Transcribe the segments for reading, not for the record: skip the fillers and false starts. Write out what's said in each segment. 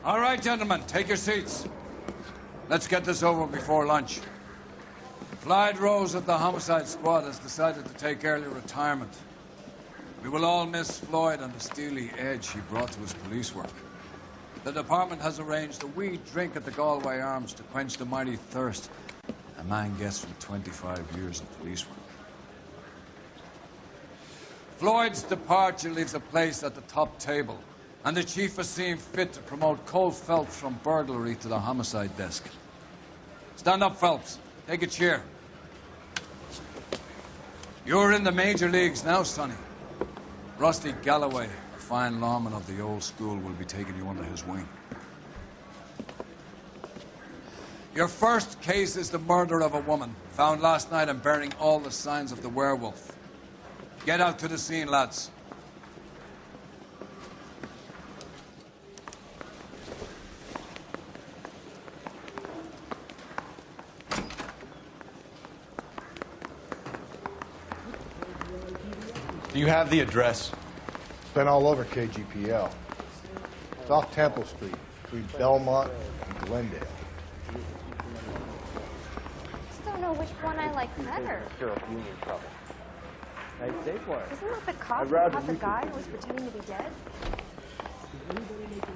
All right, gentlemen, take your seats. Let's get this over before lunch. Clyde Rose of the homicide squad has decided to take early retirement. We will all miss Floyd and the steely edge he brought to his police work. The department has arranged a wee drink at the Galway Arms to quench the mighty thirst a man gets from 25 years of police work. Floyd's departure leaves a place at the top table, and the chief has seen fit to promote Cole Phelps from burglary to the homicide desk. Stand up, Phelps. Take a chair. You're in the major leagues now, Sonny. Rusty Galloway, a fine lawman of the old school, will be taking you under his wing. Your first case is the murder of a woman, found last night and bearing all the signs of the werewolf. Get out to the scene, lads. Do you have the address? Been all over KGPL. It's off Temple Street, between Belmont and Glendale. I just don't know which one I like better. Union trouble. I'd say for it. Isn't that the cop who caught the guy who was pretending to be dead?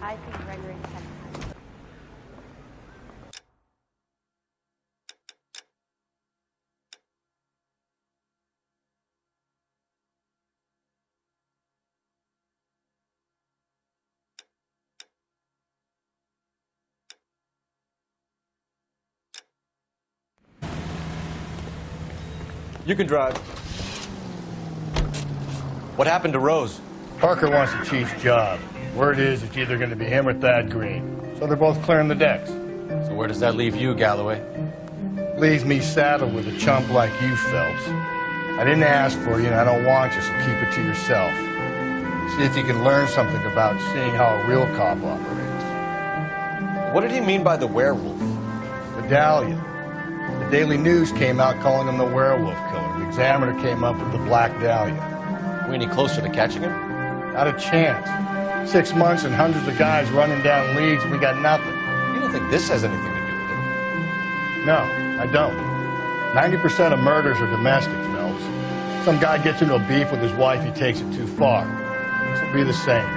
I think Gregory had. You can drive. What happened to Rose? Parker wants the chief's job. Word is it's either going to be him or Thad Green. So they're both clearing the decks. So where does that leave you, Galloway? Leaves me saddled with a chump like you, Phelps. I didn't ask for you, and I don't want you, so keep it to yourself. See if you can learn something about seeing how a real cop operates. What did he mean by the werewolf? Medallion. The Daily News came out calling him the werewolf killer. The Examiner came up with the Black Dahlia. Are we any closer to catching him? Not a chance. 6 months and hundreds of guys running down leads, and we got nothing. You don't think this has anything to do with it? No, I don't. 90% of murders are domestic, Phelps. Some guy gets into a beef with his wife, he takes it too far. This will be the same.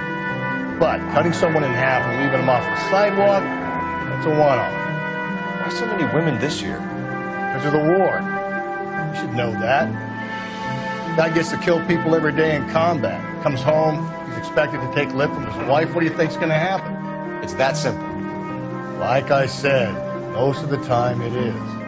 But cutting someone in half and leaving them off the sidewalk, that's a one-off. Why so many women this year? Because of the war. You should know that. Guy gets to kill people every day in combat. Comes home, he's expected to take lip from his wife. What do you think's going to happen? It's that simple. Like I said, most of the time it is.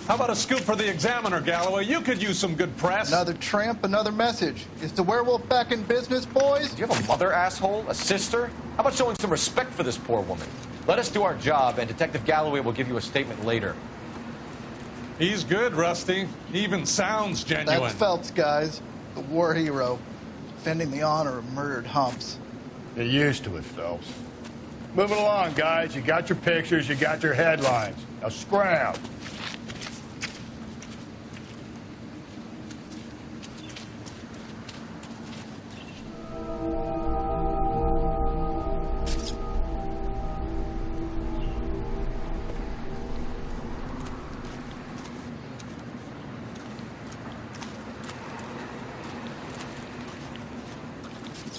How about a scoop for the Examiner, Galloway? You could use some good press. Another tramp, another message. Is the werewolf back in business, boys? Do you have a mother, asshole? A sister? How about showing some respect for this poor woman? Let us do our job, and Detective Galloway will give you a statement later. He's good, Rusty. He even sounds genuine. That's Phelps, guys. The war hero. Defending the honor of murdered humps. Get used to it, Phelps. Moving along, guys. You got your pictures, you got your headlines. Now scram.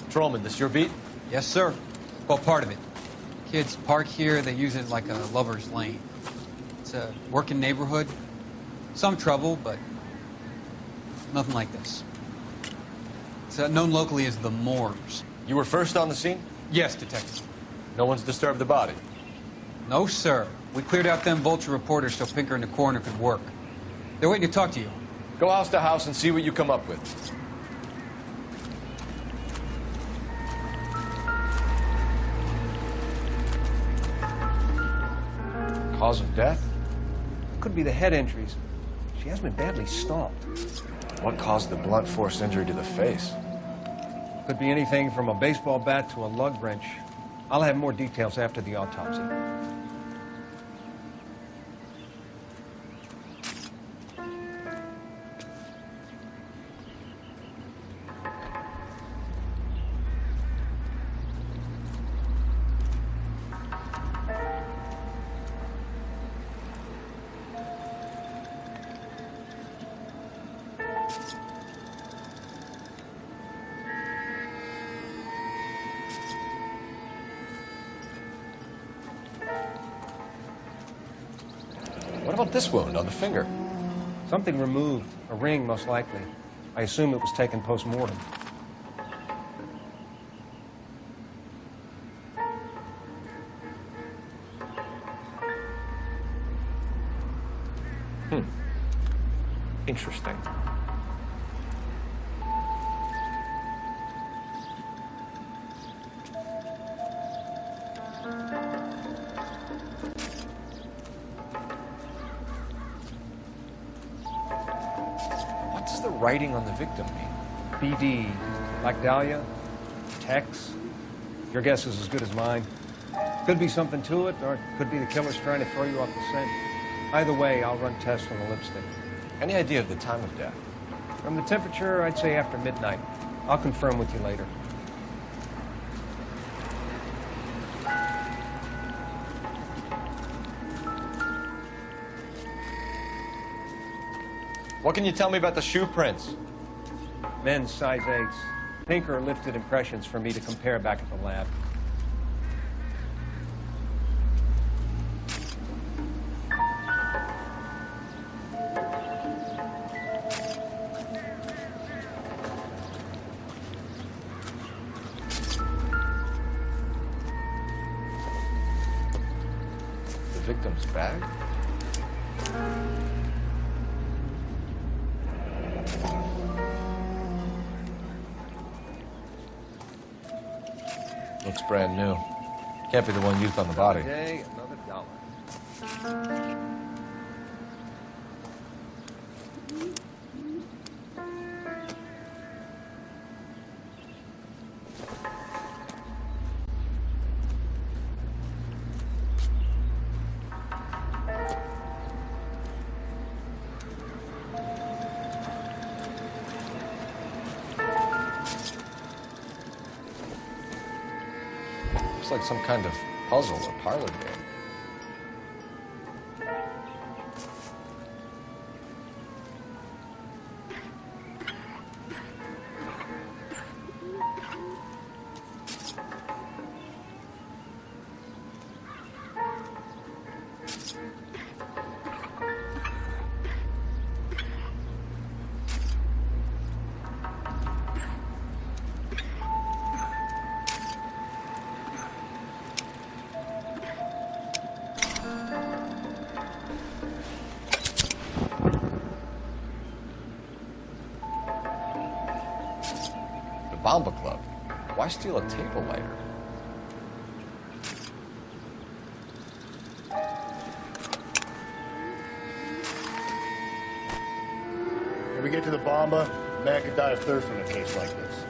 Patrolman, this your beat? Yes, sir. Well, part of it. Kids park here, they use it like a lover's lane. It's a working neighborhood. Some trouble, but nothing like this. It's known locally as the Moors. You were first on the scene? Yes, detective. No one's disturbed the body? No, sir. We cleared out them vulture reporters so Pinker and the coroner could work. They're waiting to talk to you. Go house to house and see what you come up with. Cause of death? Could be the head injuries. She has been badly stomped. What caused the blunt force injury to the face? Could be anything from a baseball bat to a lug wrench. I'll have more details after the autopsy. What about this wound on the finger? Something removed. A ring, most likely. I assume it was taken post-mortem. Interesting. What does the writing on the victim mean? BD. Like Dahlia? Tex? Your guess is as good as mine. Could be something to it, or it could be the killer's trying to throw you off the scent. Either way, I'll run tests on the lipstick. Any idea of the time of death? From the temperature, I'd say after midnight. I'll confirm with you later. What can you tell me about the shoe prints? Men's size 8s. Pinker lifted impressions for me to compare back at the lab. The victim's bag? Looks brand new. Can't be the one used on the body. Another day, another dollar. Looks like some kind of puzzle or parlor game. Bomba Club. Why steal a table lighter? When we get to the Bomba, a man could die of thirst in a case like this.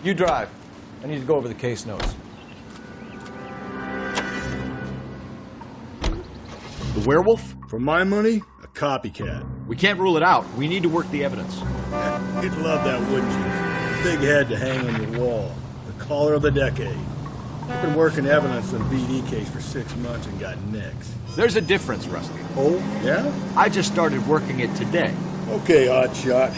You drive. I need to go over the case notes. The werewolf? For my money, a copycat. We can't rule it out. We need to work the evidence. You'd love that, wouldn't you? Big head to hang on your wall. The caller of the decade. I've been working evidence on the VD case for 6 months and got nicks. There's a difference, Rusty. Oh, yeah? I just started working it today. Okay, hotshot.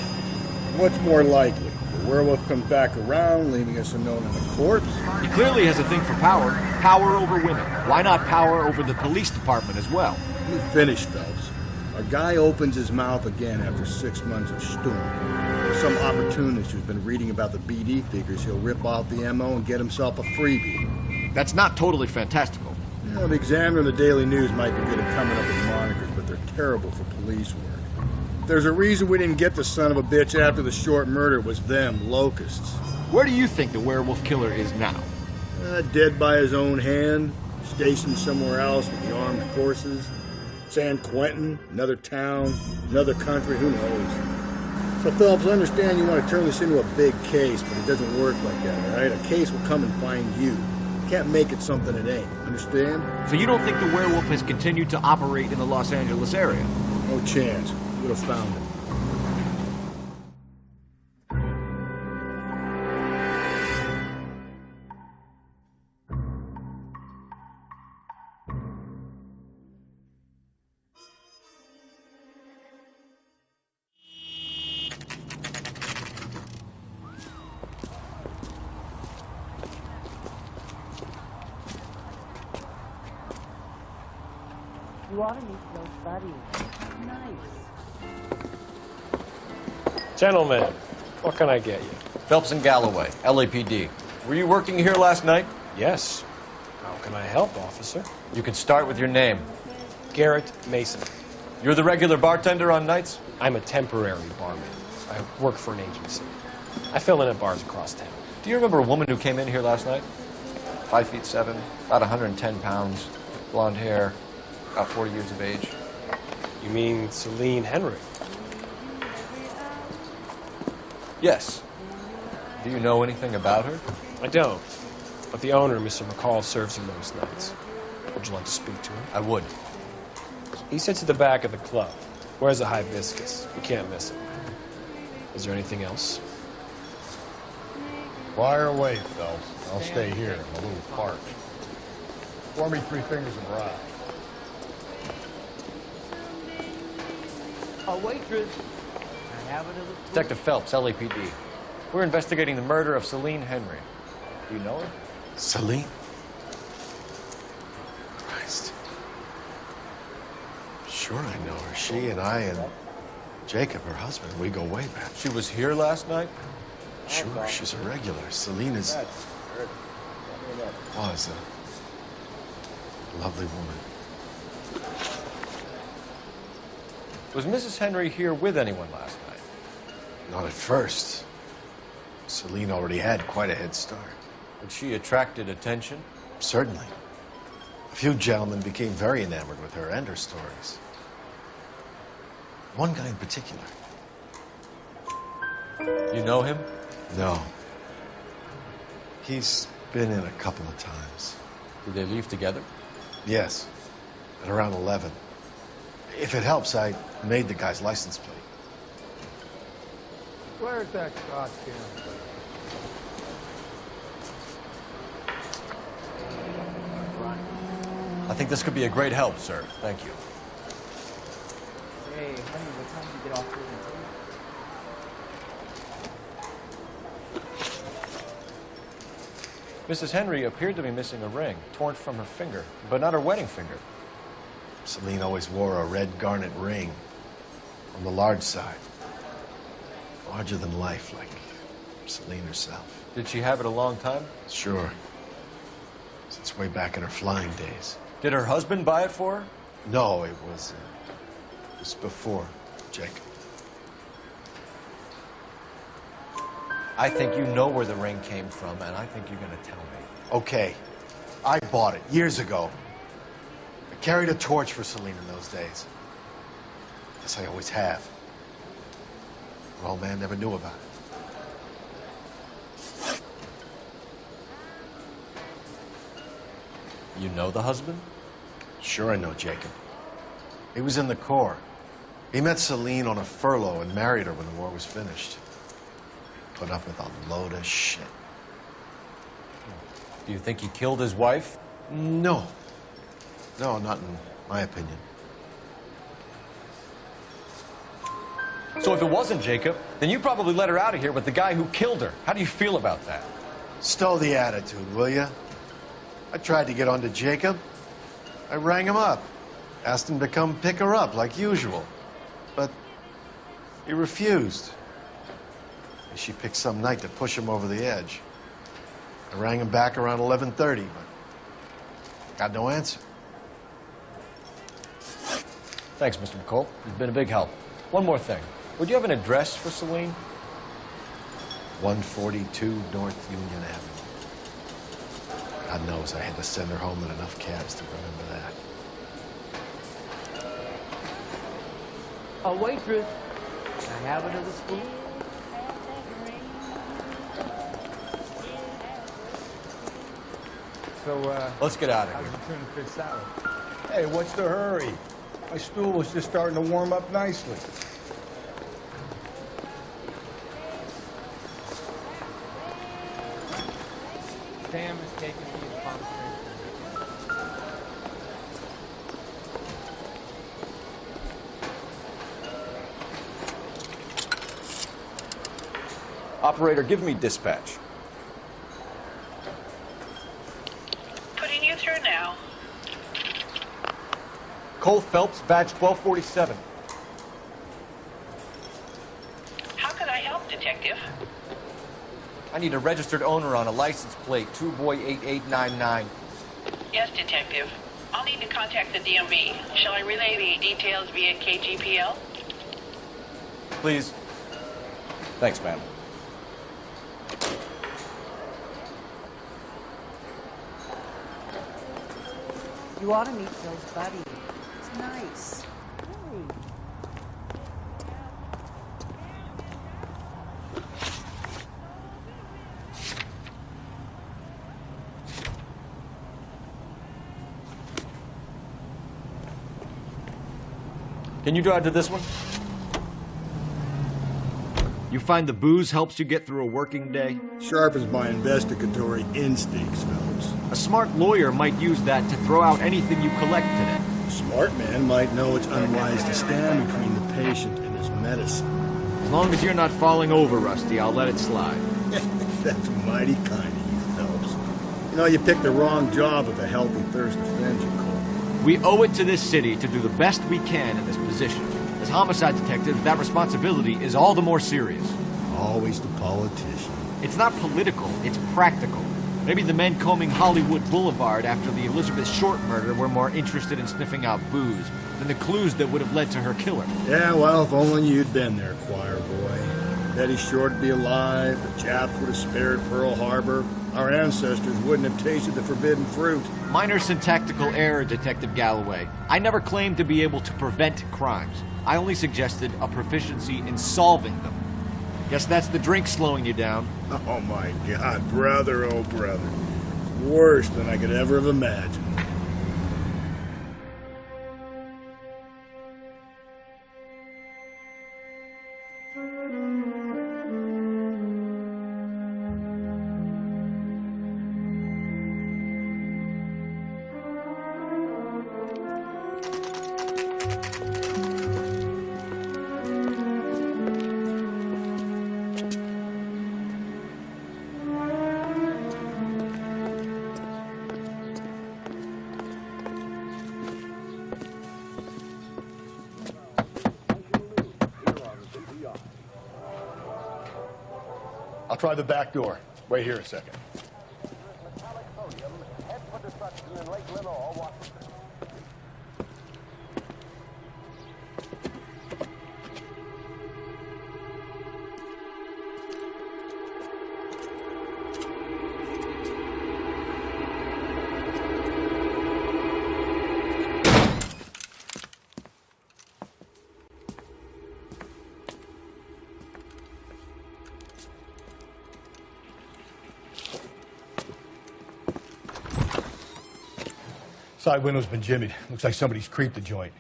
What's more likely? The werewolf comes back around, leaving us unknown in the corpse? He clearly has a thing for power. Power over women. Why not power over the police department as well? Let me finish, Phelps. Our guy opens his mouth again after 6 months of stewing. some opportunist who's been reading about the BD figures. He'll rip off the ammo and get himself a freebie. That's not totally fantastical. You know, the Examiner and the Daily News might be good at coming up with monikers, but they're terrible for police work. If there's a reason we didn't get the son of a bitch after the short murder, it was them, locusts. Where do you think the werewolf killer is now? Dead by his own hand, stationed somewhere else with the armed forces. San Quentin, another town, another country, who knows? So, Phelps, I understand you want to turn this into a big case, but it doesn't work like that, all right? A case will come and find you. You can't make it something it ain't, understand? So you don't think the werewolf has continued to operate in the Los Angeles area? No chance. Would have found him. You ought to meet those buddies. Nice. Gentlemen, what can I get you? Phelps and Galloway, LAPD. Were you working here last night? Yes. How can I help, officer? You can start with your name. Garrett Mason. You're the regular bartender on nights? I'm a temporary barman. I work for an agency. I fill in at bars across town. Do you remember a woman who came in here last night? 5'7", about 110 pounds, blonde hair, about 40 years of age. You mean Celine Henry? Yes. Do you know anything about her? I don't. But the owner, Mr. McCall, serves him most nights. Would you like to speak to him? I would. He sits at the back of the club. Wears a hibiscus. You can't miss him. Is there anything else? Fire away, Phelps. I'll stay here. I'm a little parched. Pour me 3 fingers of rye. A waitress. I have another. Detective Phelps, LAPD. We're investigating the murder of Celine Henry. Do you know her? Celine? Christ. Sure I know her. She and I and Jacob, her husband, we go way back. She was here last night? Sure, she's a regular. Celine is... was a lovely woman. Was Mrs. Henry here with anyone last night? Not at first. Celine already had quite a head start. But she attracted attention? Certainly. A few gentlemen became very enamored with her and her stories. One guy in particular. You know him? No. He's been in a couple of times. Did they leave together? Yes. At around 11. If it helps, I made the guy's license plate. Where's that costume? I think this could be a great help, sir. Thank you. Hey, honey, what time do you get off work? Mrs. Henry appeared to be missing a ring, torn from her finger, but not her wedding finger. Celine always wore a red garnet ring on the large side. Larger than life, like Celine herself. Did she have it a long time? Sure. Since way back in her flying days. Did her husband buy it for her? No, it was before Jacob. I think you know where the ring came from, and I think you're going to tell me. Okay. I bought it years ago. I carried a torch for Celine in those days. Guess I always have. Her old man never knew about it. You know the husband? Sure I know Jacob. He was in the Corps. He met Celine on a furlough and married her when the war was finished. Put up with a load of shit. Do you think he killed his wife? No. No, not in my opinion. So if it wasn't Jacob, then you probably let her out of here with the guy who killed her. How do you feel about that? Stow the attitude, will ya? I tried to get onto Jacob. I rang him up. Asked him to come pick her up like usual. But he refused. She picked some night to push him over the edge. I rang him back around 11:30, but got no answer. Thanks, Mr. McCole. You've been a big help. One more thing. Would you have an address for Celine? 142 North Union Avenue. God knows I had to send her home in enough cabs to remember that. A waitress. Can I have another spoon? So, let's get out of how's here. the tuna fish salad? Hey, what's the hurry? My stool was just starting to warm up nicely. Sam is taking me to Palm Springs. Operator, give me dispatch. Putting you through now. Cole Phelps, badge 1247. How can I help, Detective? I need a registered owner on a license plate, 2boy8899. Yes, Detective. I'll need to contact the DMV. Shall I relay the details via KGPL? Please. Thanks, ma'am. You ought to meet Phil's buddy. It's nice. Hey. Can you drive to this one? You find the booze helps you get through a working day? Sharpens my investigatory instincts, Phelps. A smart lawyer might use that to throw out anything you collect today. A smart man might know it's unwise to stand between the patient and his medicine. As long as you're not falling over, Rusty, I'll let it slide. That's mighty kind of you, Phelps. You know, you picked the wrong job if a healthy thirst offends you, Cole. We owe it to this city to do the best we can in this position. As homicide detectives, that responsibility is all the more serious. Always the politician. It's not political, it's practical. Maybe the men combing Hollywood Boulevard after the Elizabeth Short murder were more interested in sniffing out booze than the clues that would have led to her killer. Yeah, well, if only you'd been there, choir boy. Betty Short would be alive, the Japs would have spared Pearl Harbor, our ancestors wouldn't have tasted the forbidden fruit. Minor syntactical error, Detective Galloway. I never claimed to be able to prevent crimes. I only suggested a proficiency in solving them. Guess that's the drink slowing you down. Oh my God, brother, oh brother. It's worse than I could ever have imagined. I'll try the back door. Wait here a second. Side window's been jimmied. Looks like somebody's creeped the joint.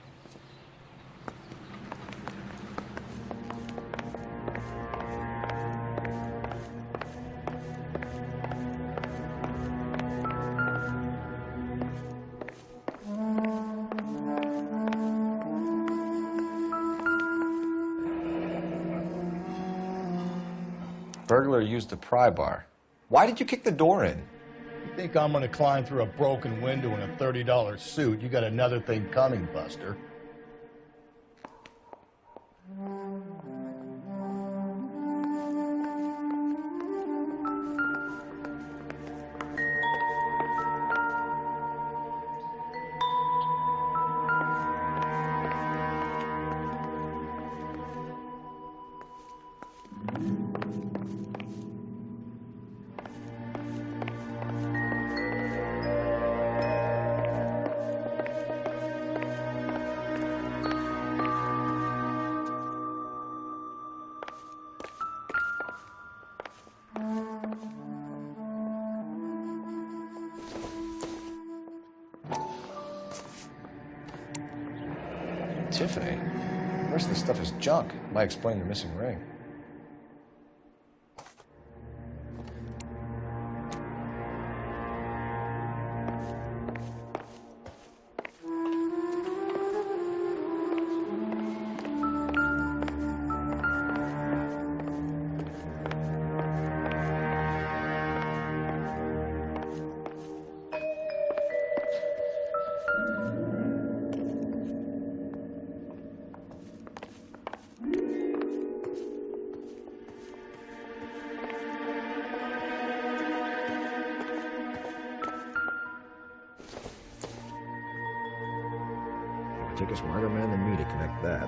Burglar used the pry bar. Why did you kick the door in? You think I'm gonna climb through a broken window in a $30 suit? You got another thing coming, Buster. Tiffany? The rest of the stuff is junk. Might explain the missing ring. Take a smarter man than me to connect that.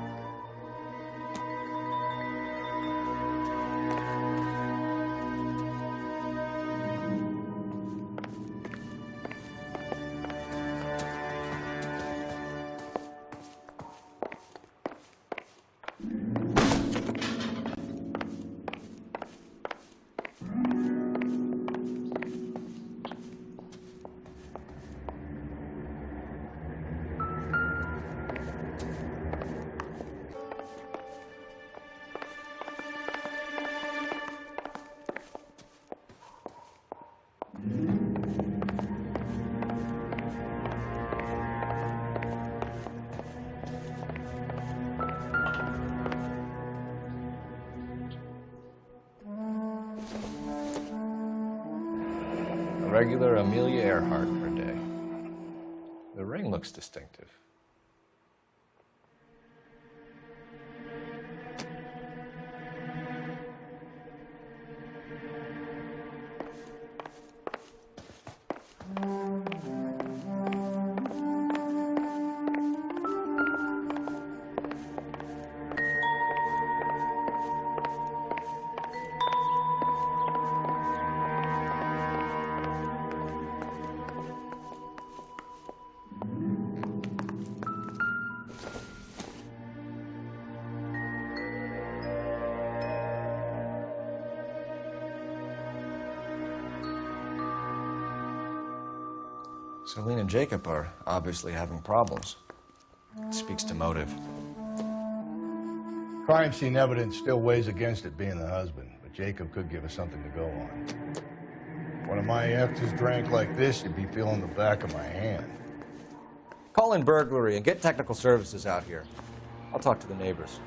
Regular Amelia Earhart for a day. The ring looks distinctive. Celine and Jacob are obviously having problems. It speaks to motive. Crime scene evidence still weighs against it being the husband, but Jacob could give us something to go on. One of my exes drank like this, you'd be feeling the back of my hand. Call in burglary and get technical services out here. I'll talk to the neighbors.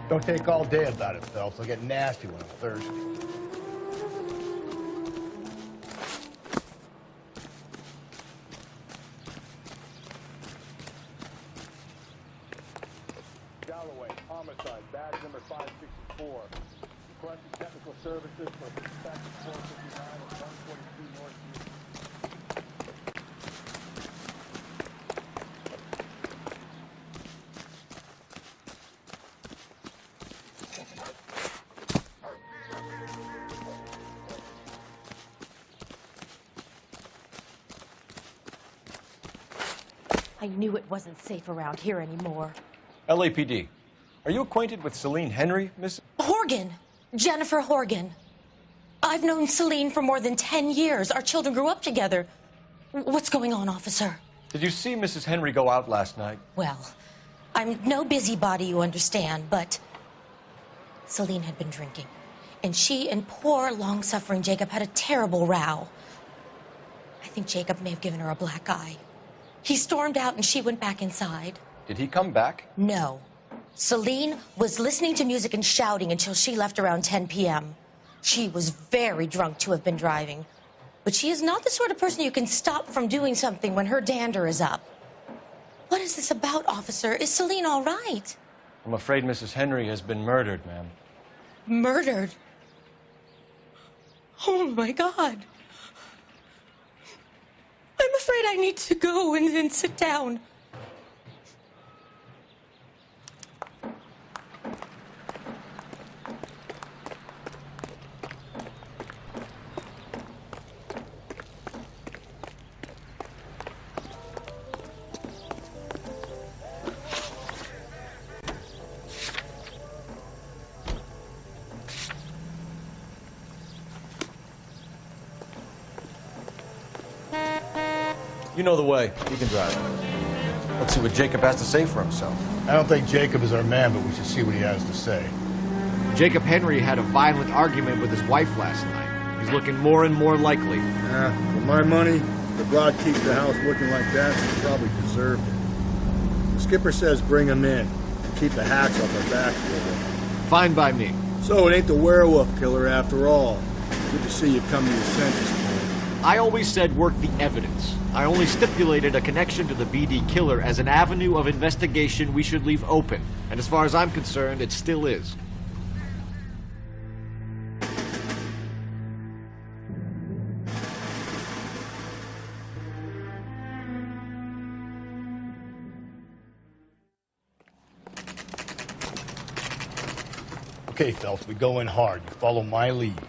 Don't take all day about it, Phelps. I'll get nasty when I'm thirsty. Homicide, badge number 564. Requesting technical services for suspect 459 and 142 North Street. I knew it wasn't safe around here anymore. LAPD. Are you acquainted with Celine Henry, Miss? Horgan. Jennifer Horgan. I've known Celine for more than 10 years. Our children grew up together. What's going on, officer? Did you see Mrs. Henry go out last night? Well, I'm no busybody, you understand, but Celine had been drinking. And she and poor, long-suffering Jacob had a terrible row. I think Jacob may have given her a black eye. He stormed out and she went back inside. Did he come back? No. Celine was listening to music and shouting until she left around 10 p.m. She was very drunk to have been driving. But she is not the sort of person you can stop from doing something when her dander is up. What is this about, officer? Is Celine all right? I'm afraid Mrs. Henry has been murdered, ma'am. Murdered? Oh, my God. I'm afraid I need to go and sit down. You know the way. You can drive. Let's see what Jacob has to say for himself. I don't think Jacob is our man, but we should see what he has to say. Jacob Henry had a violent argument with his wife last night. He's looking more and more likely. For my money, the broad keeps the house looking like that, she probably deserved it. The skipper says bring him in. Keep the hacks off our backs a little bit. Fine by me. So it ain't the werewolf killer after all. Good to see you come to your senses, Cole. I always said work the evidence. I only stipulated a connection to the BD killer as an avenue of investigation we should leave open. And as far as I'm concerned, it still is. Okay, Phelps, we go in hard. You follow my lead.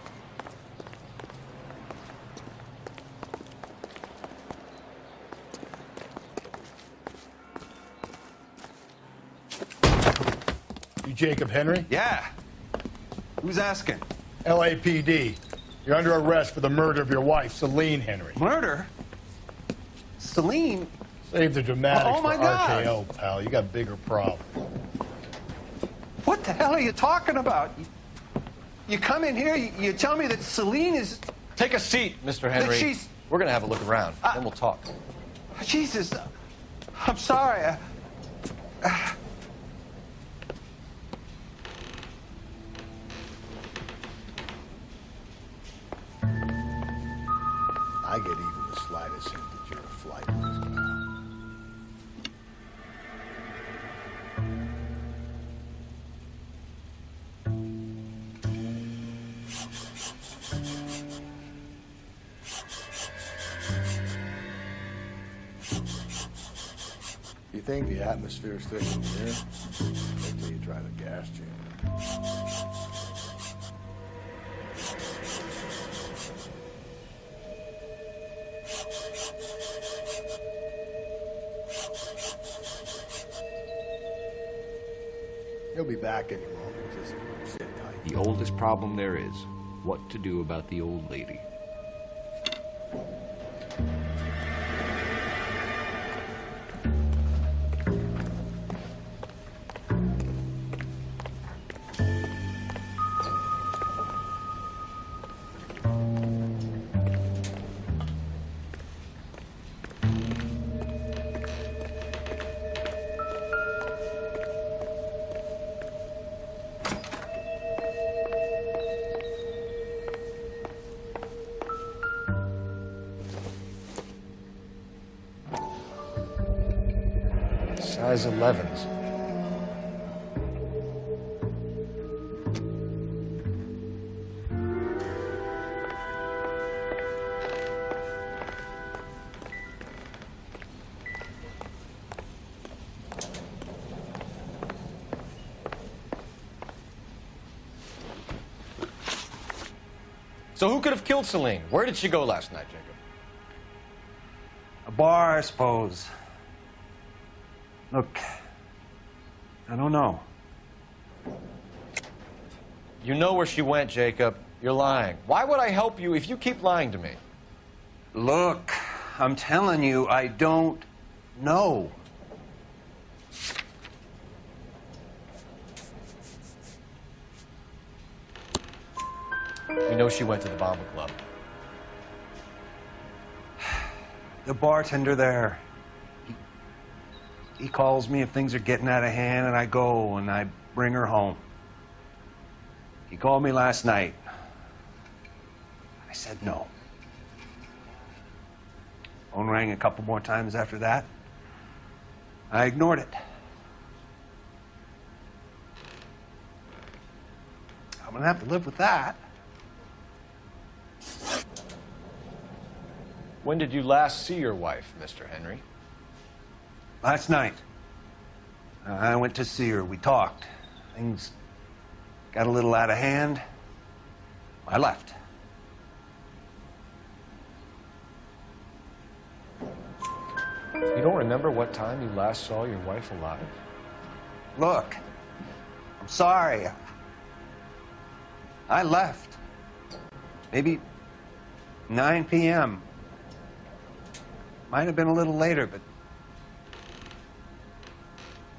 You Jacob Henry? Yeah. Who's asking? LAPD. You're under arrest for the murder of your wife, Celine Henry. Murder? Celine? Save the dramatics Oh, my for God. RKO, pal. You got bigger problems. What the hell are you talking about? You come in here, you tell me that Celine is... Take a seat, Mr. Henry. That she's... We're going to have a look around, then we'll talk. Jesus, I'm sorry. I get even the slightest hint that you're a flight risk, pal. You think the atmosphere's thick in here? Wait till you try the gas chamber. He'll be back any moment. Just sit tight. The oldest problem there is, what to do about the old lady. Size 11s. So who could have killed Celine? Where did she go last night, Jacob? A bar, I suppose. Look, I don't know. You know where she went, Jacob. You're lying. Why would I help you if you keep lying to me? Look, I'm telling you, I don't know. You know she went to the Bomber Club. The bartender there. He calls me if things are getting out of hand, and I go and I bring her home. He called me last night. I said no. Phone rang a couple more times after that. I ignored it. I'm gonna have to live with that. When did you last see your wife, Mr. Henry? Last night. I went to see her. We talked. Things got a little out of hand. I left. You don't remember what time you last saw your wife alive? Look, I'm sorry. I left. Maybe 9 p.m. Might have been a little later, but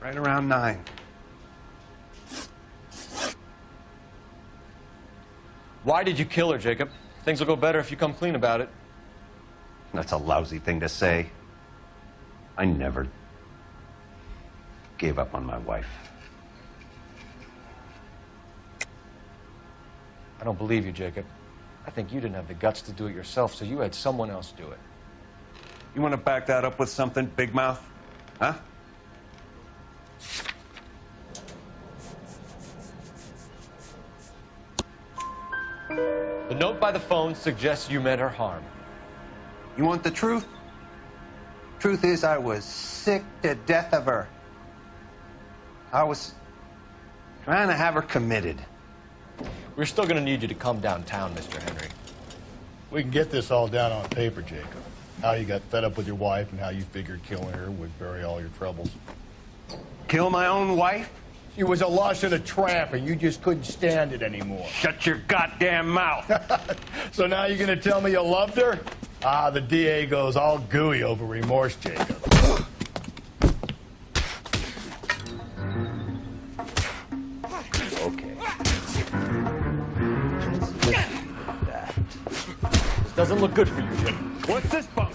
Right around 9. Why did you kill her, Jacob? Things will go better if you come clean about it. That's a lousy thing to say. I never gave up on my wife. I don't believe you, Jacob. I think you didn't have the guts to do it yourself, so you had someone else do it. You want to back that up with something, Big Mouth? Huh? The note by the phone suggests you meant her harm. You want the truth? Truth is, I was sick to death of her. I was trying to have her committed. We're still going to need you to come downtown, Mr. Henry. We can get this all down on paper, Jacob. How you got fed up with your wife and how you figured killing her would bury all your troubles. Kill my own wife? She was a lush and a tramp, and you just couldn't stand it anymore. Shut your goddamn mouth. So now you're going to tell me you loved her? Ah, the DA goes all gooey over remorse, Jacob. Okay. This doesn't look good for you, Jim. What's this bunk?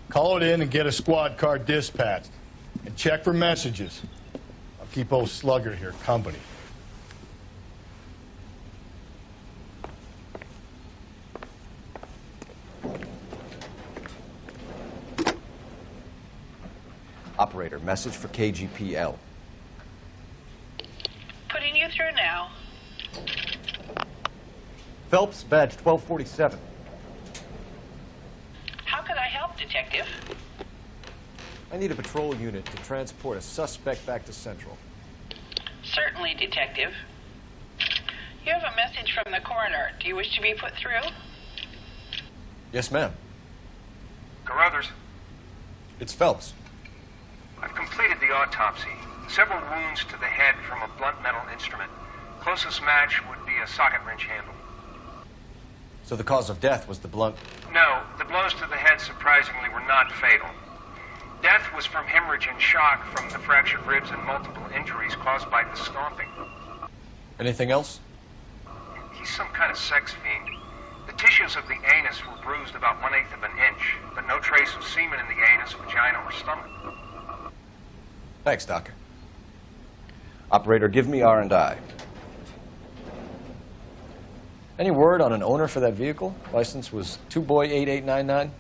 Call it in and get a squad car dispatched. And check for messages. I'll keep old Slugger here company. Operator, message for KGPL. Putting you through now. Phelps, badge 1247. How could I help, Detective? I need a patrol unit to transport a suspect back to Central. Certainly, Detective. You have a message from the coroner. Do you wish to be put through? Yes, ma'am. Carruthers, It's Phelps. I've completed the autopsy. Several wounds to the head from a blunt metal instrument. Closest match would be a socket wrench handle. So the cause of death was the blunt. No, the blows to the head surprisingly were not fatal. Death was from hemorrhage and shock from the fractured ribs and multiple injuries caused by the stomping. Anything else? He's some kind of sex fiend. The tissues of the anus were bruised about 1/8 of an inch, but no trace of semen in the anus, vagina, or stomach. Thanks, Doctor. Operator, give me R&I. Any word on an owner for that vehicle? License was 2boy8899.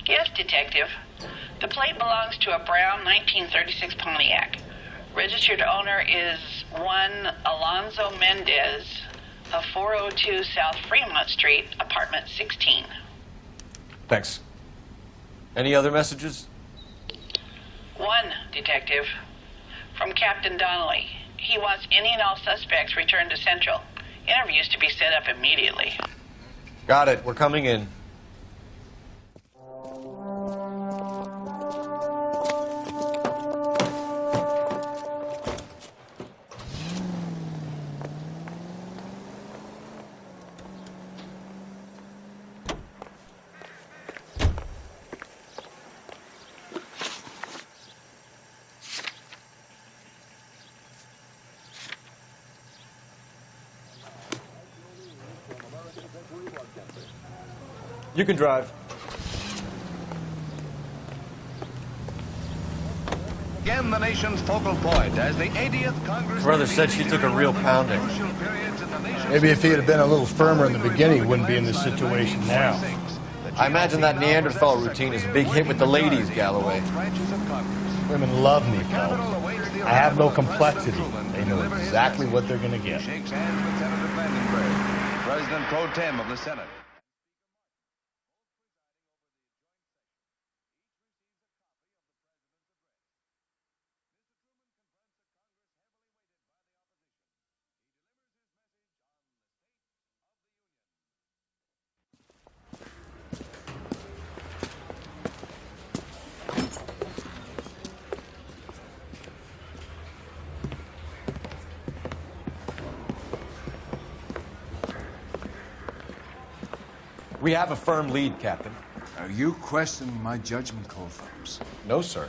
Yes, Detective. The plate belongs to a brown 1936 Pontiac. Registered owner is one Alonzo Mendez of 402 South Fremont Street, apartment 16. Thanks. Any other messages? One, Detective. From Captain Donnelly. He wants any and all suspects returned to Central. Interviews to be set up immediately. Got it. We're coming in. You can drive. Again, the nation's focal point as the 80th Congress. Brother said she took a real pounding. Maybe if he had been a little firmer in the beginning, he wouldn't be in this situation now. I imagine that Neanderthal routine is a big hit with the ladies, Galloway. Women love me, Phelps. I have no complexity. They know exactly what they're going to get. Shakes hands with Senator Vandenberg, President Pro Tem of the Senate. We have a firm lead, Captain. Are you questioning my judgment, Cole Phelps? No, sir.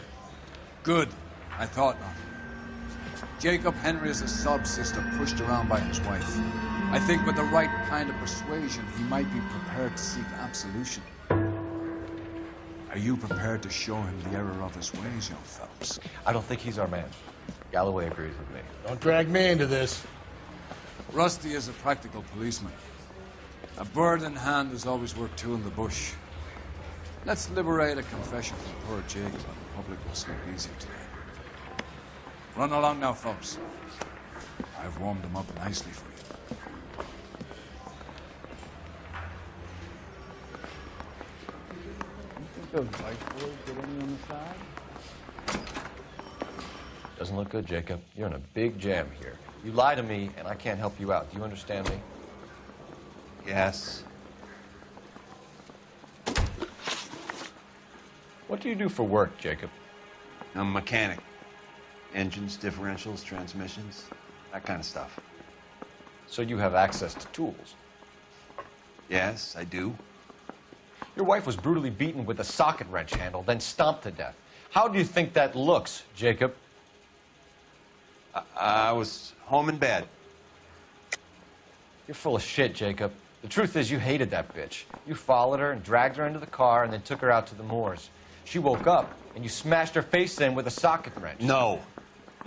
Good. I thought not. Jacob Henry is a sob-sister pushed around by his wife. I think with the right kind of persuasion, he might be prepared to seek absolution. Are you prepared to show him the error of his ways, young Phelps? I don't think he's our man. Galloway agrees with me. Don't drag me into this. Rusty is a practical policeman. A bird in hand is always worth two in the bush. Let's liberate a confession from poor Jacob, and the public will sleep easy today. Run along now, Phelps. I've warmed them up nicely for you. Those white boys get any on the side? Doesn't look good, Jacob. You're in a big jam here. You lie to me, and I can't help you out. Do you understand me? Yes. What do you do for work, Jacob? I'm a mechanic. Engines, differentials, transmissions, that kind of stuff. So you have access to tools? Yes, I do. Your wife was brutally beaten with a socket wrench handle, then stomped to death. How do you think that looks, Jacob? I was home in bed. You're full of shit, Jacob. The truth is you hated that bitch. You followed her and dragged her into the car and then took her out to the moors. She woke up and you smashed her face in with a socket wrench. No.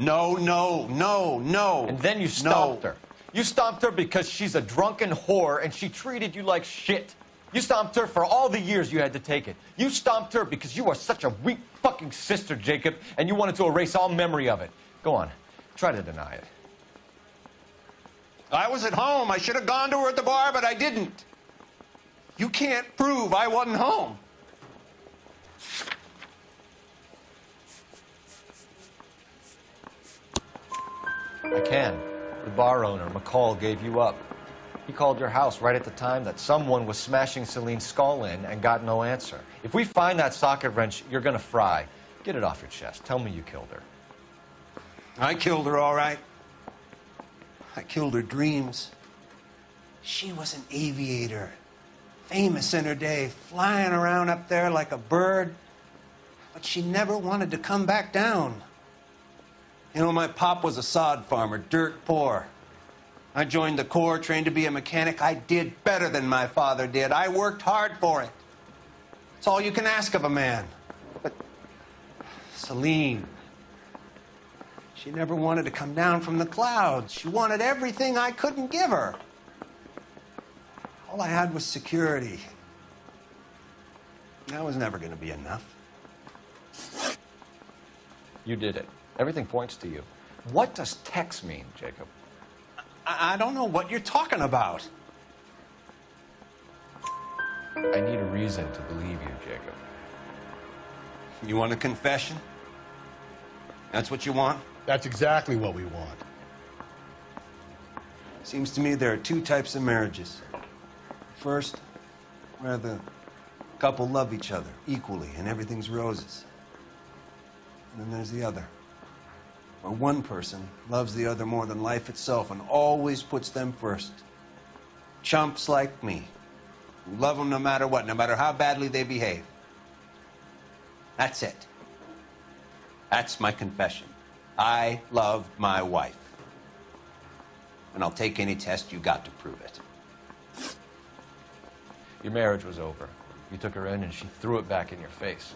No, no, no, no. And then you stomped her. You stomped her because she's a drunken whore and she treated you like shit. You stomped her for all the years you had to take it. You stomped her because you are such a weak fucking sister, Jacob, and you wanted to erase all memory of it. Go on. Try to deny it. I was at home. I should have gone to her at the bar, but I didn't. You can't prove I wasn't home. I can. The bar owner, McCall, gave you up. He called your house right at the time that someone was smashing Celine's skull in and got no answer. If we find that socket wrench, you're gonna fry. Get it off your chest. Tell me you killed her. I killed her, all right. I killed her dreams. She was an aviator, famous in her day, flying around up there like a bird. But she never wanted to come back down. You know, my pop was a sod farmer, dirt poor. I joined the Corps, trained to be a mechanic. I did better than my father did. I worked hard for it. It's all you can ask of a man. But Celine, she never wanted to come down from the clouds. She wanted everything I couldn't give her. All I had was security. That was never going to be enough. You did it. Everything points to you. What does Tex mean, Jacob? I don't know what you're talking about. I need a reason to believe you, Jacob. You want a confession? That's what you want? That's exactly what we want. Seems to me there are two types of marriages. First, where the couple love each other equally and everything's roses. And then there's the other, where one person loves the other more than life itself and always puts them first. Chumps like me, who love them no matter what, no matter how badly they behave. That's it. That's my confession. I love my wife. And I'll take any test you got to prove it. Your marriage was over. You took her in and she threw it back in your face.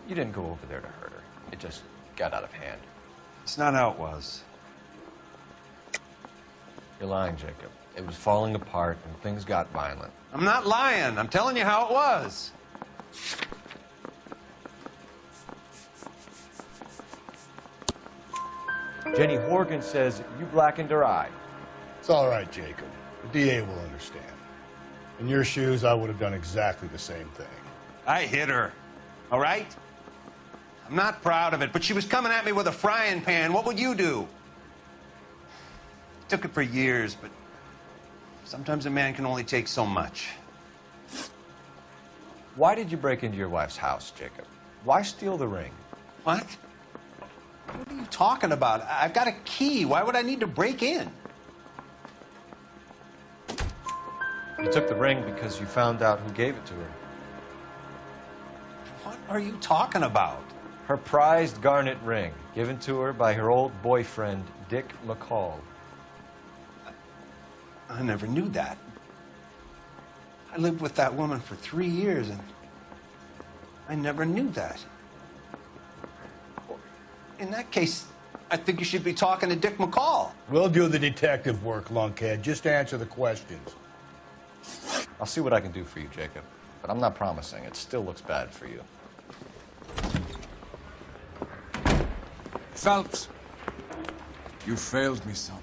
You didn't go over there to hurt her. It just got out of hand. It's not how it was. You're lying, Jacob. It was falling apart and things got violent. I'm not lying. I'm telling you how it was. Jenny Horgan says you blackened her eye. It's all right, Jacob. The DA will understand. In your shoes, I would have done exactly the same thing. I hit her, all right? I'm not proud of it, but she was coming at me with a frying pan. What would you do? Took it for years, but sometimes a man can only take so much. Why did you break into your wife's house, Jacob? Why steal the ring? What? What are you talking about? I've got a key. Why would I need to break in? You took the ring because you found out who gave it to her. What are you talking about? Her prized garnet ring, given to her by her old boyfriend, Dick McCall. I never knew that. I lived with that woman for 3 years, and I never knew that. In that case, I think you should be talking to Dick McCall. We'll do the detective work, lunkhead. Just answer the questions. I'll see what I can do for you, Jacob. But I'm not promising. It still looks bad for you. Phelps, you failed me, son.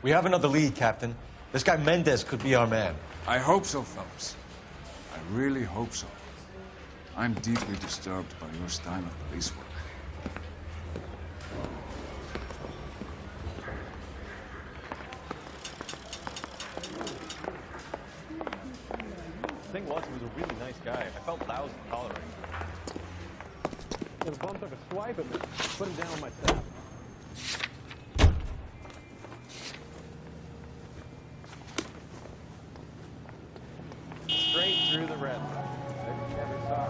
We have another lead, Captain. This guy Mendez could be our man. I hope so, Phelps. I really hope so. I'm deeply disturbed by your style of police work. The thing was, he was a really nice guy. I felt lousy tolerating him. The bump took a swipe at me. Put him down on my staff. Straight through the red line. Never saw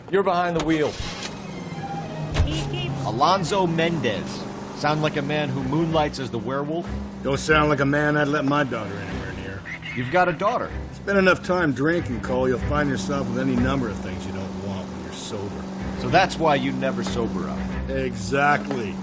it. You're behind the wheel. Alonzo Mendez. Sound like a man who moonlights as the werewolf? Don't sound like a man I'd let my daughter anywhere near. You've got a daughter. Spend enough time drinking, Cole, you'll find yourself with any number of things you don't want when you're sober. So that's why you never sober up. Exactly.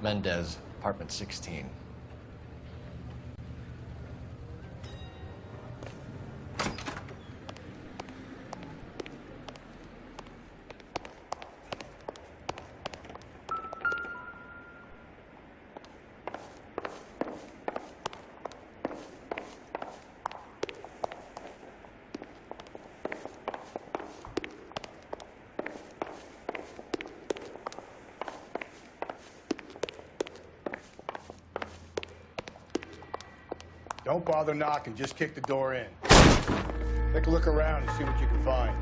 Mendez, apartment 16. Don't bother knocking, just kick the door in. Take a look around and see what you can find.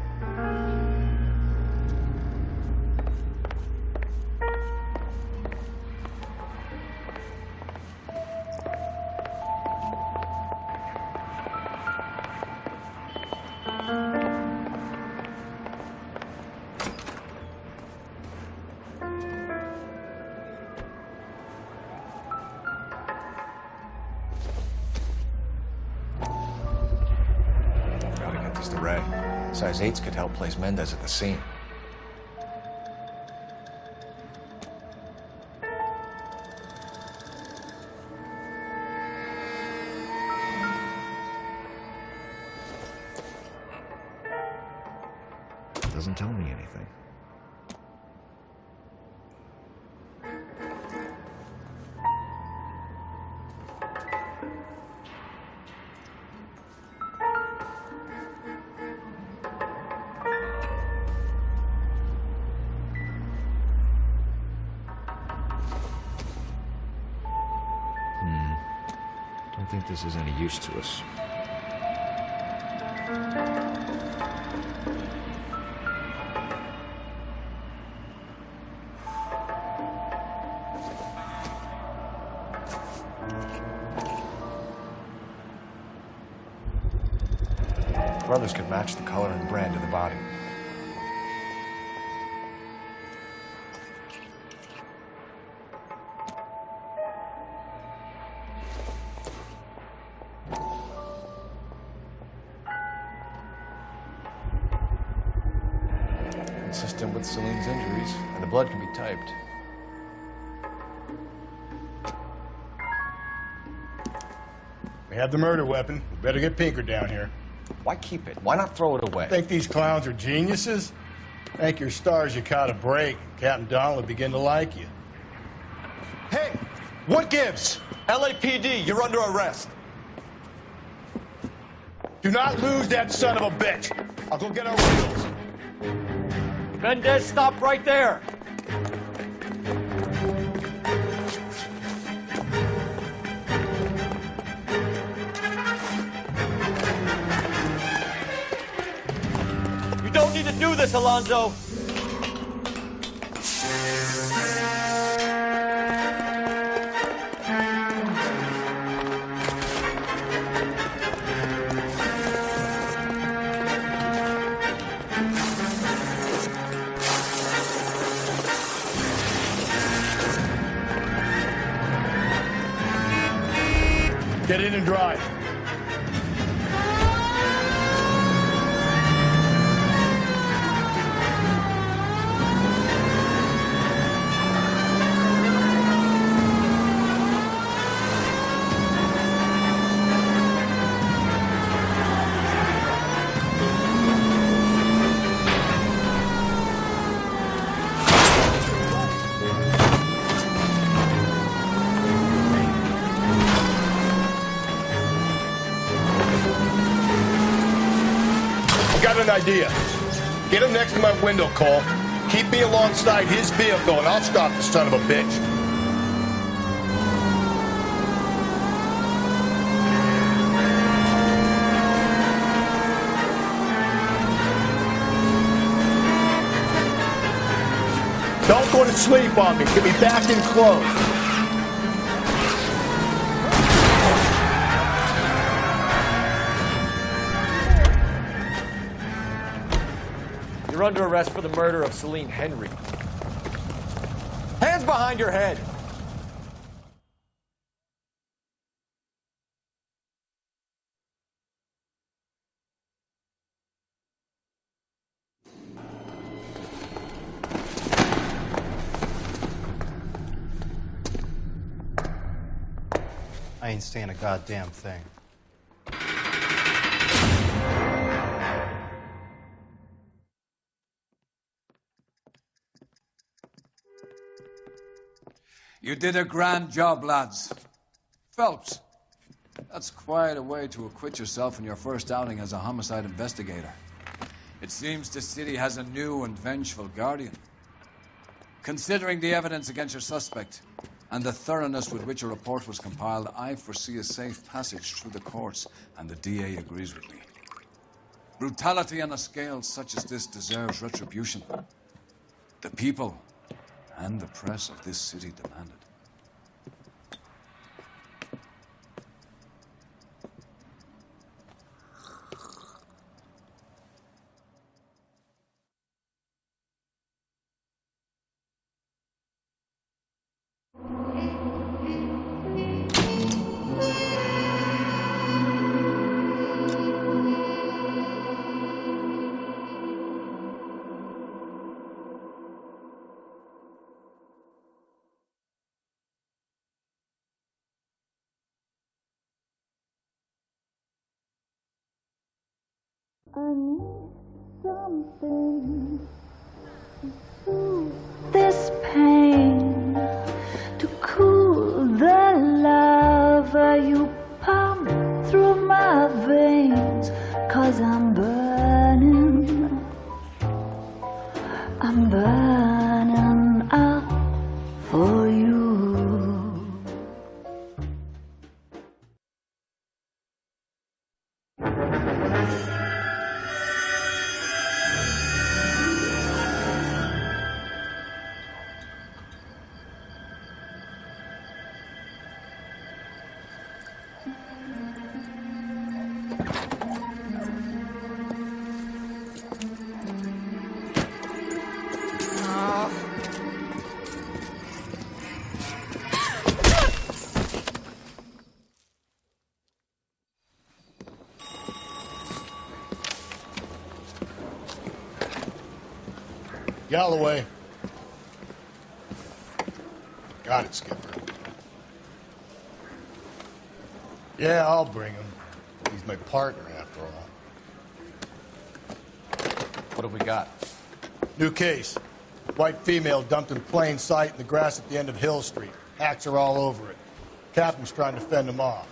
Size 8s could help place Mendez at the scene. Doesn't tell me anything. I don't think this is any use to us. Brothers could match the color and brand of the body. Consistent with Celine's injuries, and the blood can be typed. We have the murder weapon. We better get Pinker down here. Why keep it? Why not throw it away? Think these clowns are geniuses? Thank your stars you caught a break. Captain Donald will begin to like you. Hey, what gives? LAPD, you're under arrest. Do not lose that son of a bitch. I'll go get our wheels. Mendez, stop right there. You don't need to do this, Alonzo. Get in and drive. An idea. Get him next to my window, Cole. Keep me alongside his vehicle, and I'll stop the son of a bitch. Don't go to sleep on me. Get me back in close. You're under arrest for the murder of Celine Henry. Hands behind your head. I ain't saying a goddamn thing. You did a grand job, lads. Phelps, that's quite a way to acquit yourself in your first outing as a homicide investigator. It seems the city has a new and vengeful guardian. Considering the evidence against your suspect and the thoroughness with which a report was compiled, I foresee a safe passage through the courts, and the DA agrees with me. Brutality on a scale such as this deserves retribution. The people and the press of this city demand it. I need something to soothe this pain, to cool the lava you pump through my veins, 'cause I'm burning out for you. Galloway. Got it, Skipper. Yeah, I'll bring him. He's my partner, after all. What have we got? New case. White female dumped in plain sight in the grass at the end of Hill Street. Hacks are all over it. Captain's trying to fend them off.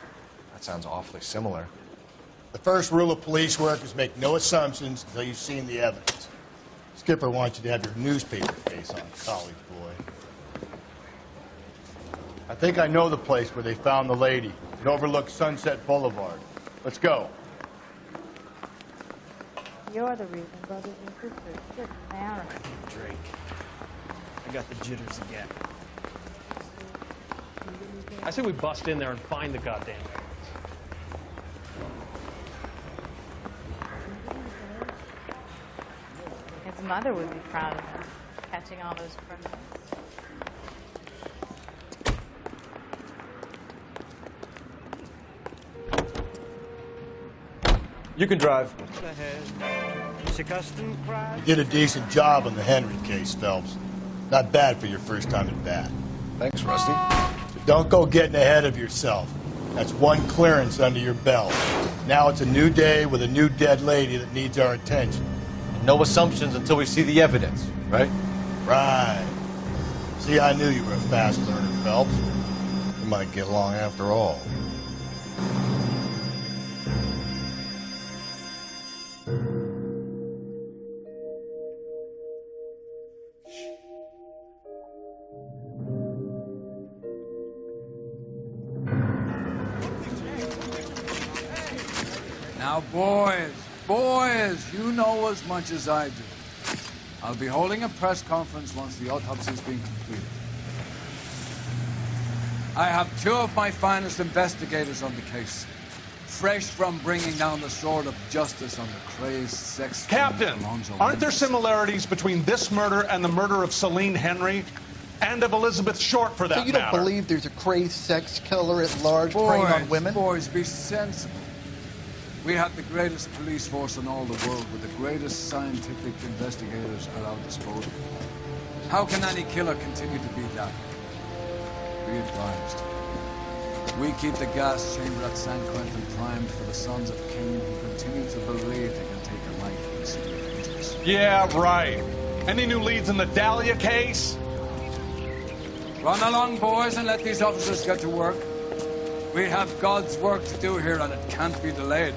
That sounds awfully similar. The first rule of police work is make no assumptions until you've seen the evidence. Skipper wants you to have your newspaper face on, college boy. I think I know the place where they found the lady. It overlooks Sunset Boulevard. Let's go. You're the reason brothers and sisters shouldn't marry. Drake. I got the jitters again. I say we bust in there and find the goddamn evidence. His mother would be proud of him, catching all those criminals. You can drive. You did a decent job on the Henry case, Phelps. Not bad for your first time at bat. Thanks, Rusty. But don't go getting ahead of yourself. That's one clearance under your belt. Now it's a new day with a new dead lady that needs our attention. No assumptions until we see the evidence, right? Right. See, I knew you were a fast learner, Phelps. We might get along after all. Now, boys, you know as much as I do. I'll be holding a press conference once the autopsy's been completed. I have two of my finest investigators on the case, fresh from bringing down the sword of justice on the crazed sex... Captain, aren't there similarities between this murder and the murder of Celine Henry? And of Elizabeth Short, for that So you don't matter? believe there's a crazed sex killer at large preying on women? Boys, be sensible. We have the greatest police force in all the world with the greatest scientific investigators at our disposal. How can any killer continue to be that? Be advised. We keep the gas chamber at San Quentin primed for the sons of Cain who continue to believe they can take a life in the city of angels. Yeah, right. Any new leads in the Dahlia case? Run along, boys, and let these officers get to work. We have God's work to do here, and it can't be delayed.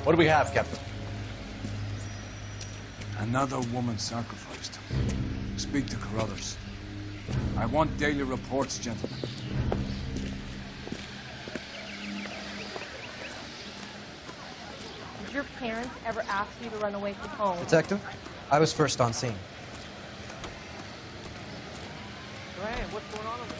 What do we have, Captain? Another woman sacrificed. Speak to Carruthers. I want daily reports, gentlemen. Did your parents ever ask you to run away from home? Detective, I was first on scene. Hey, what's going on over there?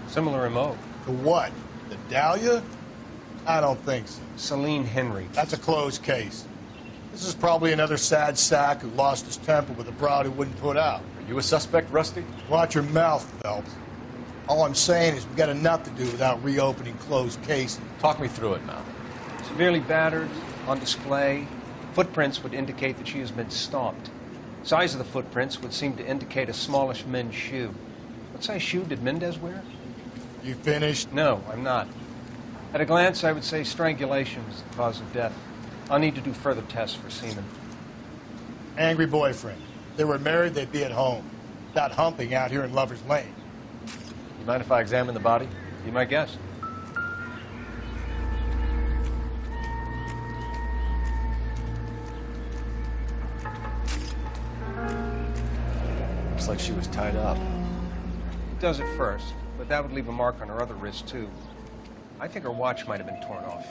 Similar remote. The what? The Dahlia? I don't think so. Celine Henry. That's a closed case. This is probably another sad sack who lost his temper with a broad who wouldn't put out. Are you a suspect, Rusty? Watch your mouth, Phelps. All I'm saying is we've got enough to do without reopening closed cases. Talk me through it now. Severely battered, on display. Footprints would indicate that she has been stomped. Size of the footprints would seem to indicate a smallish men's shoe. What size shoe did Mendez wear? You finished? No, I'm not. At a glance, I would say strangulation was the cause of death. I'll need to do further tests for semen. Angry boyfriend. If they were married, they'd be at home. Not humping out here in Lover's Lane. You mind if I examine the body? Be my guest. Looks like she was tied up. It does at first, but that would leave a mark on her other wrist, too. I think her watch might have been torn off.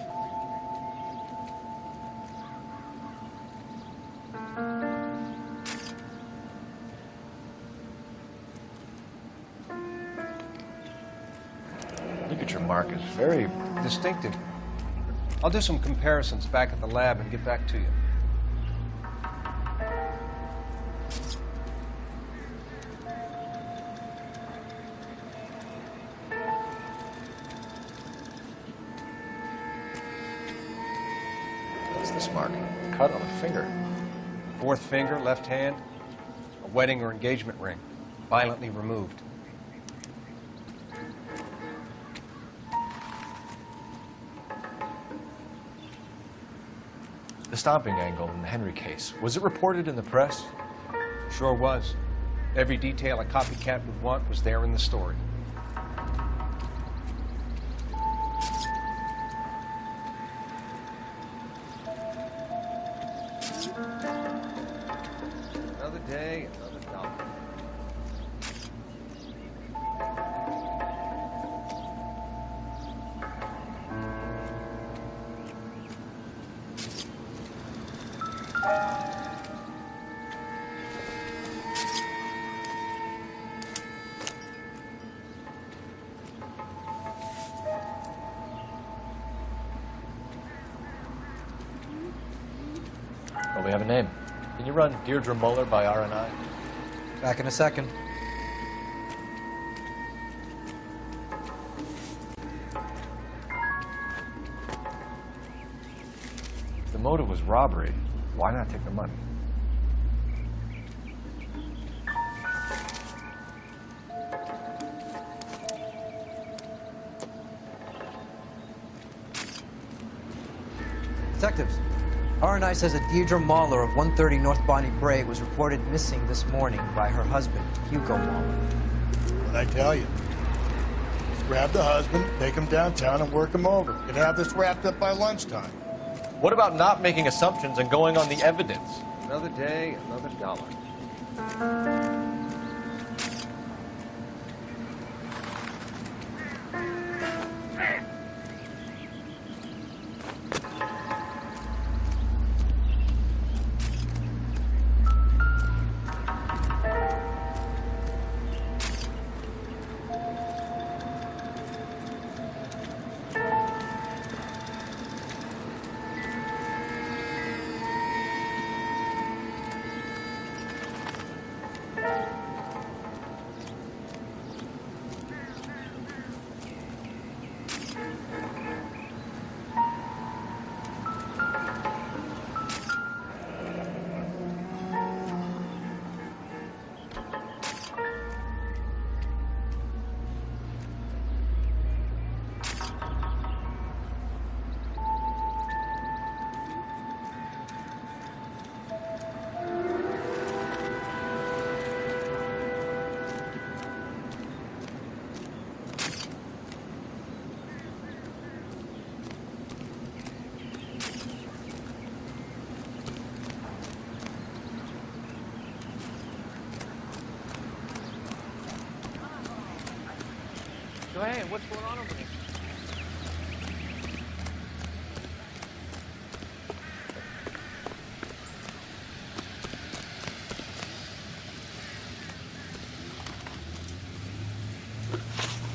Look at your mark. It's very distinctive. I'll do some comparisons back at the lab and get back to you. What's this mark? Cut on a finger. Fourth finger, left hand. A wedding or engagement ring. Violently removed. The stomping angle in the Henry case, was it reported in the press? Sure was. Every detail a copycat would want was there in the story. Another day, another dollar. Well, we have a name. Can you run Deirdre Muller by R&I? Back in a second. If the motive was robbery, why not take the money? Detectives, R&I says that Deirdre Mahler of 130 North Bonnie Brae was reported missing this morning by her husband, Hugo Mahler. What'd I tell you? Just grab the husband, take him downtown, and work him over. Could have this wrapped up by lunchtime. What about not making assumptions and going on the evidence? Another day, another dollar. Hey, what's going on over here?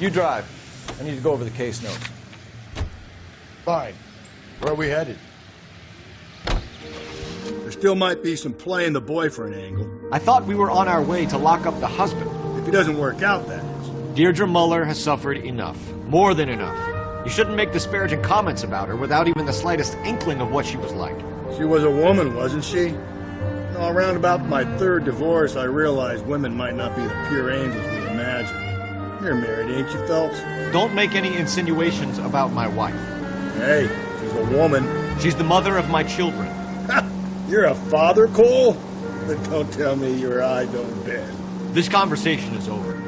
You drive. I need to go over the case notes. Fine. Where are we headed? There still might be some play in the boyfriend angle. I thought we were on our way to lock up the husband. If he doesn't work out, that is. Deirdre Muller has suffered enough. More than enough. You shouldn't make disparaging comments about her without even the slightest inkling of what she was like. She was a woman, wasn't she? No, around about my third divorce, I realized women might not be the pure angels we imagine. You're married, ain't you, Phelps? Don't make any insinuations about my wife. Hey, she's a woman. She's the mother of my children. You're a father, Cole? Then don't tell me your eye don't bend. This conversation is over.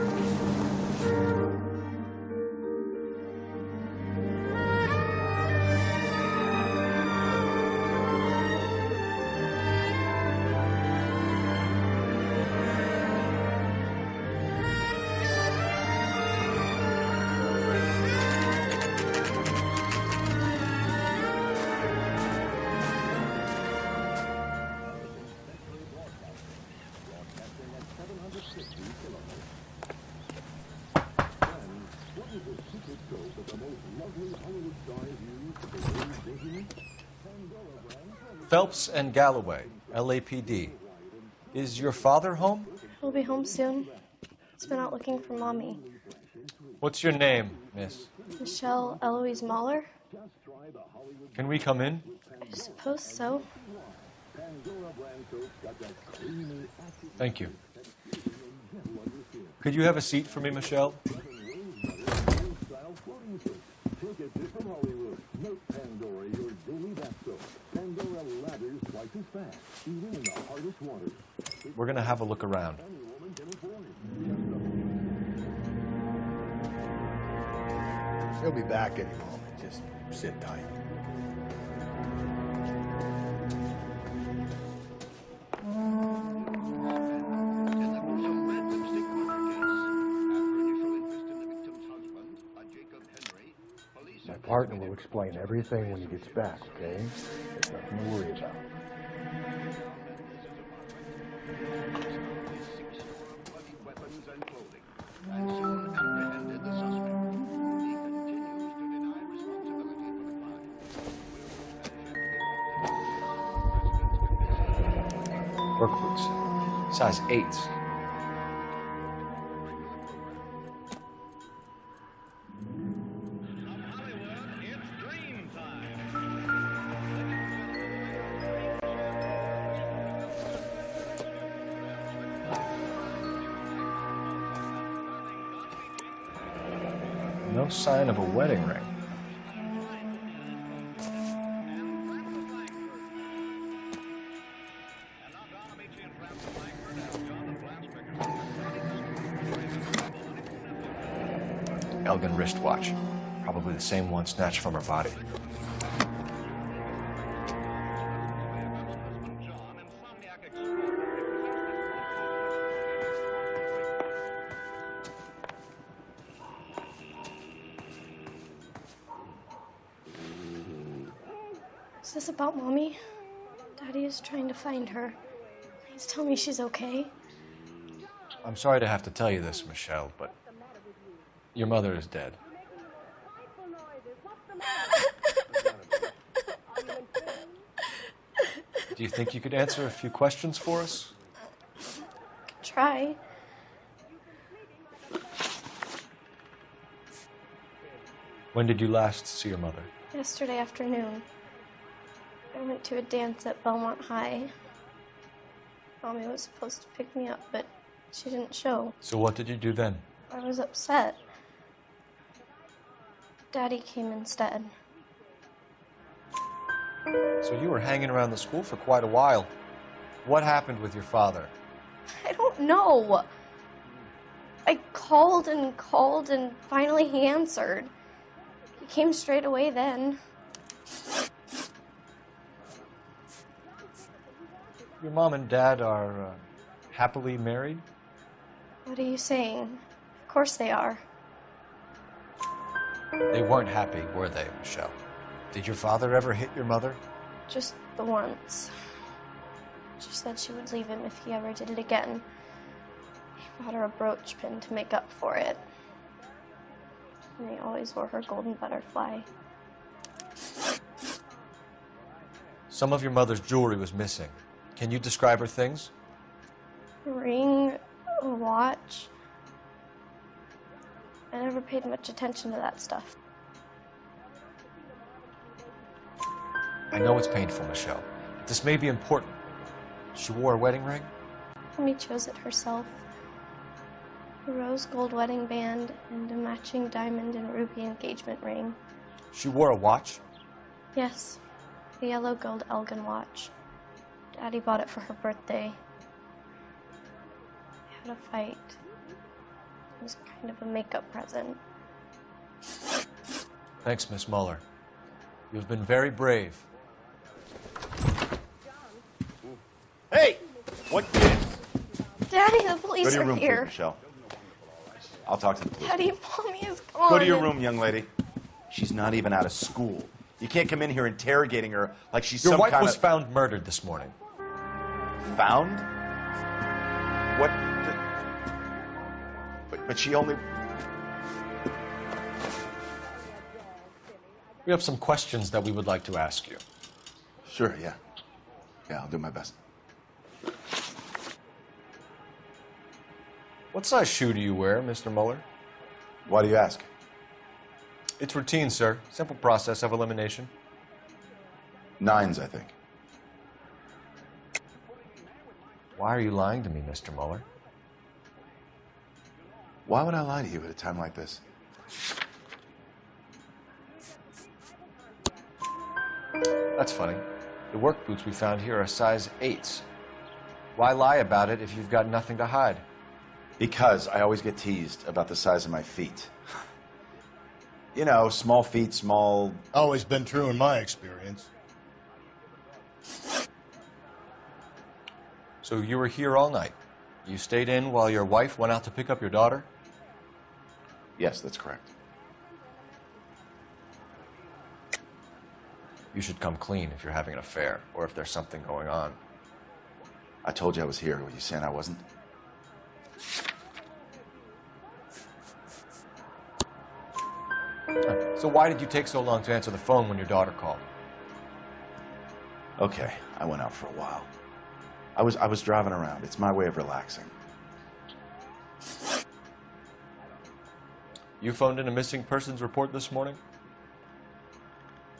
Phelps and Galloway, LAPD. Is your father home? He'll be home soon. He's been out looking for Mommy. What's your name, miss? Michelle Eloise Mahler? Can we come in? I I suppose so. Thank you. Could you have a seat for me, Michelle? We're going to have a look around. She'll be back any moment. Just sit tight. My partner will explain everything when he gets back, okay? There's nothing to worry about. Work boots. Size 8s. No sign of a wedding ring. Elgin wristwatch. Probably the same one snatched from her body. Is this about Mommy? Daddy is trying to find her. Please tell me she's okay. I'm sorry to have to tell you this, Michelle, but your mother is dead. Do you think you could answer a few questions for us? Try. When did you last see your mother? Yesterday afternoon. I went to a dance at Belmont High. Mommy was supposed to pick me up, but she didn't show. So what did you do then? I was upset. Daddy came instead. So you were hanging around the school for quite a while. What happened with your father? I don't know. I called and finally he answered. He came straight away then. Your mom and dad are happily married? What are you saying? Of course they are. They weren't happy, were they, Michelle? Did your father ever hit your mother? Just the once. She said she would leave him if he ever did it again. He bought her a brooch pin to make up for it. And he always wore her golden butterfly. Some of your mother's jewelry was missing. Can you describe her things? A ring, a watch. I never paid much attention to that stuff. I know it's painful, Michelle. But this may be important. She wore a wedding ring? Mommy chose it herself. A rose gold wedding band and a matching diamond and ruby engagement ring. She wore a watch? Yes, a yellow gold Elgin watch. Daddy bought it for her birthday. They had a fight. It was kind of a makeup present. Thanks, Miss Muller. You've been very brave. Hey! What gives? Daddy, the police Go to your are room, here. please, Michelle. I'll talk to the police. Daddy, Mommy is gone. Go to your room, young lady. She's not even out of school. You can't come in here interrogating her like she's Your some wife kind was of... found murdered this morning. Found? What? But she only... We have some questions that we would like to ask you. Sure, yeah. Yeah, I'll do my best. What size shoe do you wear, Mr. Muller? Why do you ask? It's routine, sir. Simple process of elimination. 9s, I think. Why are you lying to me, Mr. Mueller? Why would I lie to you at a time like this? That's funny. The work boots we found here are size 8s. Why lie about it if you've got nothing to hide? Because I always get teased about the size of my feet. You know, small feet, small... Always been true in my experience. So you were here all night. You stayed in while your wife went out to pick up your daughter? Yes, that's correct. You should come clean if you're having an affair, or if there's something going on. I told you I was here. Were you saying I wasn't? So why did you take so long to answer the phone when your daughter called? Okay, I went out for a while. I was driving around. It's my way of relaxing. You phoned in a missing persons report this morning?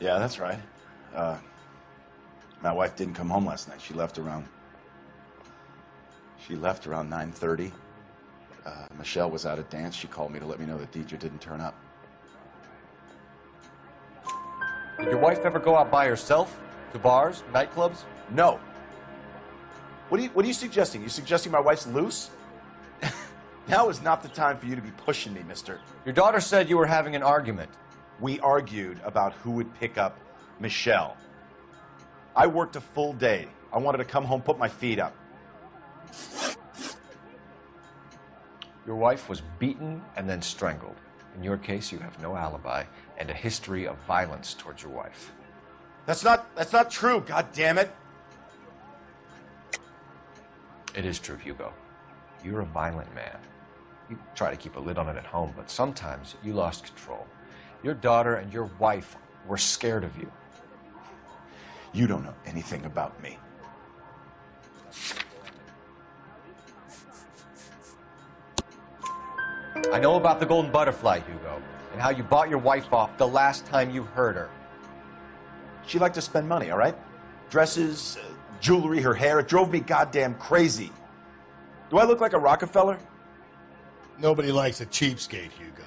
Yeah, that's right. My wife didn't come home last night. She left around 9:30. Michelle was out at dance. She called me to let me know that Deidre didn't turn up. Did your wife ever go out by herself? To bars, nightclubs? No. What are you suggesting? You suggesting my wife's loose? Now is not the time for you to be pushing me, mister. Your daughter said you were having an argument. We argued about who would pick up Michelle. I worked a full day. I wanted to come home, put my feet up. Your wife was beaten and then strangled. In your case, you have no alibi and a history of violence towards your wife. That's not true, God damn it. It is true, Hugo. You're a violent man. You try to keep a lid on it at home, but sometimes you lost control. Your daughter and your wife were scared of you. You don't know anything about me. I know about the golden butterfly, Hugo, and how you bought your wife off the last time you heard her. She liked to spend money, all right? Dresses, jewelry, her hair. It drove me goddamn crazy. Do I look like a Rockefeller? Nobody likes a cheapskate, Hugo.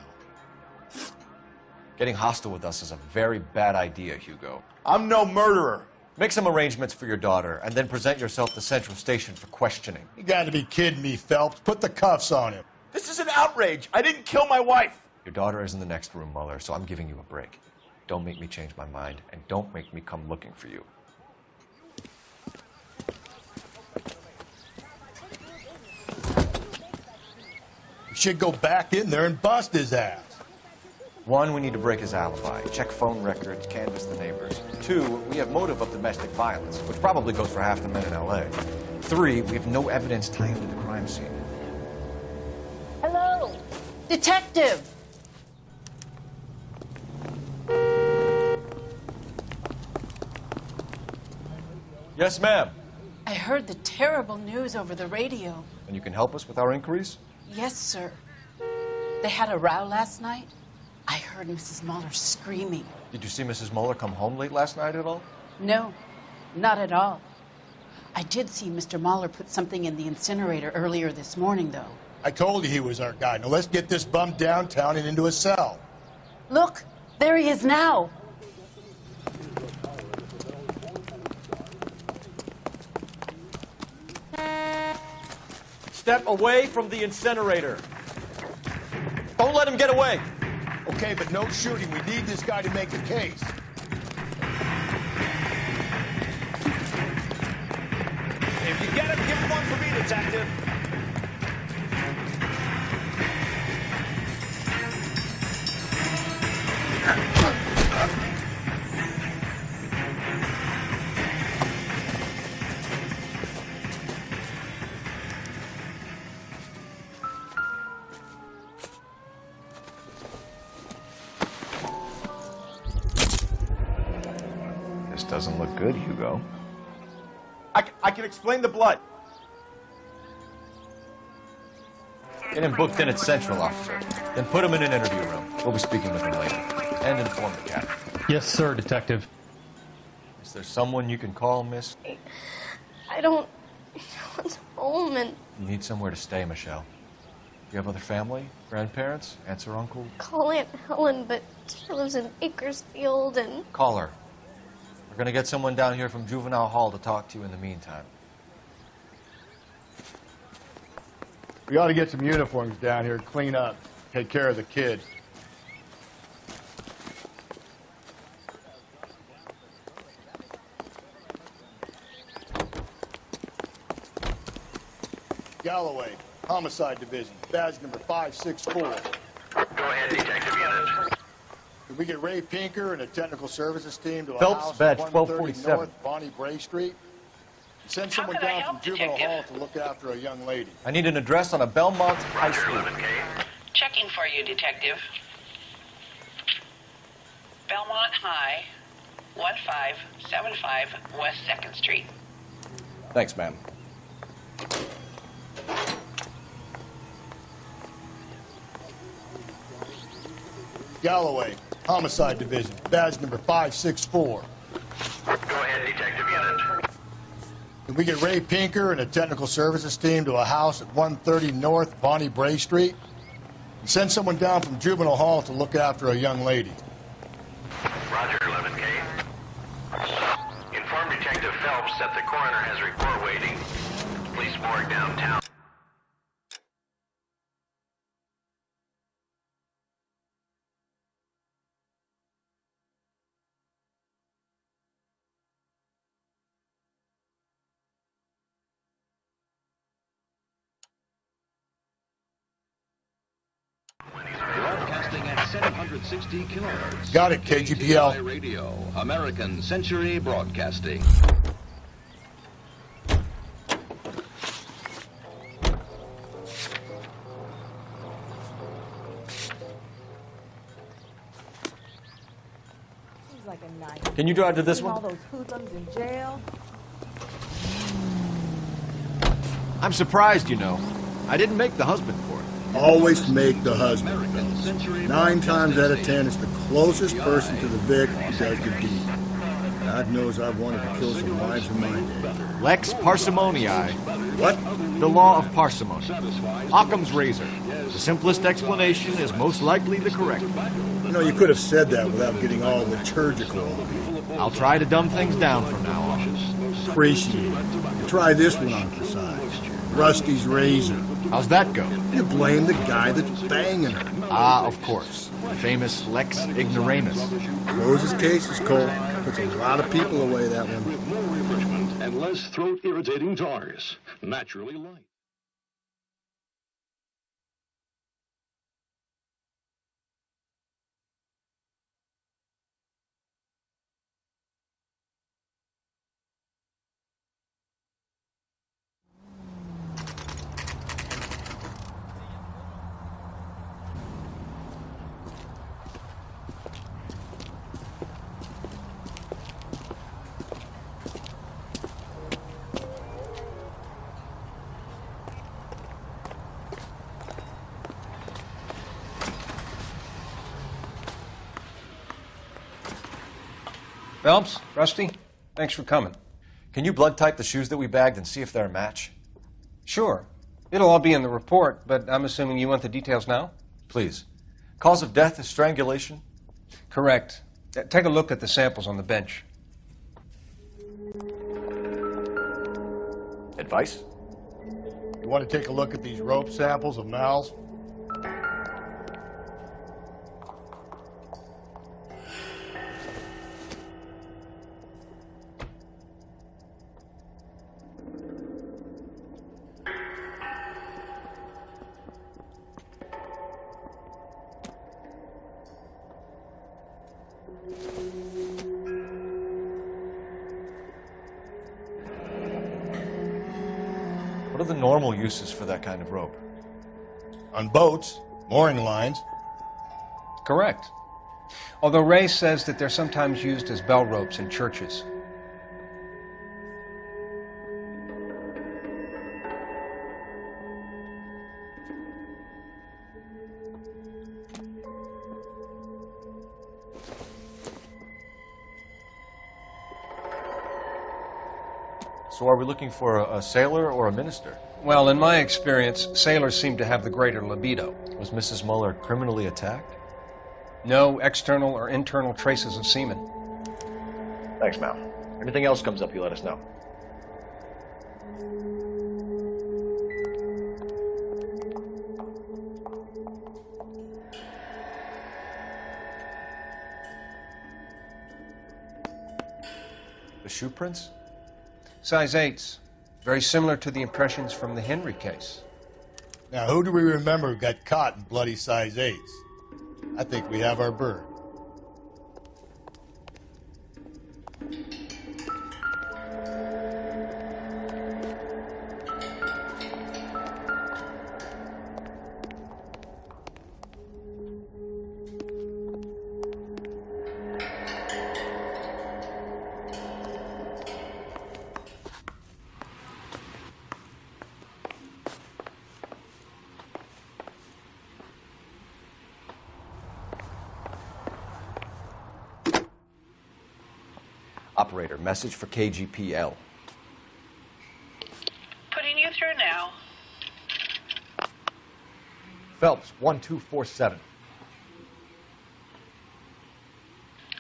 Getting hostile with us is a very bad idea, Hugo. I'm no murderer. Make some arrangements for your daughter, and then present yourself to Central Station for questioning. You gotta be kidding me, Phelps. Put the cuffs on him. This is an outrage. I didn't kill my wife. Your daughter is in the next room, Mueller, so I'm giving you a break. Don't make me change my mind, and don't make me come looking for you. You should go back in there and bust his ass. 1, we need to break his alibi. Check phone records, canvass the neighbors. 2, we have motive of domestic violence, which probably goes for half the men in L.A. 3, we have no evidence tying to the crime scene. Hello, detective. Yes, ma'am. I heard the terrible news over the radio. And you can help us with our inquiries? Yes, sir. They had a row last night. I heard Mrs. Mueller screaming. Did you see Mrs. Mueller come home late last night at all? No, not at all. I did see Mr. Mueller put something in the incinerator earlier this morning, though. I told you he was our guy. Now let's get this bum downtown and into a cell. Look, there he is now. Step away from the incinerator. Don't let him get away. Okay, but no shooting. We need this guy to make a case. If you get him, give him one for me, detective. This doesn't look good, Hugo. I can explain the blood. Get him booked in at Central, officer. Then put him in an interview room. We'll be speaking with him later. And inform the captain. Yes, sir, detective. Is there someone you can call, miss? I don't want home, and You need somewhere to stay, Michelle. You have other family? Grandparents? Aunts or uncle? call Aunt Helen, but she lives in Bakersfield, and Call her. We're going to get someone down here from Juvenile Hall to talk to you in the meantime. We ought to get some uniforms down here, clean up, take care of the kid. Galloway, Homicide Division, badge number 564. Go ahead, Detective Unit. Did we get Ray Pinker and a technical services team to a Phelps, house badge at 130 1247. North Bonnie Bray Street? Send How someone can I down help, from Juvenile Hall Detective? to look after a young lady. I need an address on a Belmont High School. Checking for you, Detective. Belmont High, 1575 West 2nd Street. Thanks, ma'am. Galloway, Homicide Division, badge number 564. Go ahead, Detective Unit. Did we get Ray Pinker and a technical services team to a house at 130 North Bonnie Bray Street? Send someone down from Juvenile Hall to look after a young lady. Roger, 11K. Inform Detective Phelps that the coroner has a report waiting. Police morgue downtown. Broadcasting at 760 kilohertz. Got it, KGPL. KGPI Radio, American Century Broadcasting. Seems like a night. Can you drive to this All one? those hoodlums in jail. I'm surprised, you know. I didn't make the husband for it. Always make the husband, fellas. 9 times out of 10, it's the closest person to the victim who does the deed. God knows I've wanted to kill some wives in my day. Lex parsimoniae. What? The law of parsimony. Occam's razor. The simplest explanation is most likely the correct. You know, you could have said that without getting all liturgical. I'll try to dumb things down from now on. Appreciate it. Try this one on for size. Rusty's razor. How's that go? You blame the guy that's banging her. Ah, of course. The famous Lex ignoramus. Closes cases, Cole. Puts a lot of people away, that one. More refreshment and less throat-irritating tars. Naturally light. Phelps, Rusty, thanks for coming. Can you blood type the shoes that we bagged and see if they're a match? Sure. It'll all be in the report, but I'm assuming you want the details now? Please. Cause of death is strangulation? Correct. Take a look at the samples on the bench. Advice? You want to take a look at these rope samples of Mal's? What are the normal uses for that kind of rope? On boats, mooring lines. Correct. Although Ray says that they're sometimes used as bell ropes in churches. So are we looking for a sailor or a minister? Well, in my experience, sailors seem to have the greater libido. Was Mrs. Muller criminally attacked? No external or internal traces of semen. Thanks, Mal. Anything else comes up, you let us know. The shoe prints? Size 8s. Very similar to the impressions from the Henry case. Now, who do we remember got caught in bloody size 8s? I think we have our bird. Operator, message for KGPL. Putting you through now. Phelps, 1247.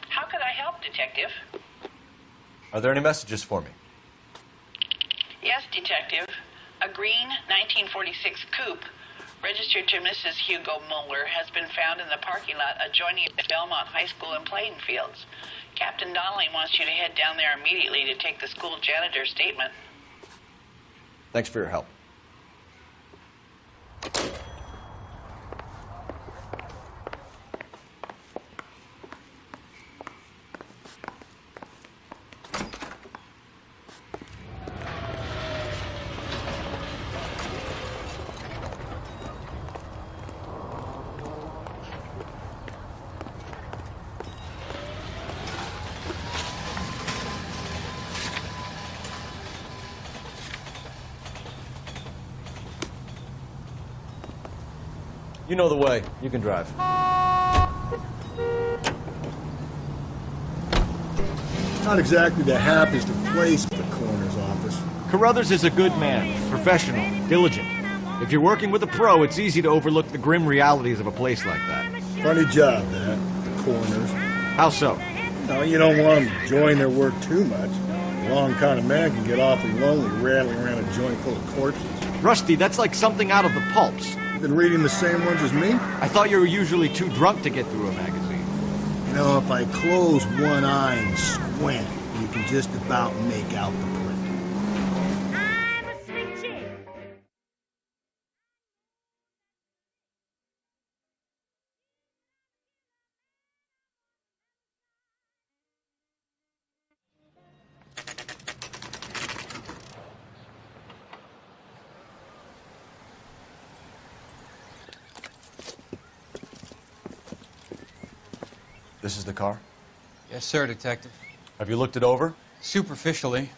How could I help, Detective? Are there any messages for me? Yes, Detective. A green 1946 coupe registered to Mrs. Hugo Muller has been found in the parking lot adjoining the Belmont High School and playing fields. Captain Donnelly wants you to head down there immediately to take the school janitor's statement. Thanks for your help. You know the way. You can drive. Not exactly the happiest of place at the coroner's office. Carruthers is a good man, professional, diligent. If you're working with a pro, it's easy to overlook the grim realities of a place like that. Funny job, that, the coroner's. How so? No, you don't want them enjoying their work too much. The wrong kind of man can get awfully lonely rattling around a joint full of corpses. Rusty, that's like something out of the pulps. Been reading the same ones as me? I thought you were usually too drunk to get through a magazine. You know, if I close one eye and squint, you can just about make out the print. I'm a sweet chick. This is the car? Yes, sir, Detective. Have you looked it over? Superficially.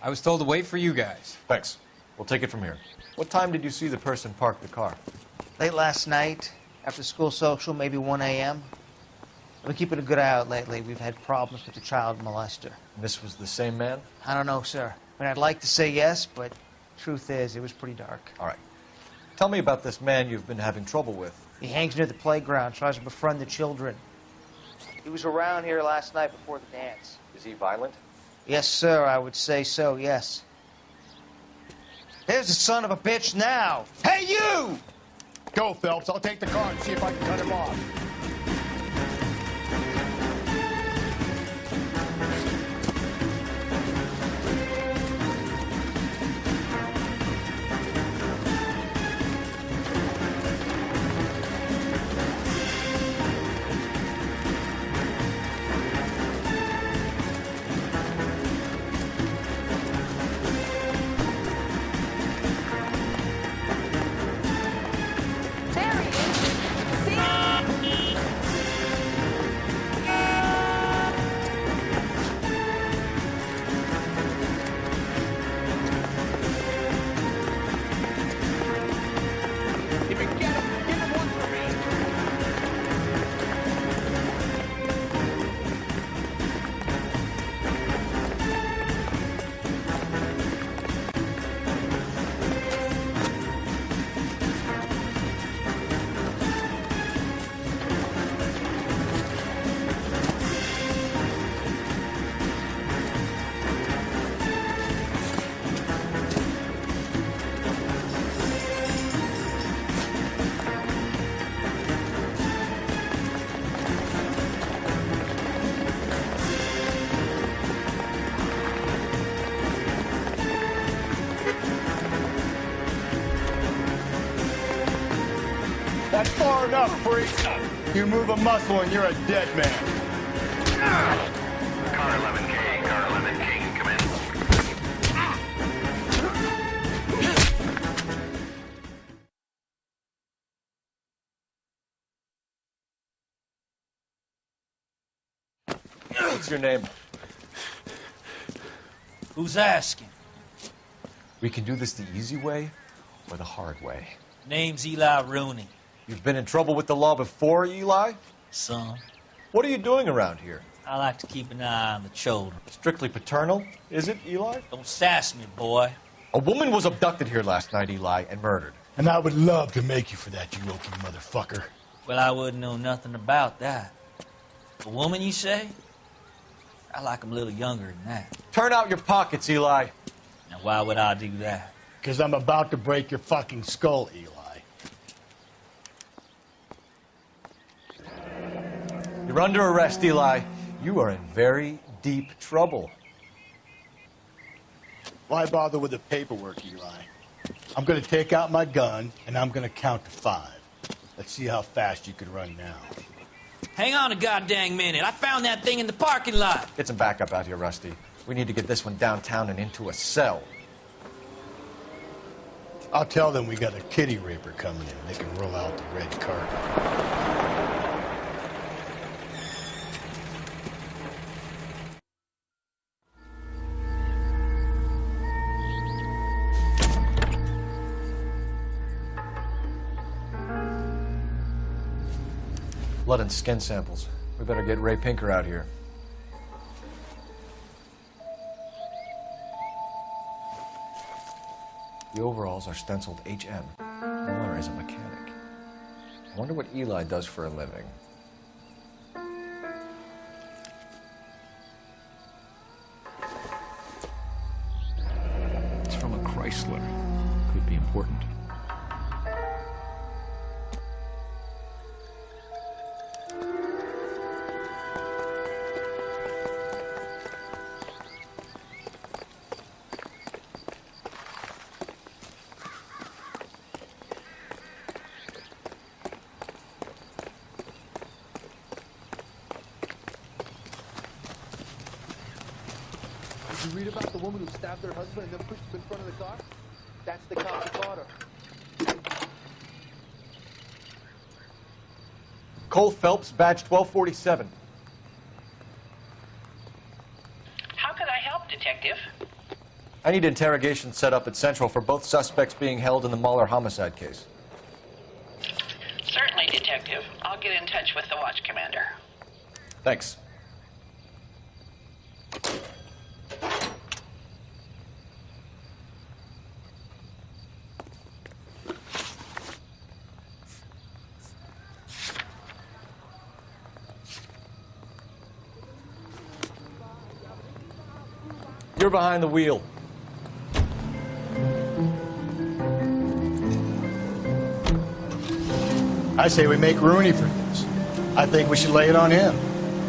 I was told to wait for you guys. Thanks. We'll take it from here. What time did you see the person park the car? Late last night, after school social, maybe 1 a.m. I've been keeping a good eye out lately. We've had problems with the child molester. And this was the same man? I don't know, sir. I mean, I'd like to say yes, but truth is, it was pretty dark. All right. Tell me about this man you've been having trouble with. He hangs near the playground, tries to befriend the children. He was around here last night before the dance. Is he violent? Yes, sir, I would say so, yes. There's the son of a bitch now. Hey, you! Go, Phelps. I'll take the car and see if I can cut him off. There he is. See? far enough, freak. You move a muscle and you're a dead man. Car 11K, Car 11K, come in. What's your name? Who's asking? We can do this the easy way or the hard way. Name's Eli Rooney. You've been in trouble with the law before, Eli? Son. What are you doing around here? I like to keep an eye on the children. Strictly paternal, is it, Eli? Don't sass me, boy. A woman was abducted here last night, Eli, and murdered. And I would love to make you for that, you low-key motherfucker. Well, I wouldn't know nothing about that. A woman, you say? I like 'em a little younger than that. Turn out your pockets, Eli. Now, why would I do that? Because I'm about to break your fucking skull, Eli. You're under arrest, Eli. You are in very deep trouble. Why bother with the paperwork, Eli? I'm going to take out my gun, and I'm going to count to 5. Let's see how fast you can run now. Hang on a goddamn minute. I found that thing in the parking lot. Get some backup out here, Rusty. We need to get this one downtown and into a cell. I'll tell them we got a kitty raper coming in. They can roll out the red carpet. Blood and skin samples. We better get Ray Pinker out here. The overalls are stenciled HM. Noire is a mechanic. I wonder what Eli does for a living. It's from a Chrysler. Could be important. Did you read about the woman who stabbed her husband and then pushed him in front of the car? That's the cop who caught her. Cole Phelps, badge 1247. How could I help, Detective? I need interrogation set up at Central for both suspects being held in the Mahler homicide case. Certainly, Detective. I'll get in touch with the watch commander. Thanks. You're behind the wheel. I say we make Rooney for this. I think we should lay it on him.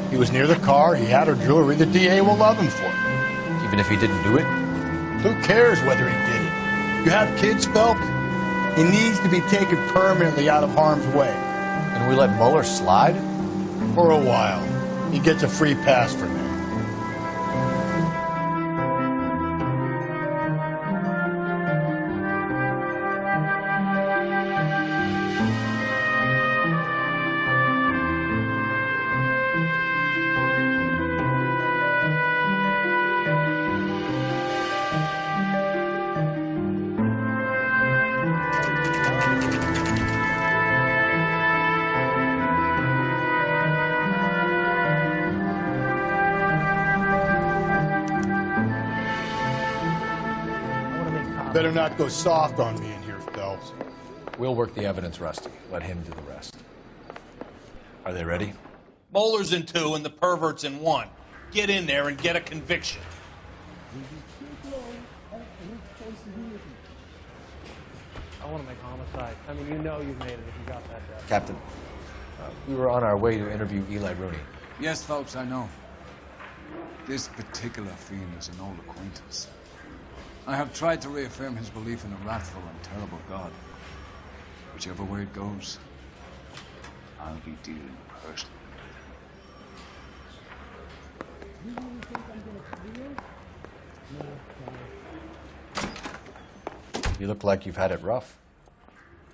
He was near the car, he had her jewelry, the DA will love him for it. Even if he didn't do it? Who cares whether he did it? You have kids, Phelps? He needs to be taken permanently out of harm's way. And we let Mueller slide? For a while. He gets a free pass for now. Better not go soft on me in here, Phelps. We'll work the evidence, Rusty. Let him do the rest. Are they ready? Bowler's in 2 and the pervert's in 1. Get in there and get a conviction. I want to make homicide. I mean, you know you've made it if you got that death. Captain, we were on our way to interview Eli Rooney. Yes, Phelps, I know. This particular fiend is an old acquaintance. I have tried to reaffirm his belief in a wrathful and terrible God. Whichever way it goes, I'll be dealing personally with it. You look like you've had it rough.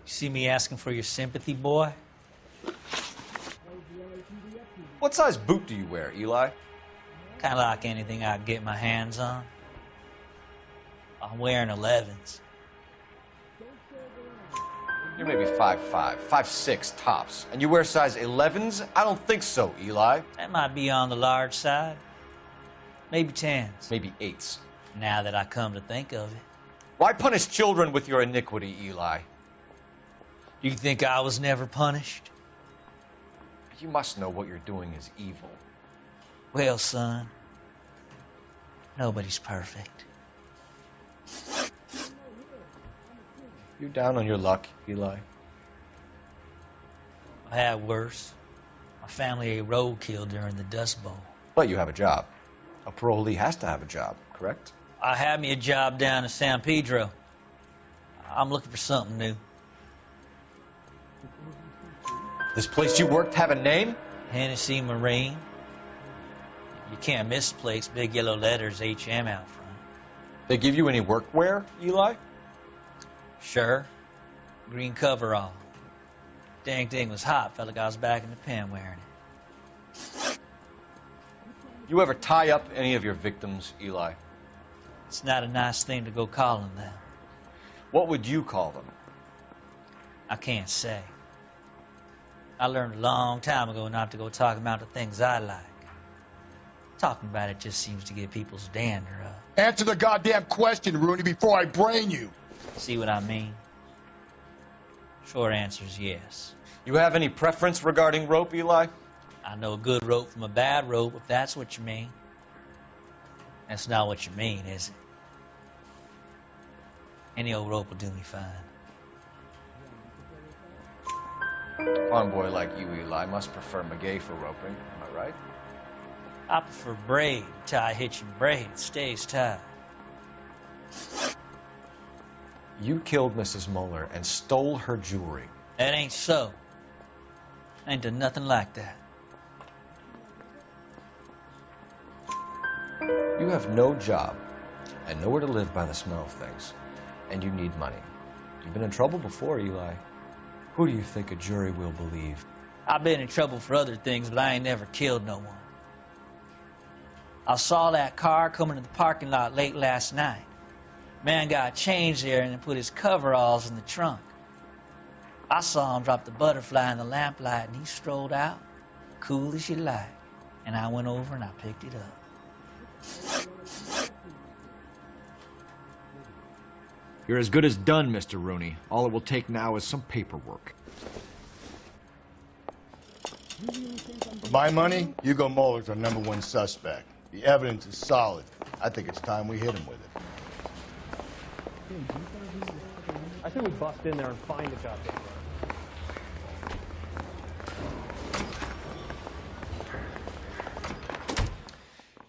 You see me asking for your sympathy, boy? What size boot do you wear, Eli? Kind of like anything I can get my hands on. I'm wearing 11s. You're maybe 5'5", 5'6", tops. And you wear size 11s? I don't think so, Eli. That might be on the large side. Maybe 10s. Maybe 8s. Now that I come to think of it. Why punish children with your iniquity, Eli? You think I was never punished? You must know what you're doing is evil. Well, son, nobody's perfect. You down on your luck, Eli? I had worse. My family ate roadkill during the Dust Bowl. But you have a job. A parolee has to have a job, correct? I had me a job down in San Pedro. I'm looking for something new. This place you worked have a name? Hennessy Marine. You can't miss the place. Big yellow letters, HM out front. They give you any workwear, Eli? Sure. Green coverall. Dang thing was hot. Felt like I was back in the pen wearing it. You ever tie up any of your victims, Eli? It's not a nice thing to go calling them. What would you call them? I can't say. I learned a long time ago not to go talking about the things I like. Talking about it just seems to get people's dander up. Answer the goddamn question, Rooney, before I brain you. See what I mean? Short answer is yes. You have any preference regarding rope, Eli? I know a good rope from a bad rope, if that's what you mean. That's not what you mean, is it? Any old rope will do me fine. A farm boy like you, Eli, must prefer Magay for roping. Am I right? I prefer braid. Tie hitching braid. It stays tied. You killed Mrs. Muller and stole her jewelry. That ain't so. I ain't done nothing like that. You have no job and nowhere to live by the smell of things. And you need money. You've been in trouble before, Eli. Who do you think a jury will believe? I've been in trouble for other things, but I ain't never killed no one. I saw that car coming to the parking lot late last night. Man got changed there and then put his coveralls in the trunk. I saw him drop the butterfly in the lamplight and he strolled out, cool as you like. And I went over and I picked it up. You're as good as done, Mr. Rooney. All it will take now is some paperwork. For my money, Hugo Muller's our #1 suspect. The evidence is solid. I think it's time we hit him with it. I think we bust in there and find the goddamn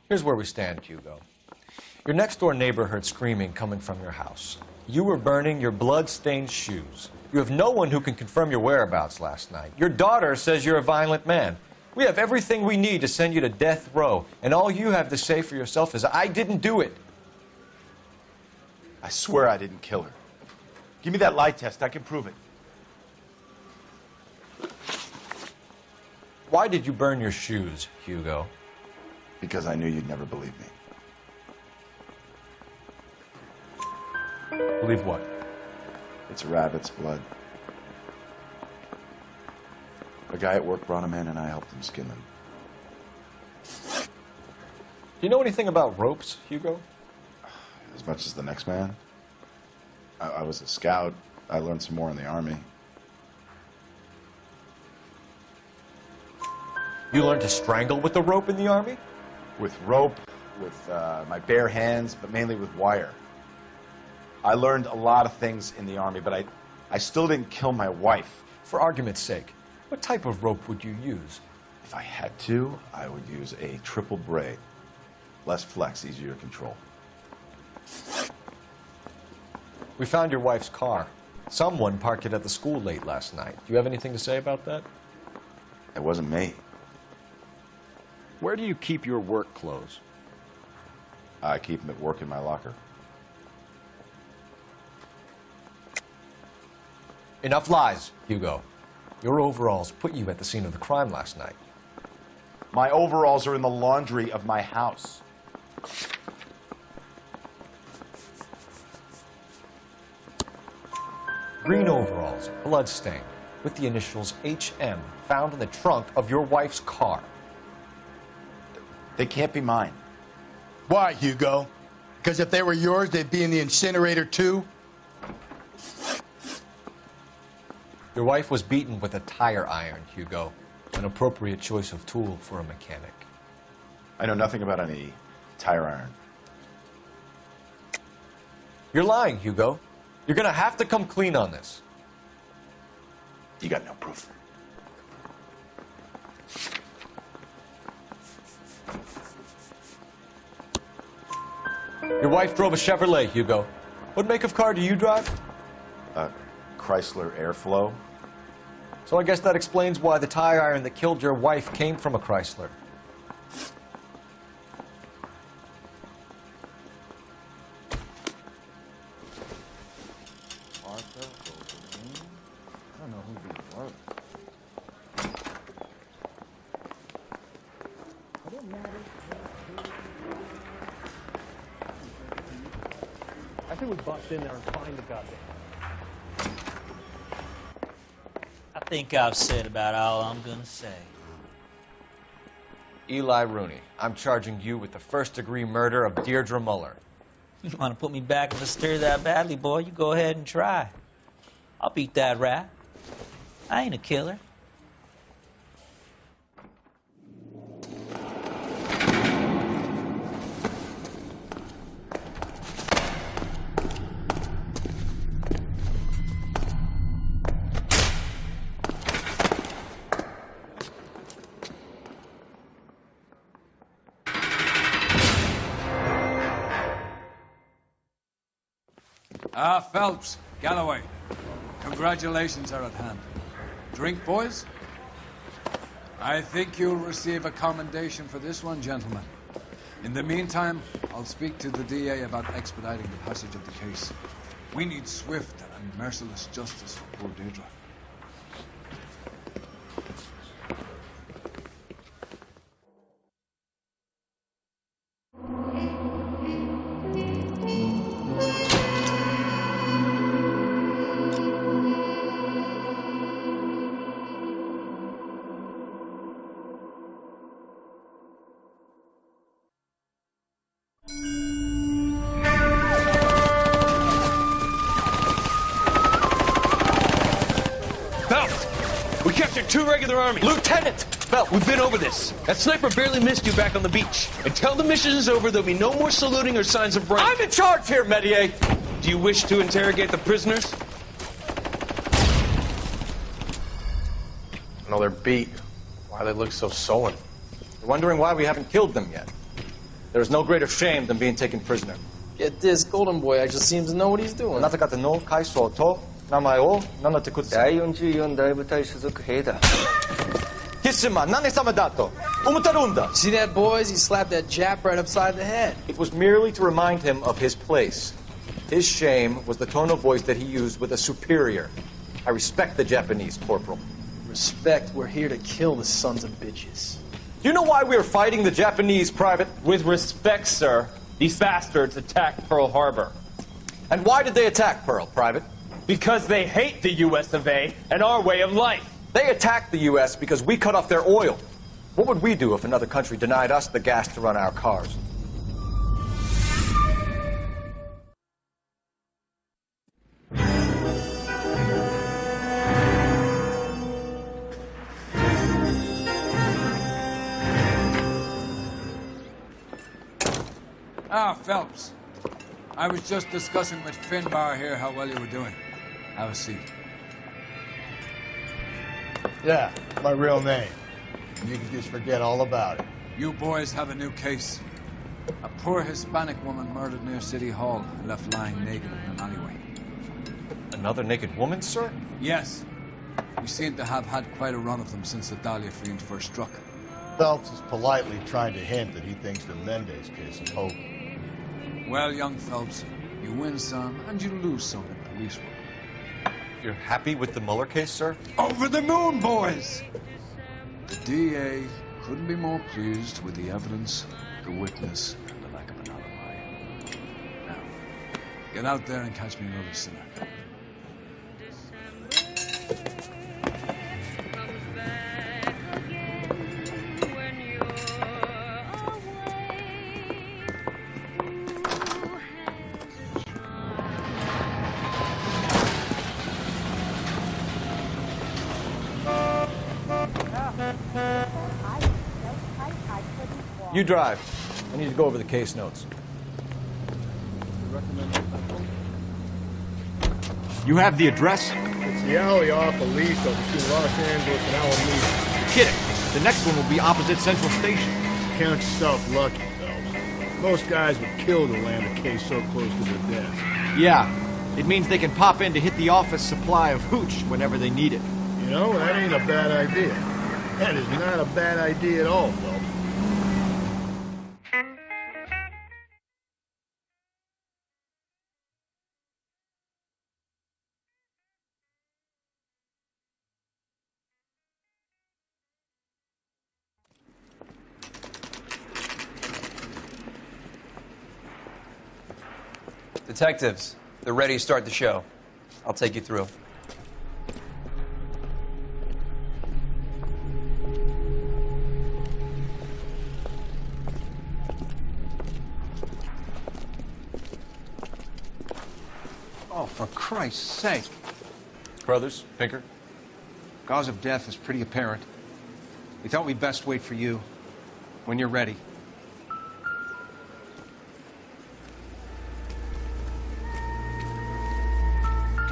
Here's where we stand, Hugo. Your next-door neighbor heard screaming coming from your house. You were burning your blood-stained shoes. You have no one who can confirm your whereabouts last night. Your daughter says you're a violent man. We have everything we need to send you to death row, and all you have to say for yourself is, I didn't do it. I swear I didn't kill her. Give me that lie test. I can prove it. Why did you burn your shoes, Hugo? Because I knew you'd never believe me. Believe what? It's a rabbit's blood. A guy at work brought him in and I helped him skin them. Do you know anything about ropes, Hugo? As much as the next man. I was a scout. I learned some more in the Army. You learned to strangle with the rope in the Army? With rope, with my bare hands, but mainly with wire. I learned a lot of things in the Army, but I still didn't kill my wife. For argument's sake, what type of rope would you use? If I had to, I would use a triple braid. Less flex, easier to control. We found your wife's car. Someone parked it at the school late last night. Do you have anything to say about that? It wasn't me. Where do you keep your work clothes? I keep them at work in my locker. Enough lies, Hugo. Your overalls put you at the scene of the crime last night. My overalls are in the laundry of my house. Green overalls, bloodstained, with the initials HM found in the trunk of your wife's car. They can't be mine. Why, Hugo? Because if they were yours, they'd be in the incinerator too? Your wife was beaten with a tire iron, Hugo. An appropriate choice of tool for a mechanic. I know nothing about any tire iron. You're lying, Hugo. You're gonna have to come clean on this. You got no proof. Your wife drove a Chevrolet, Hugo. What make of car do you drive? Chrysler Airflow. So I guess that explains why the tire iron that killed your wife came from a Chrysler. I don't know who these were. I think we bust in there and find the goddamn. I think I've said about all I'm gonna say. Eli Rooney, I'm charging you with the first-degree murder of Deirdre Muller. You want to put me back in the stir that badly, boy? You go ahead and try. I'll beat that rap. I ain't a killer. Phelps, Galloway, congratulations are at hand. Drink, boys? I think you'll receive a commendation for this one, gentlemen. In the meantime, I'll speak to the DA about expediting the passage of the case. We need swift and merciless justice for poor Deirdre. Two regular army. Lieutenant! Phelps, we've been over this. That sniper barely missed you back on the beach. Until the mission is over, there'll be no more saluting or signs of rank. I'm in charge here, Medier! Do you wish to interrogate the prisoners? No, they're beat. Why they look so sullen? You're wondering why we haven't killed them yet. There is no greater shame than being taken prisoner. Get this, Golden Boy actually seems to know what he's doing. See that, boys? He slapped that Jap right upside the head. It was merely to remind him of his place. His shame was the tone of voice that he used with a superior. I respect the Japanese, Corporal. Respect, we're here to kill the sons of bitches. Do you know why we are fighting the Japanese, Private? With respect, sir, these bastards attacked Pearl Harbor. And why did they attack Pearl, Private? Because they hate the U.S. of A. and our way of life. They attacked the U.S. because we cut off their oil. What would we do if another country denied us the gas to run our cars? Phelps. I was just discussing with Finbar here how well you were doing. Have a seat. Yeah, my real name. You can just forget all about it. You boys have a new case. A poor Hispanic woman murdered near City Hall and left lying naked in an alleyway. Another naked woman, sir? Yes. We seem to have had quite a run of them since the Dahlia fiend first struck. Phelps is politely trying to hint that he thinks the Mendez case is hope. Well, young Phelps, you win some and you lose some in police work. You're happy with the Mueller case, sir? Over the moon, boys! The DA couldn't be more pleased with the evidence, the witness, and the lack of an alibi. Now, get out there and catch me another sinner. You drive. I need to go over the case notes. You have the address? It's the alley off Aliso between Los Angeles and Alameda. You're kidding. The next one will be opposite Central Station. Count yourself lucky, Phelps. Most guys would kill to land a case so close to their desk. Yeah. It means they can pop in to hit the office supply of hooch whenever they need it. You know, that ain't a bad idea. That is not a bad idea at all, Phelps. Detectives, they're ready to start the show. I'll take you through. Oh, for Christ's sake. Brothers, Pinker? Cause of death is pretty apparent. We thought we'd best wait for you. When you're ready.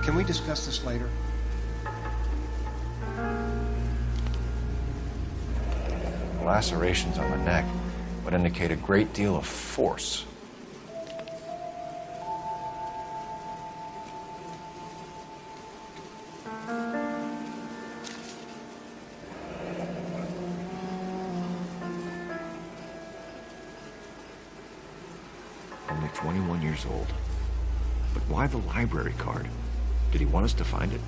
Can we discuss this later? Lacerations on the neck would indicate a great deal of force. Only 21 years old. But why the library card? Did he want us to find it?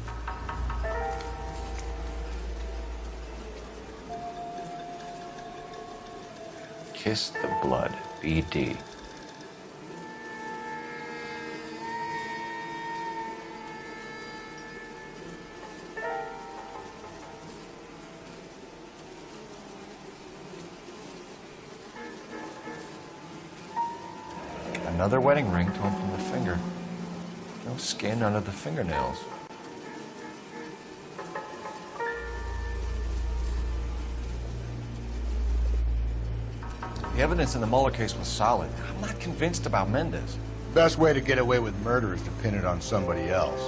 Kiss the blood, BD. Another wedding ring torn from the finger. No skin under the fingernails. The evidence in the Mueller case was solid. I'm not convinced about Mendez. Best way to get away with murder is to pin it on somebody else.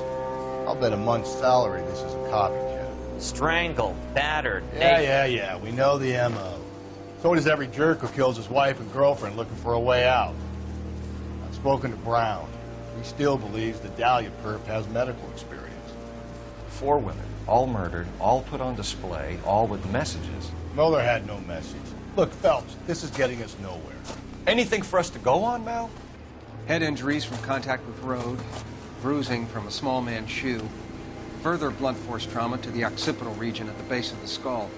I'll bet a month's salary this is a copycat. Strangled, battered, Yeah. We know the M.O. So does every jerk who kills his wife and girlfriend looking for a way out. I've spoken to Brown. He still believes the Dahlia perp has medical experience. 4 women, all murdered, all put on display, all with messages. Mueller had no message. Look, Phelps, this is getting us nowhere. Anything for us to go on, Mal? Head injuries from contact with road, bruising from a small man's shoe, further blunt force trauma to the occipital region at the base of the skull.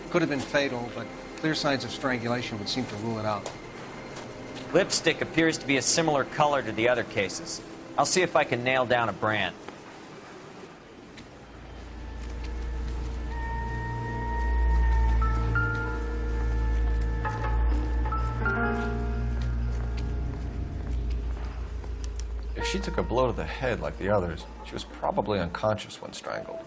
Could have been fatal, but clear signs of strangulation would seem to rule it out. Lipstick appears to be a similar color to the other cases. I'll see if I can nail down a brand. If she took a blow to the head like the others, she was probably unconscious when strangled.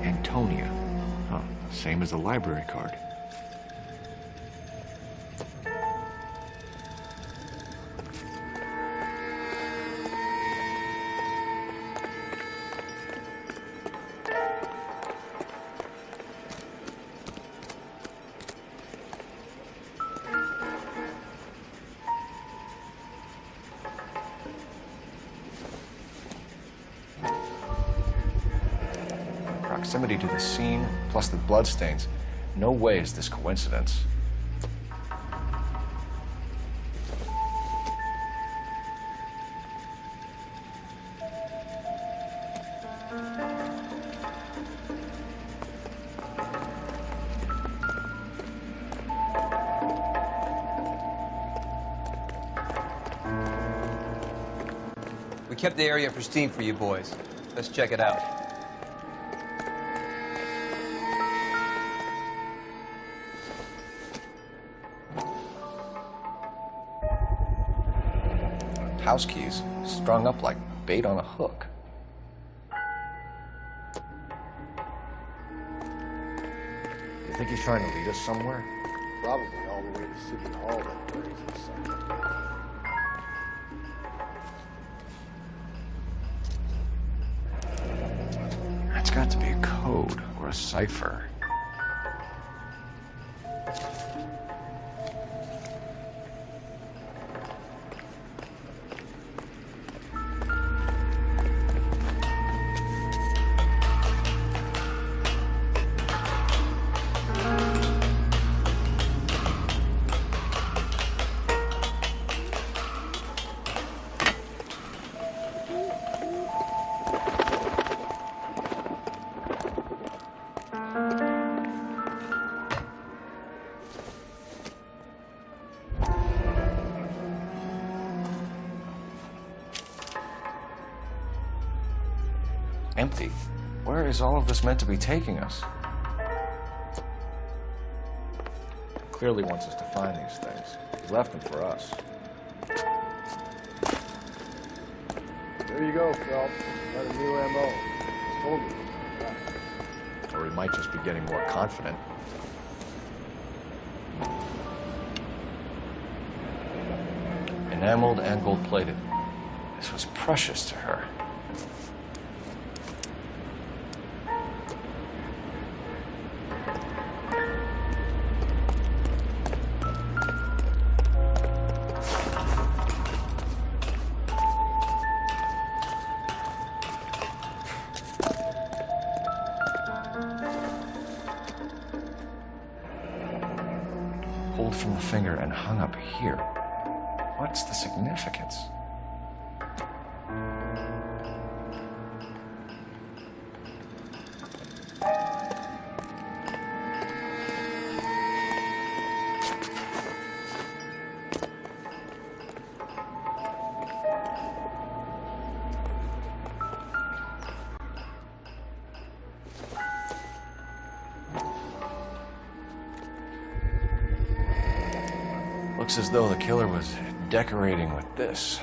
Antonia. Huh, same as the library card. proximity to the scene, plus the bloodstains, no way is this coincidence. We kept the area pristine for you boys. Let's check it out. House keys, strung up like bait on a hook. You think he's trying to lead us somewhere? Probably all the way to City Hall, that crazy son. It's got to be a code or a cipher. Empty. Where is all of this meant to be taking us? Clearly wants us to find these things. He left them for us. There you go, Phelps. Got a new MO. Told you. Or he might just be getting more confident. Enameled and gold-plated. This was precious to her. Pulled from the finger and hung up here. What's the significance? Looks as though the killer was decorating with this.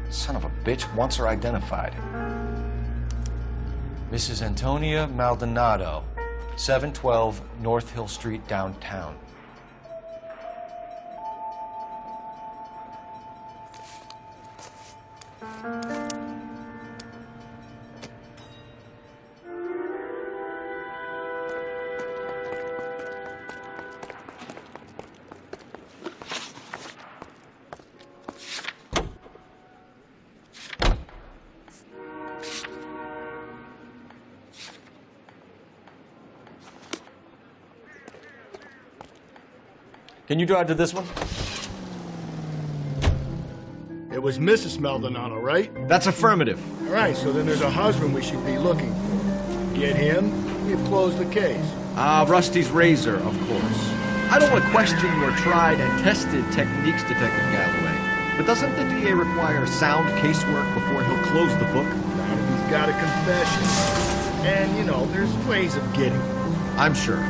Son of a bitch wants her identified. Mrs. Antonia Maldonado, 712 North Hill Street, downtown. Can you drive to this one? It was Mrs. Maldonado, right? That's affirmative. All right, so then there's a husband we should be looking for. Get him, we've closed the case. Rusty's razor, of course. I don't want to question your tried and tested techniques, Detective Galloway. But doesn't the DA require sound casework before he'll close the book? Not if he's got a confession. And, you know, there's ways of getting it. I'm sure.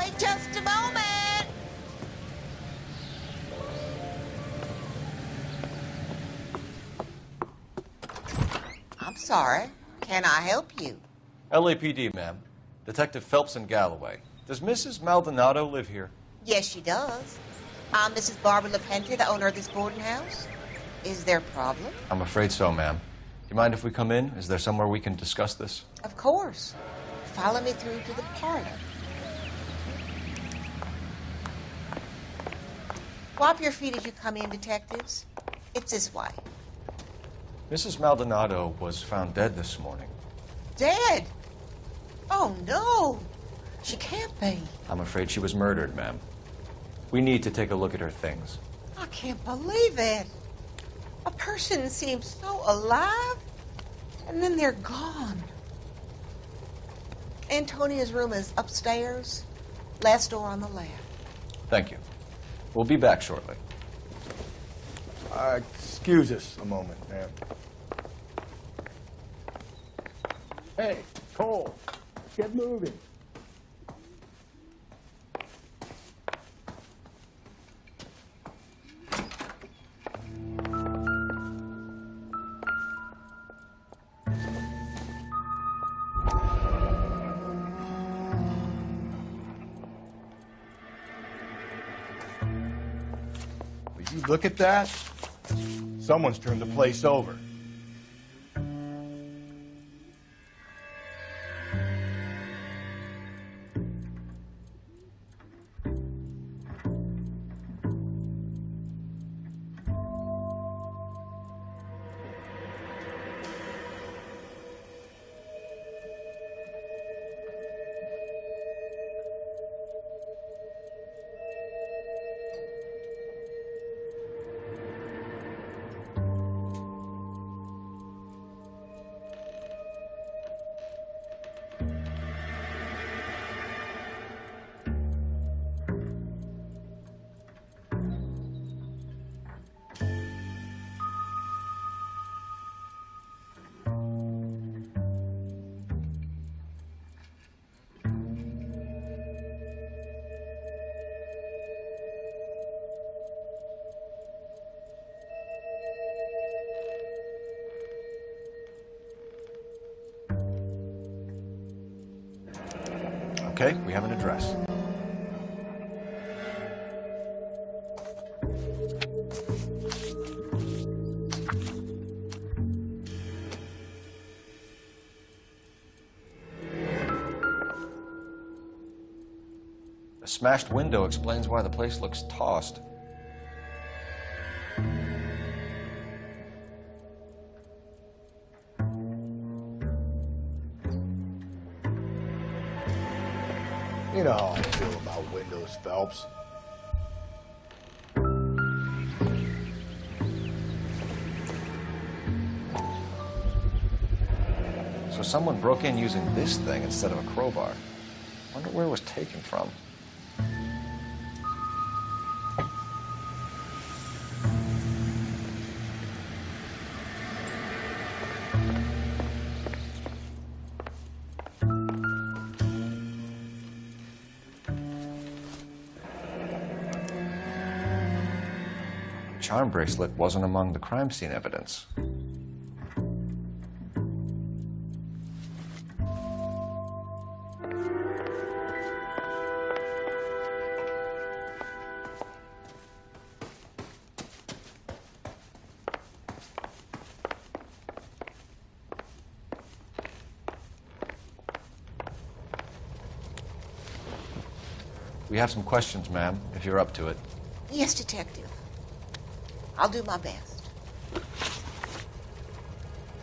Wait just a moment. I'm sorry. Can I help you? LAPD, ma'am. Detective Phelps and Galloway. Does Mrs. Maldonado live here? Yes, she does. I'm Mrs. Barbara LaPente, the owner of this boarding house. Is there a problem? I'm afraid so, ma'am. Do you mind if we come in? Is there somewhere we can discuss this? Of course. Follow me through to the parlor. Wipe your feet as you come in, detectives. It's this way. Mrs. Maldonado was found dead this morning. Dead? Oh, no. She can't be. I'm afraid she was murdered, ma'am. We need to take a look at her things. I can't believe it. A person seems so alive, and then they're gone. Antonia's room is upstairs, last door on the left. Thank you. We'll be back shortly. Excuse us a moment, ma'am. Hey, Cole, get moving. Will you look at that? Someone's turned the place over. Okay, we have an address. A smashed window explains why the place looks tossed. You know how I feel about windows, Phelps. So someone broke in using this thing instead of a crowbar. Wonder where it was taken from. Charm bracelet wasn't among the crime scene evidence. We have some questions, ma'am, if you're up to it. Yes, detective. I'll do my best.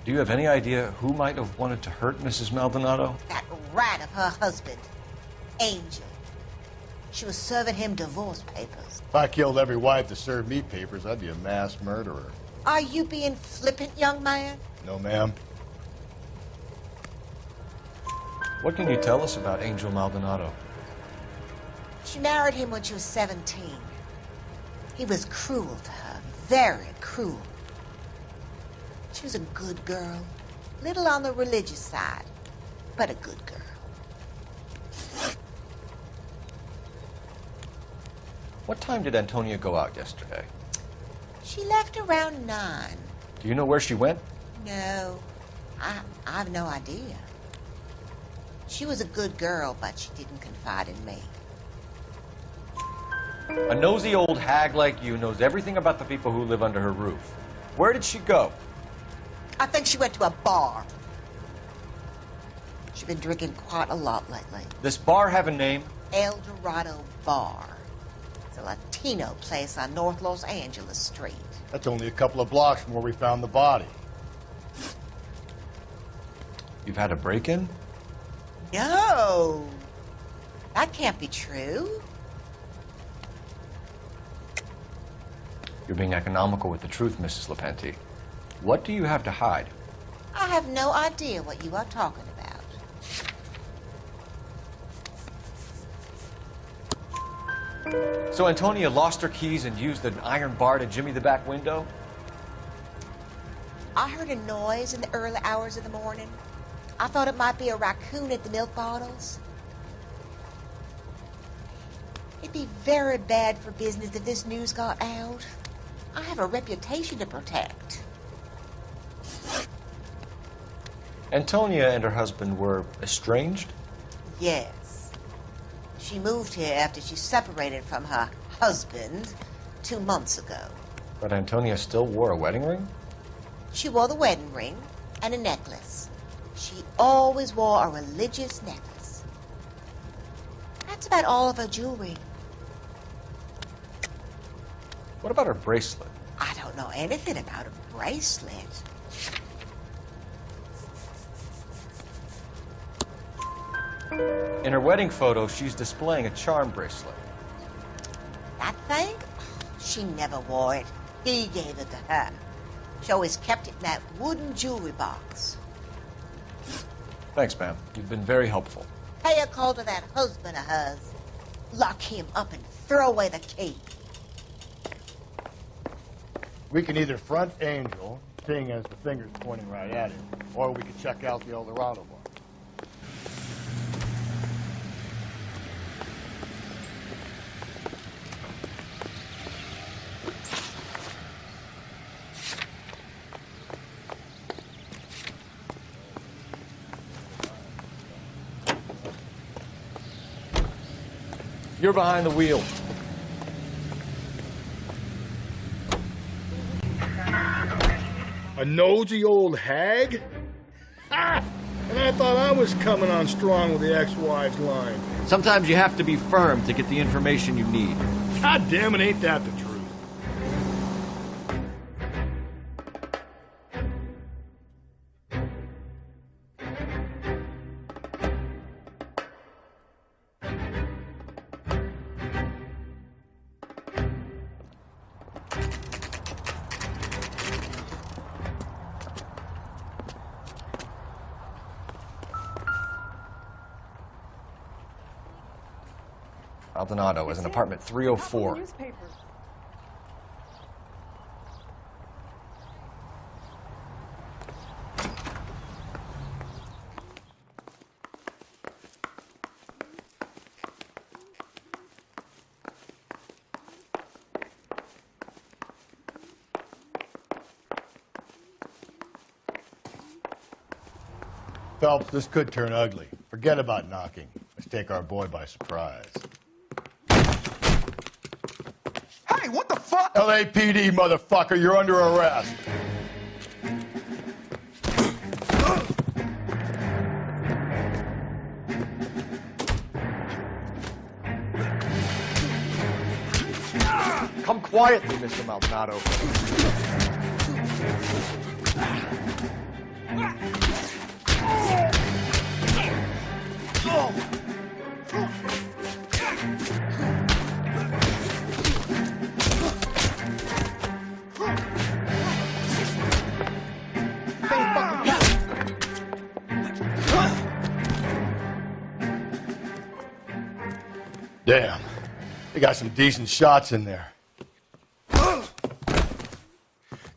Do you have any idea who might have wanted to hurt Mrs. Maldonado? That rat of her husband, Angel. She was serving him divorce papers. If I killed every wife to serve me papers, I'd be a mass murderer. Are you being flippant, young man? No, ma'am. What can you tell us about Angel Maldonado? She married him when she was 17. He was cruel to her, very cruel. She was a good girl, little on the religious side, but a good girl. What time did Antonia go out yesterday? She left around 9. Do you know where she went? No, I have no idea. She was a good girl, but she didn't confide in me. A nosy old hag like you knows everything about the people who live under her roof. Where did she go? I think she went to a bar. She's been drinking quite a lot lately. This bar have a name? El Dorado Bar. It's a Latino place on North Los Angeles Street. That's only a couple of blocks from where we found the body. You've had a break-in? No. That can't be true. You're being economical with the truth, Mrs. Lepenti. What do you have to hide? I have no idea what you are talking about. So Antonia lost her keys and used an iron bar to jimmy the back window? I heard a noise in the early hours of the morning. I thought it might be a raccoon at the milk bottles. It'd be very bad for business if this news got out. I have a reputation to protect. Antonia and her husband were estranged? Yes. She moved here after she separated from her husband 2 months ago. But Antonia still wore a wedding ring? She wore the wedding ring and a necklace. She always wore a religious necklace. That's about all of her jewelry. What about her bracelet? I don't know anything about a bracelet. In her wedding photo, she's displaying a charm bracelet. That thing? She never wore it. He gave it to her. She always kept it in that wooden jewelry box. Thanks, ma'am. You've been very helpful. Pay a call to that husband of hers. Lock him up and throw away the key. We can either front Angel, seeing as the finger's pointing right at it, or we can check out the El Dorado bar. You're behind the wheel. A nosy old hag? Ha! And I thought I was coming on strong with the ex-wife's line. Sometimes you have to be firm to get the information you need. God damn it, ain't that the truth? Maldonado is in apartment 304. Phelps, this could turn ugly. Forget about knocking. Let's take our boy by surprise. Hey, what the fuck? LAPD, motherfucker, you're under arrest. Come quietly, Mr. Maldonado. Damn. They got some decent shots in there.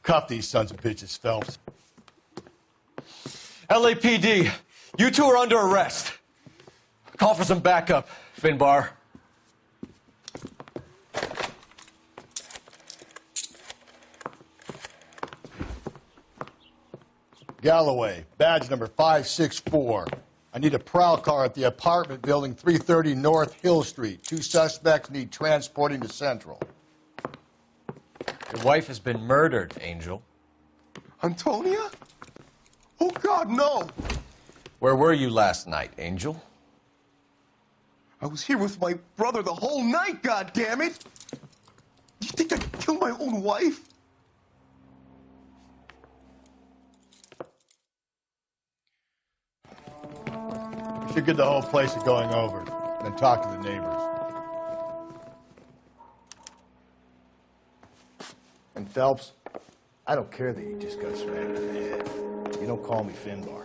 Cuff these sons of bitches, Phelps. LAPD, you two are under arrest. Call for some backup, Finbar. Galloway, badge number 564. I need a prowl car at the apartment building 330 North Hill Street. 2 suspects need transporting to Central. Your wife has been murdered, Angel. Antonia? Oh, God, no! Where were you last night, Angel? I was here with my brother the whole night, goddammit! You think I'd kill my own wife? We should get the whole place to going over, then talk to the neighbors. And Phelps, I don't care that you just got smacked in the head. You don't call me Finbar.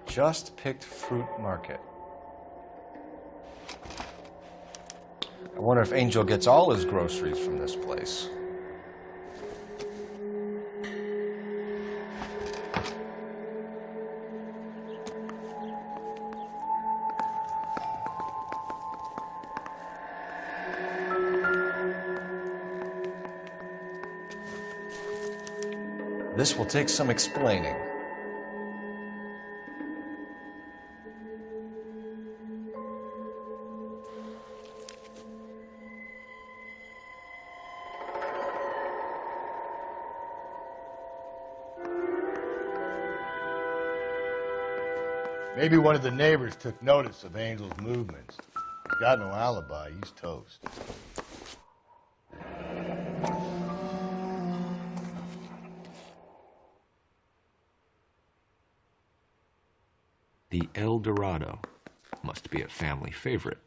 Just picked fruit market. I wonder if Angel gets all his groceries from this place. This will take some explaining. Maybe one of the neighbors took notice of Angel's movements. He's got no alibi. He's toast. The El Dorado must be a family favorite.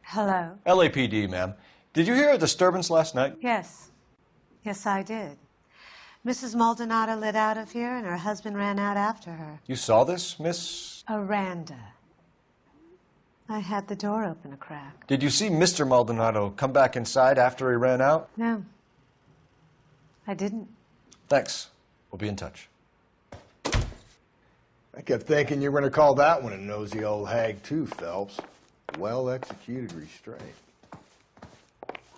Hello? LAPD, ma'am. Did you hear a disturbance last night? Yes. Yes, I did. Mrs. Maldonado lit out of here, and her husband ran out after her. You saw this, Miss? Aranda. I had the door open a crack. Did you see Mr. Maldonado come back inside after he ran out? No. I didn't. Thanks. We'll be in touch. I kept thinking you were going to call that one a nosy old hag, too, Phelps. Well-executed restraint.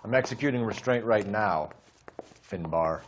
I'm executing restraint right now, Finbar.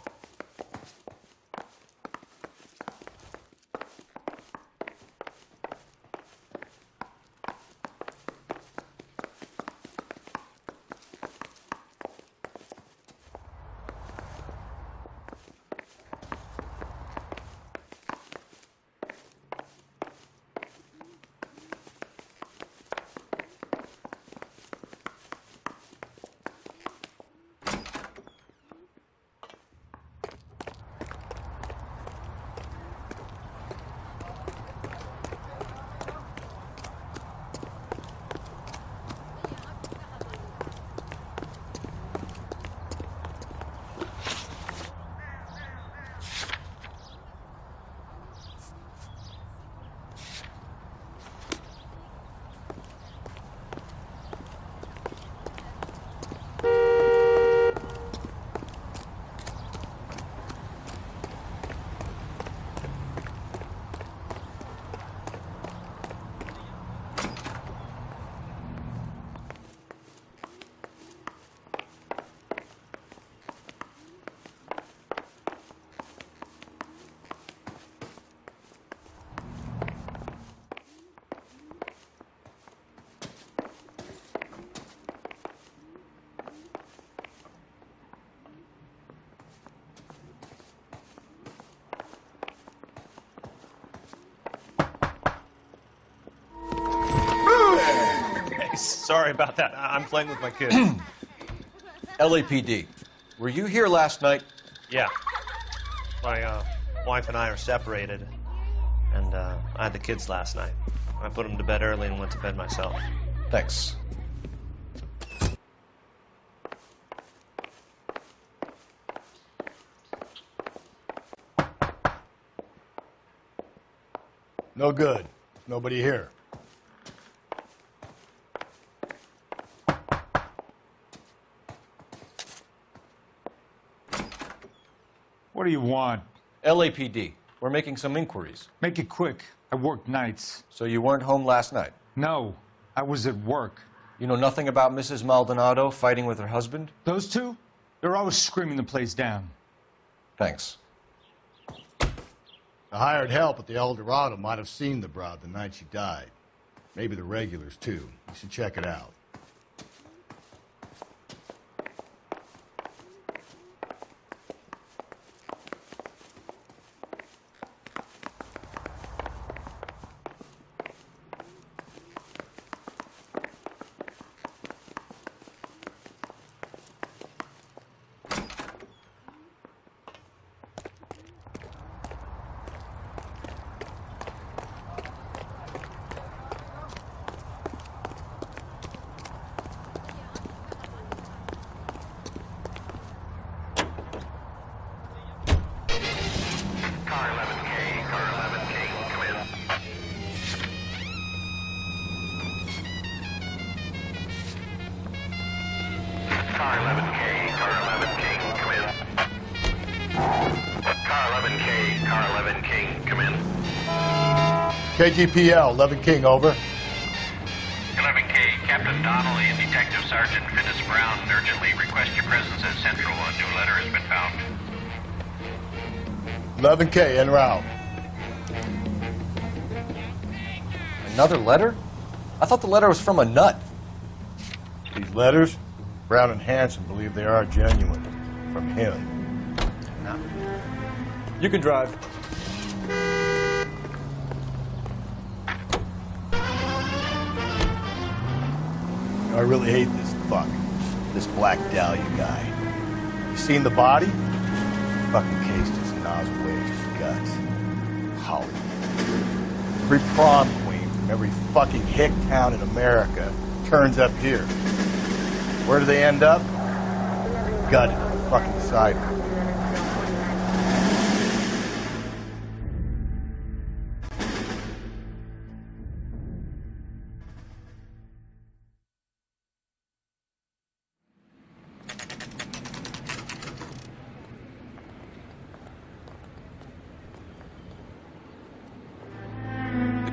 Sorry about that. I'm playing with my kids. LAPD, were you here last night? Yeah. My wife and I are separated, and I had the kids last night. I put them to bed early and went to bed myself. Thanks. No good. Nobody here. What do you want? LAPD. We're making some inquiries. Make it quick. I work nights. So you weren't home last night? No, I was at work. You know nothing about Mrs. Maldonado fighting with her husband? Those two? They're always screaming the place down. Thanks. The hired help at the El Dorado might have seen the broad the night she died. Maybe the regulars, too. You should check it out. KGPL, 11 King, over. 11K, Captain Donnelly and Detective Sergeant Finis Brown urgently request your presence at Central. A new letter has been found. 11K, en route. Another letter? I thought the letter was from a nut. These letters, Brown and Hanson believe they are genuine. From him. No. You can drive. I really hate this fuck. This Black Dahlia guy. You seen the body? Fucking case just gnaws away at his guts. Hollywood. Every prom queen from every fucking hick town in America turns up here. Where do they end up? Gutted on the fucking sidewalk.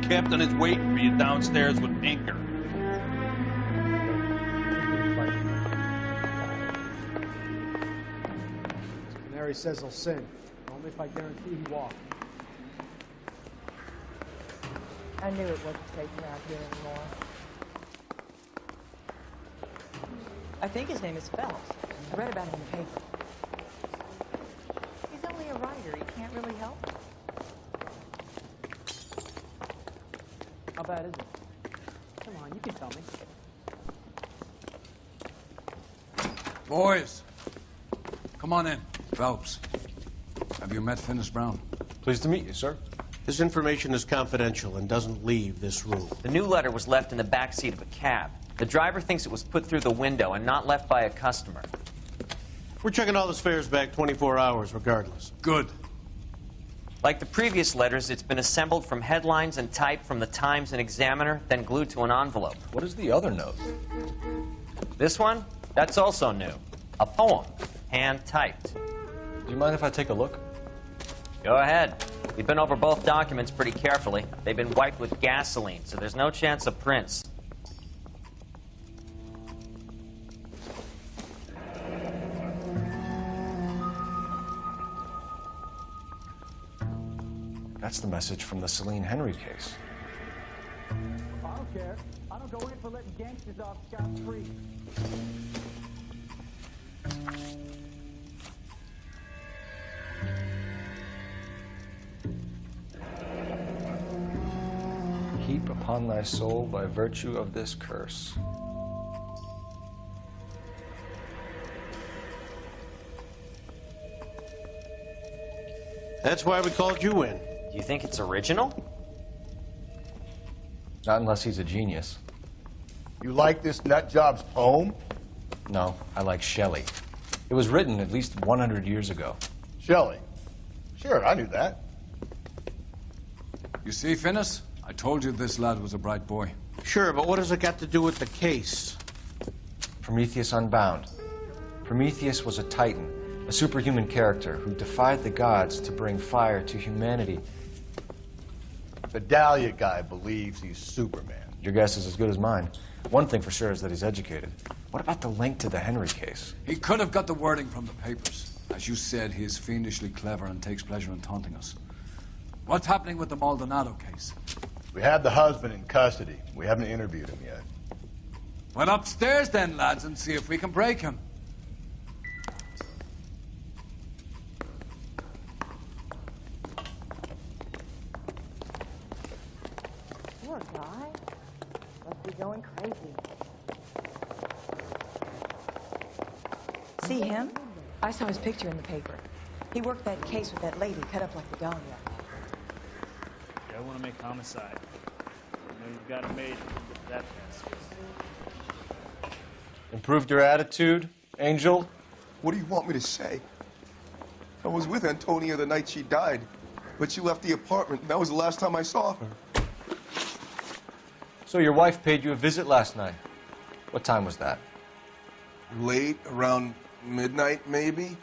Captain is waiting for you downstairs with Anchor. Canary says he'll sing. Only if I guarantee he walks. I knew it wasn't safe around here anymore. I think his name is Phelps. I read about him in the paper. He's only a writer. He can't really help. How bad is it? Come on, you can tell me. Boys, come on in. Phelps, have you met Finis Brown? Pleased to meet you, sir. This information is confidential and doesn't leave this room. The new letter was left in the back seat of a cab. The driver thinks it was put through the window and not left by a customer. We're checking all the fares back 24 hours regardless. Good. Like the previous letters, it's been assembled from headlines and typed from the Times and Examiner, then glued to an envelope. What is the other note? This one? That's also new. A poem, hand-typed. Do you mind if I take a look? Go ahead. We've been over both documents pretty carefully. They've been wiped with gasoline, so there's no chance of prints. That's the message from the Celine Henry case. I don't care. I don't go in for letting gangsters off scot-free. Heap upon thy soul by virtue of this curse. That's why we called you in. Do you think it's original? Not unless he's a genius. You like this nutjob's poem? No, I like Shelley. It was written at least 100 years ago. Shelley? Sure, I knew that. You see, Finis? I told you this lad was a bright boy. Sure, but what has it got to do with the case? Prometheus Unbound. Prometheus was a titan, a superhuman character who defied the gods to bring fire to humanity. The Dahlia guy believes he's Superman. Your guess is as good as mine. One thing for sure is that he's educated. What about the link to the Henry case? He could have got the wording from the papers. As you said, he is fiendishly clever and takes pleasure in taunting us. What's happening with the Maldonado case? We have the husband in custody. We haven't interviewed him yet. Well, upstairs then, lads, and see if we can break him. Poor guy. Must be going crazy. See him? I saw his picture in the paper. He worked that case with that lady cut up like the Dahlia. I want to make homicide. I know you've got it made with that mess. Improved your attitude, Angel? What do you want me to say? I was with Antonia the night she died, but she left the apartment, and that was the last time I saw her. So your wife paid you a visit last night. What time was that? Late, around midnight, maybe.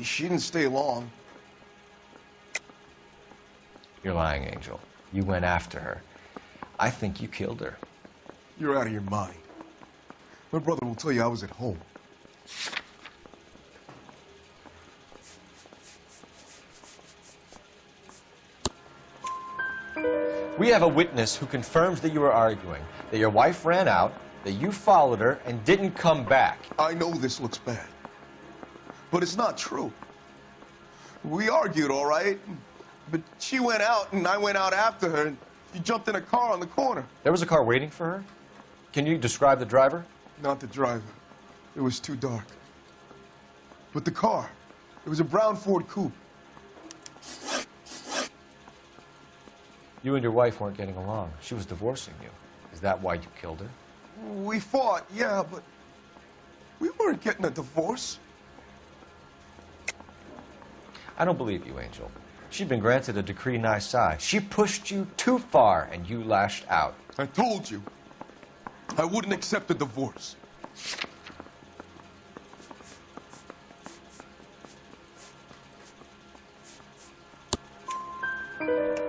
She didn't stay long. You're lying, Angel. You went after her. I think you killed her. You're out of your mind. My brother will tell you I was at home. We have a witness who confirms that you were arguing, that your wife ran out, that you followed her, and didn't come back. I know this looks bad, but it's not true. We argued, all right, but she went out, and I went out after her, and she jumped in a car on the corner. There was a car waiting for her? Can you describe the driver? Not the driver. It was too dark. But the car, it was a brown Ford Coupe. You and your wife weren't getting along. She was divorcing you. Is that why you killed her? We fought, yeah, but we weren't getting a divorce. I don't believe you, Angel. She'd been granted a decree nisi. She pushed you too far, and you lashed out. I told you. I wouldn't accept a divorce.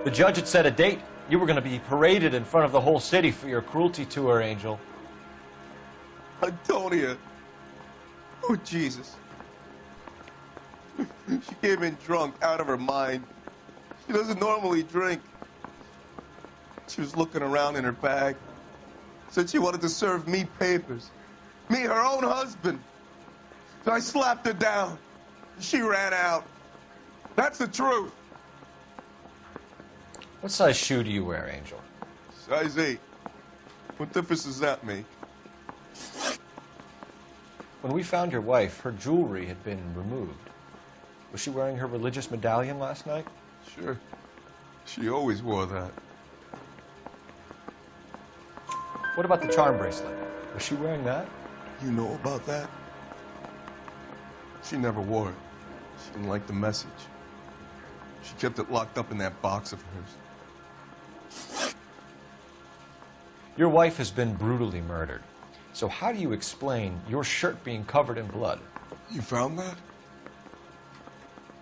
The judge had set a date. You were going to be paraded in front of the whole city for your cruelty to her, Angel. Antonia. Oh, Jesus. She came in drunk, out of her mind. She doesn't normally drink. She was looking around in her bag. Said she wanted to serve me papers. Me, her own husband. So I slapped her down. She ran out. That's the truth. What size shoe do you wear, Angel? Size 8. What difference does that make? When we found your wife, her jewelry had been removed. Was she wearing her religious medallion last night? Sure. She always wore that. What about the charm bracelet? Was she wearing that? You know about that? She never wore it. She didn't like the message. She kept it locked up in that box of hers. Your wife has been brutally murdered. So how do you explain your shirt being covered in blood? You found that?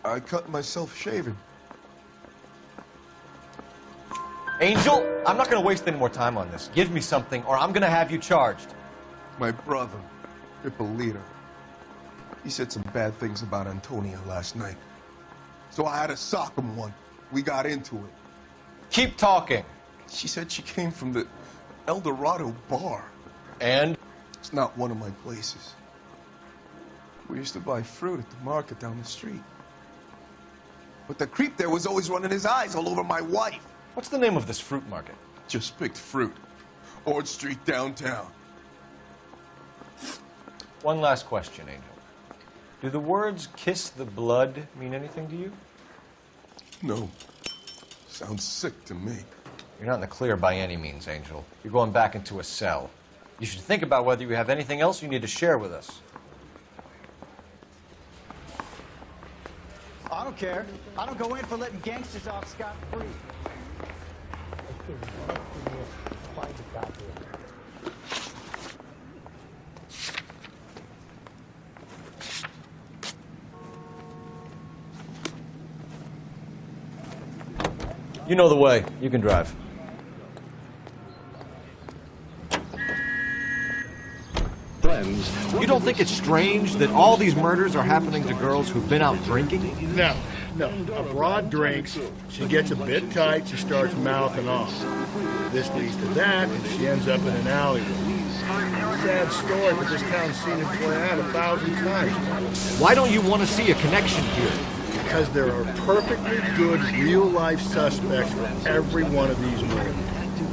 I cut myself shaving. Angel, I'm not going to waste any more time on this. Give me something, or I'm going to have you charged. My brother, Ippolito, he said some bad things about Antonia last night. So I had to sock him one. We got into it. Keep talking. She said she came from the El Dorado bar. And? It's not one of my places. We used to buy fruit at the market down the street. But the creep there was always running his eyes all over my wife. What's the name of this fruit market? Just picked fruit. Ord Street downtown. One last question, Angel. Do the words kiss the blood mean anything to you? No. Sounds sick to me. You're not in the clear by any means, Angel. You're going back into a cell. You should think about whether you have anything else you need to share with us. I don't care. I don't go in for letting gangsters off scot-free. You know the way. You can drive. You don't think it's strange that all these murders are happening to girls who've been out drinking? No. A broad drinks, she gets a bit tight, she starts mouthing off. This leads to that, and she ends up in an alleyway. Sad story, but this town's seen it play out 1,000 times. Why don't you want to see a connection here? Because there are perfectly good real-life suspects for every one of these murders.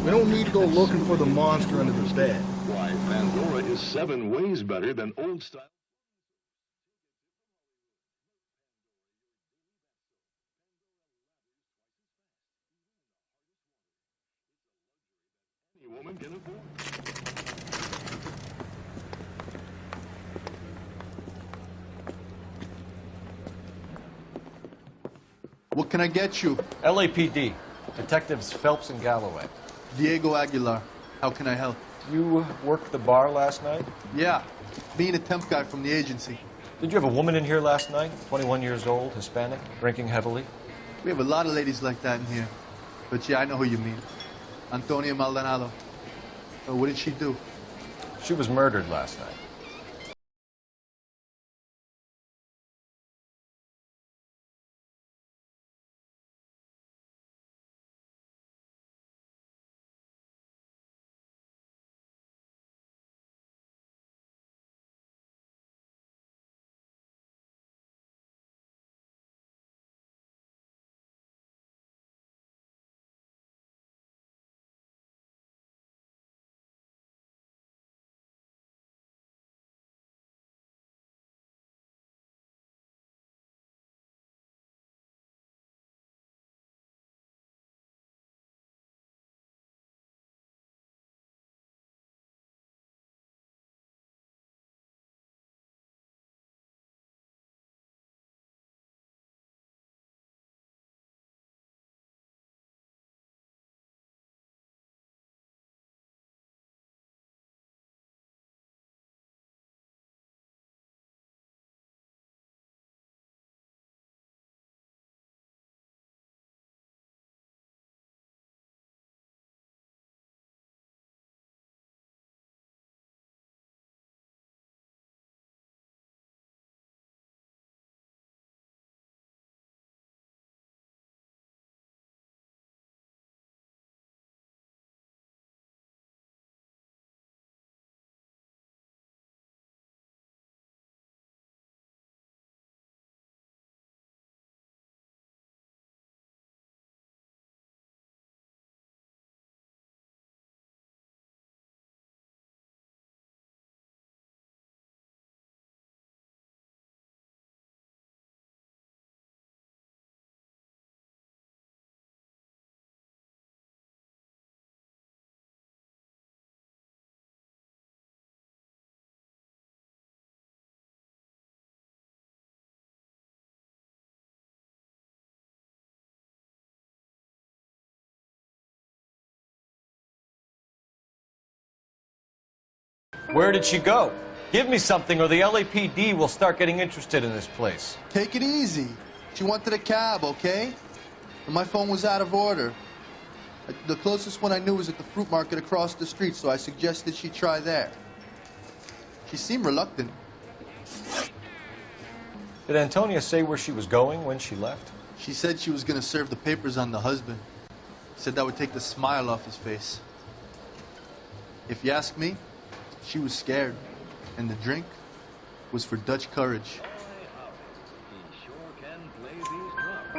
We don't need to go looking for the monster under the bed. Why, Pandora is 7 ways better than old-style... Any woman can afford. What can I get you? LAPD. Detectives Phelps and Galloway. Diego Aguilar. How can I help? You worked the bar last night? Yeah. Being a temp guy from the agency. Did you have a woman in here last night? 21 years old, Hispanic, drinking heavily? We have a lot of ladies like that in here. But yeah, I know who you mean. Antonia Maldonado. Oh, what did she do? She was murdered last night. Where did she go? Give me something or the LAPD will start getting interested in this place. Take it easy. She wanted a cab, okay? And my phone was out of order. The closest one I knew was at the fruit market across the street, so I suggested she try there. She seemed reluctant. Did Antonia say where she was going when she left? She said she was going to serve the papers on the husband. Said that would take the smile off his face. If you ask me, she was scared. And the drink was for Dutch courage.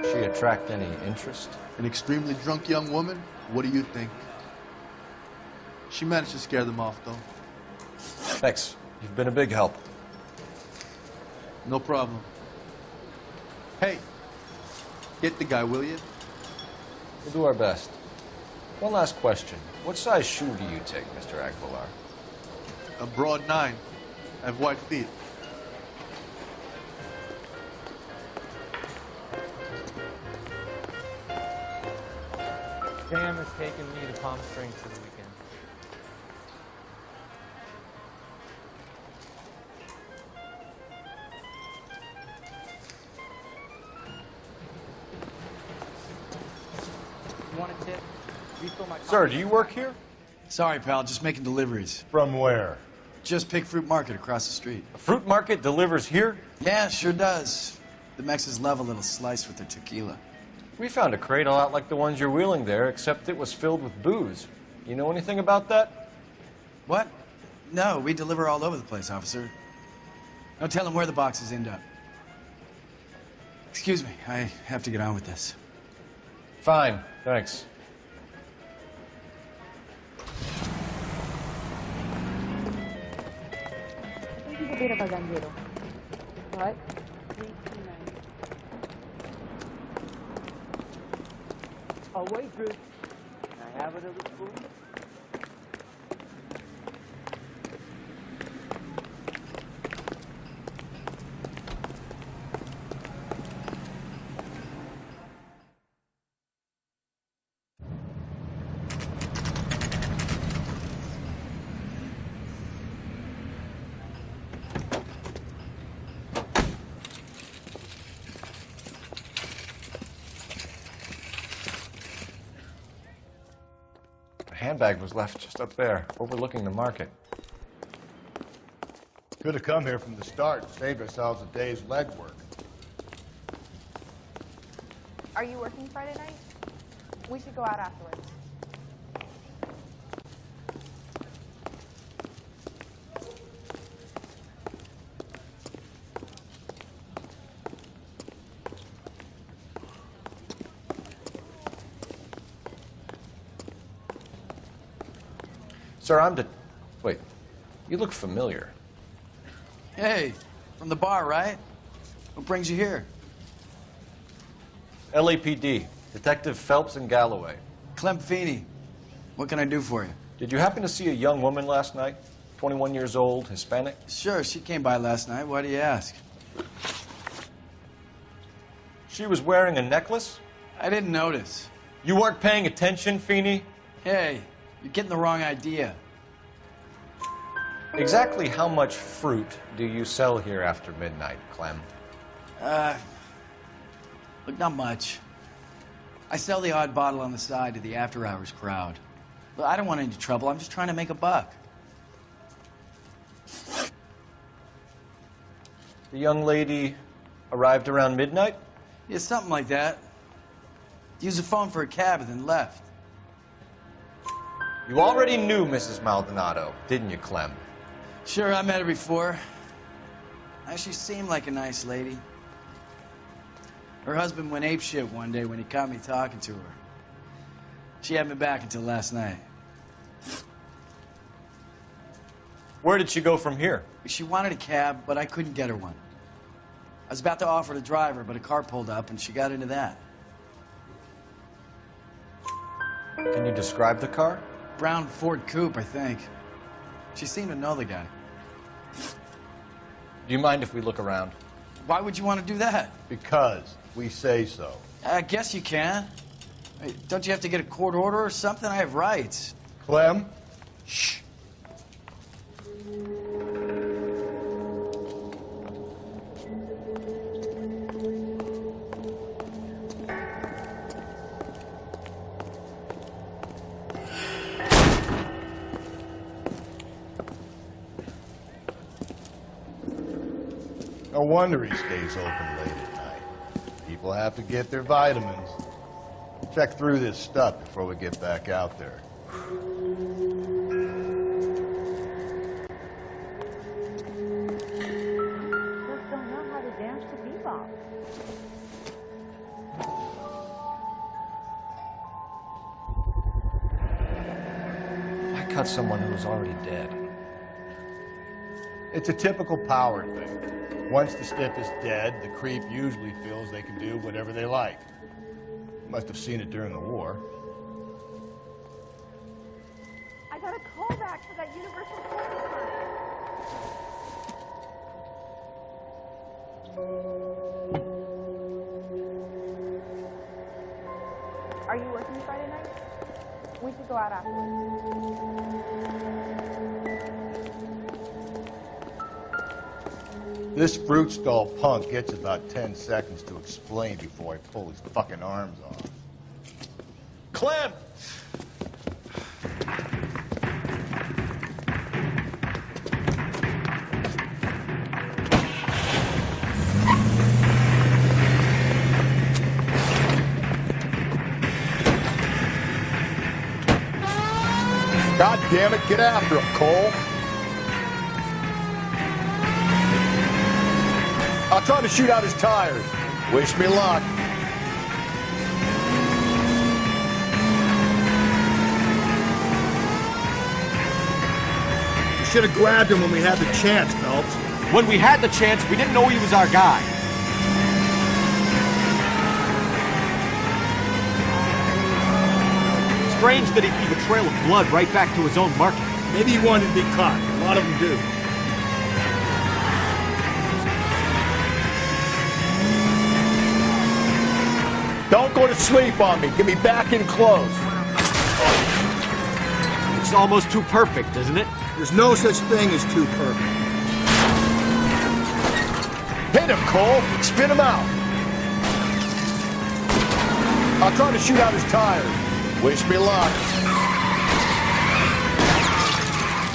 She attract any interest? An extremely drunk young woman? What do you think? She managed to scare them off, though. Thanks. You've been a big help. No problem. Hey, Get the guy, will you? We'll do our best. One last question. What size shoe do you take, Mr. Aguilar? A broad 9. I have wide feet. Sam has taken me to Palm Springs for the weekend. You want a tip? Refill my Sir, do you work here? Sorry, pal, just making deliveries. From where? Just Pig Fruit Market across the street. A fruit market delivers here? Yeah, sure does. The Mexes love a little slice with their tequila. We found a crate a lot like the ones you're wheeling there, except it was filled with booze. You know anything about that? What? No, we deliver all over the place, officer. Don't tell them where the boxes end up. Excuse me, I have to get on with this. Fine, thanks. He's a bit of a ganguero. What? Oh, wait, Bruce. Can I have another spoon? Handbag was left just up there, overlooking the market. Could have come here from the start and saved ourselves a day's legwork. Are you working Friday night? We should go out afterwards. Sir, Wait, you look familiar. Hey, from the bar, right? What brings you here? LAPD, Detective Phelps and Galloway. Clem Feeney. What can I do for you? Did you happen to see a young woman last night? 21 years old, Hispanic? Sure, she came by last night. Why do you ask? She was wearing a necklace? I didn't notice. You weren't paying attention, Feeney? Hey, you're getting the wrong idea. Exactly how much fruit do you sell here after midnight, Clem? Look, not much. I sell the odd bottle on the side to the after-hours crowd. But I don't want any trouble. I'm just trying to make a buck. The young lady arrived around midnight? Yeah, something like that. Used the phone for a cab and then left. You already knew Mrs. Maldonado, didn't you, Clem? Sure, I met her before. She seemed like a nice lady. Her husband went apeshit one day when he caught me talking to her. She had me back until last night. Where did she go from here? She wanted a cab, but I couldn't get her one. I was about to offer to drive her, but a car pulled up and she got into that. Can you describe the car? Brown Ford Coupe, I think. She seemed to know the guy. Do you mind if we look around? Why would you want to do that? Because we say so. I guess you can. Hey, don't you have to get a court order or something? I have rights. Clem? Shh. No wonder he stays open late at night. People have to get their vitamins. Check through this stuff before we get back out there. Just don't know how to dance to bebop. Why cut someone who was already dead? It's a typical power thing. Once the stiff is dead, the creep usually feels they can do whatever they like. Must have seen it during the war. I got a callback for that Universal Clothing line. Are you working Friday night? We could go out afterwards. This fruit stall punk gets about 10 seconds to explain before I pull his fucking arms off. Clem! God damn it, get after him, Cole. I'll try to shoot out his tires. Wish me luck. You should have grabbed him when we had the chance, Phelps. When we had the chance, we didn't know he was our guy. Strange that he'd leave a trail of blood right back to his own market. Maybe he wanted to be caught. A lot of them do. Don't go to sleep on me. Get me back in close. It's almost too perfect, isn't it? There's no such thing as too perfect. Hit him, Cole. Spin him out. I'll try to shoot out his tires. Wish me luck.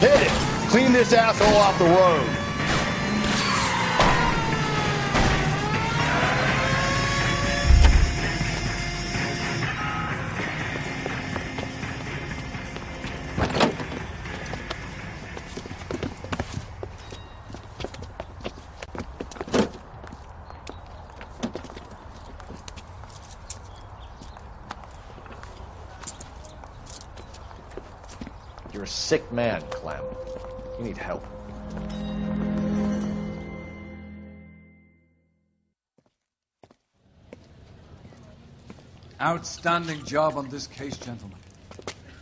Hit it. Clean this asshole off the road. You're a sick man, Clem. You need help. Outstanding job on this case, gentlemen.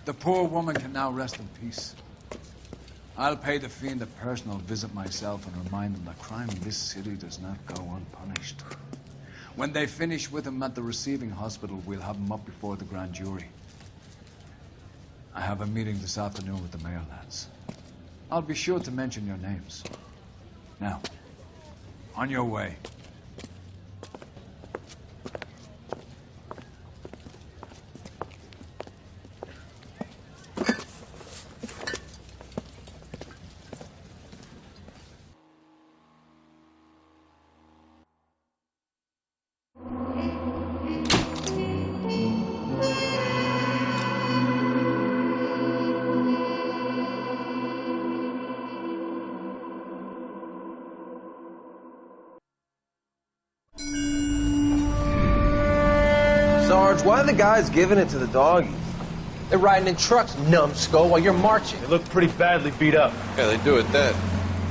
The poor woman can now rest in peace. I'll pay the fiend a personal visit myself and remind him that crime in this city does not go unpunished. When they finish with him at the receiving hospital, we'll have him up before the grand jury. I have a meeting this afternoon with the mayor, lads. I'll be sure to mention your names. Now, on your way. Sarge, why are the guys giving it to the doggies? They're riding in trucks, numbskull, while you're marching. They look pretty badly beat up. Yeah, they do at that.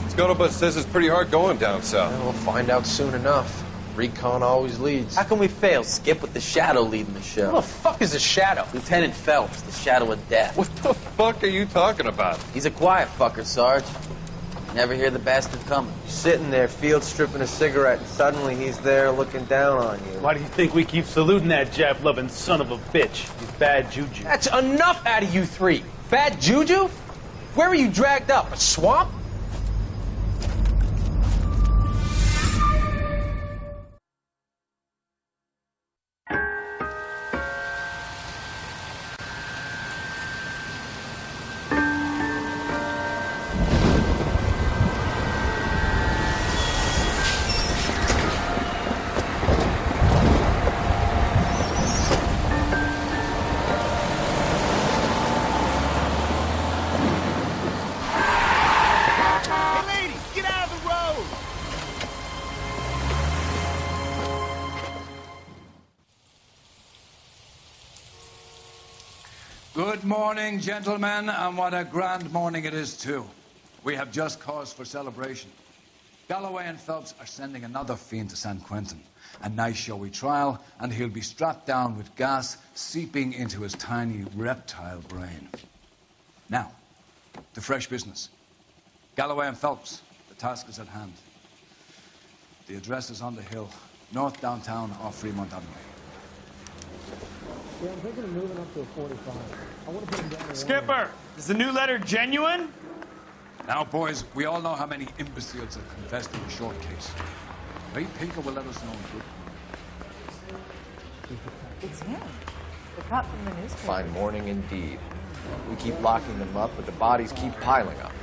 Scuttlebutt says it's pretty hard going down south. Yeah, we'll find out soon enough. Recon always leads. How can we fail, Skip, with the Shadow leading the show? Who the fuck is the Shadow? Lieutenant Phelps, the Shadow of Death. What the fuck are you talking about? He's a quiet fucker, Sarge. Never hear the bastard coming. You're sitting there, field stripping a cigarette, and suddenly he's there looking down on you. Why do you think we keep saluting that Jap-loving son of a bitch? He's bad juju. That's enough out of you three. Bad juju? Where were you dragged up? A swamp? Good morning, gentlemen, and what a grand morning it is, too. We have just cause for celebration. Galloway and Phelps are sending another fiend to San Quentin. A nice showy trial, and he'll be strapped down with gas seeping into his tiny reptile brain. Now, to fresh business. Galloway and Phelps, the task is at hand. The address is on the hill, north downtown off Fremont Avenue. Yeah, I'm thinking of moving up to a 45. I want to put him down to Skipper, is the new letter genuine? Now, boys, we all know how many imbeciles have confessed in a short case. Ray Pinker will let us know in good time. It's him. The cop from the newspaper. Fine morning indeed. We keep locking them up, but the bodies keep piling up.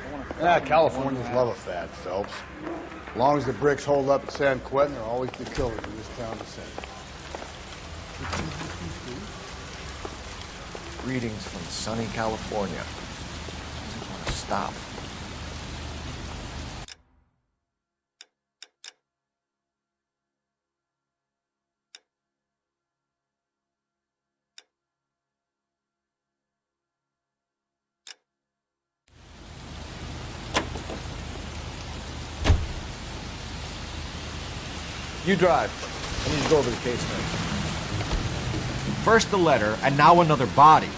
Yeah, Californians love a fad, Phelps. As long as the bricks hold up at San Quentin, there'll always be killers in this town to send. Greetings from sunny California. Doesn't want to stop. You drive. I need to go over the case next. First the letter, and now another body.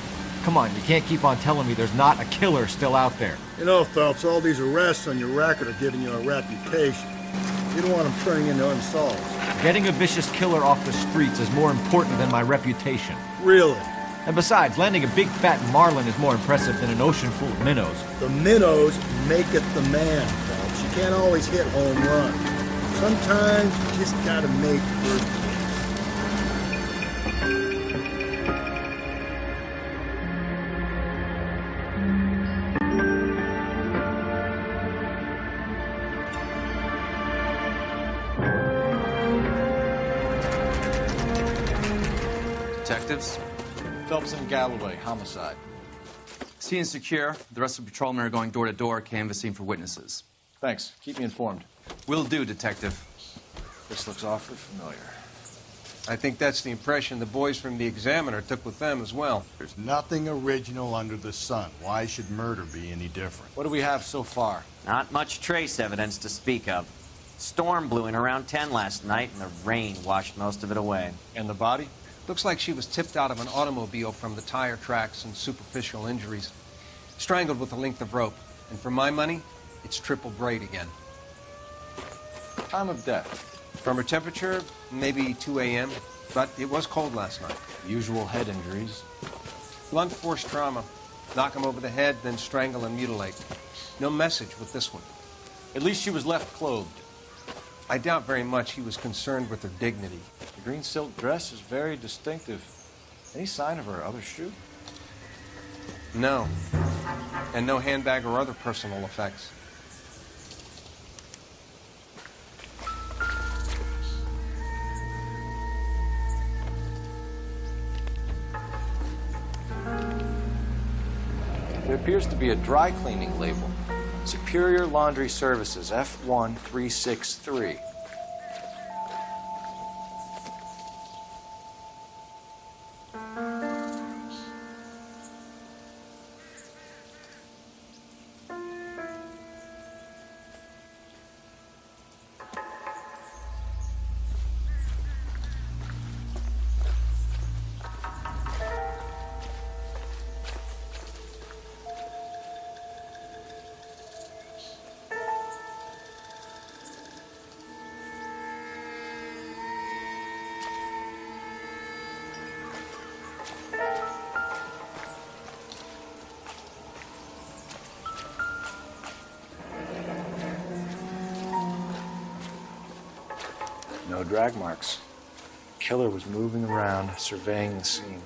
Come on, you can't keep on telling me there's not a killer still out there. You know, Phelps, all these arrests on your record are giving you a reputation. You don't want them turning into unsolved. Getting a vicious killer off the streets is more important than my reputation. Really? And besides, landing a big fat marlin is more impressive than an ocean full of minnows. The minnows make it the man, Phelps. You can't always hit home runs. Sometimes you just gotta make first. Detectives? Phelps and Galloway, homicide. Scene is secure. The rest of the patrolmen are going door to door, canvassing for witnesses. Thanks. Keep me informed. Will do, Detective. This looks awfully familiar. I think that's the impression the boys from the Examiner took with them as well. There's nothing original under the sun. Why should murder be any different? What do we have so far? Not much trace evidence to speak of. Storm blew in around 10 last night, and the rain washed most of it away. And the body? Looks like she was tipped out of an automobile from the tire tracks and superficial injuries. Strangled with a length of rope. And for my money, it's triple braid again. Time of death? From her temperature, maybe 2 a.m., but it was cold last night. Usual head injuries. Blunt force trauma. Knock him over the head, then strangle and mutilate. No message with this one. At least she was left clothed. I doubt very much he was concerned with her dignity. The green silk dress is very distinctive. Any sign of her other shoe? No. And no handbag or other personal effects. There appears to be a dry cleaning label. Superior Laundry Services, F1363. No drag marks. Killer was moving around, surveying the scene.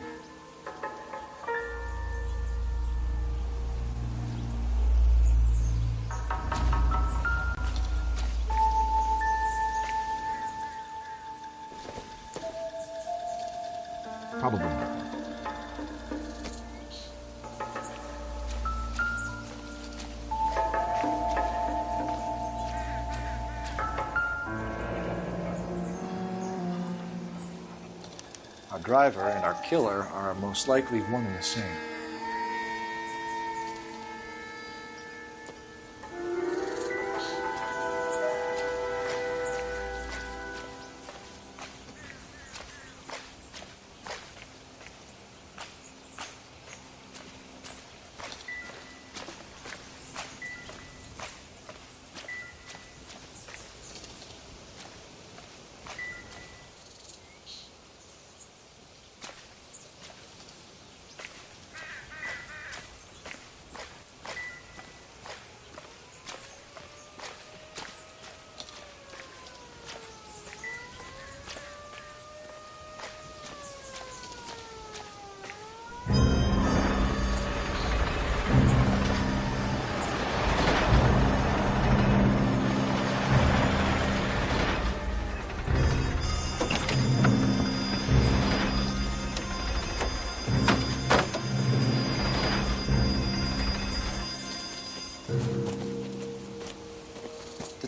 Probably not. Our driver and our killer are most likely one and the same.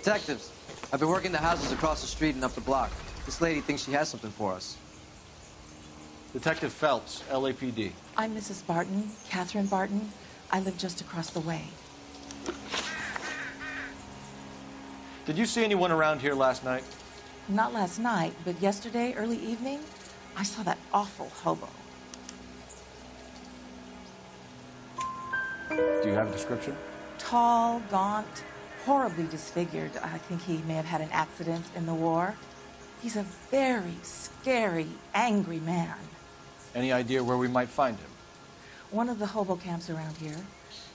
Detectives, I've been working the houses across the street and up the block. This lady thinks she has something for us. Detective Phelps, LAPD. I'm Mrs. Barton, Catherine Barton. I live just across the way. Did you see anyone around here last night? Not last night, but yesterday, early evening, I saw that awful hobo. Do you have a description? Tall, gaunt, horribly disfigured. I think he may have had an accident in the war. He's a very scary, angry man. Any idea where we might find him? One of the hobo camps around here.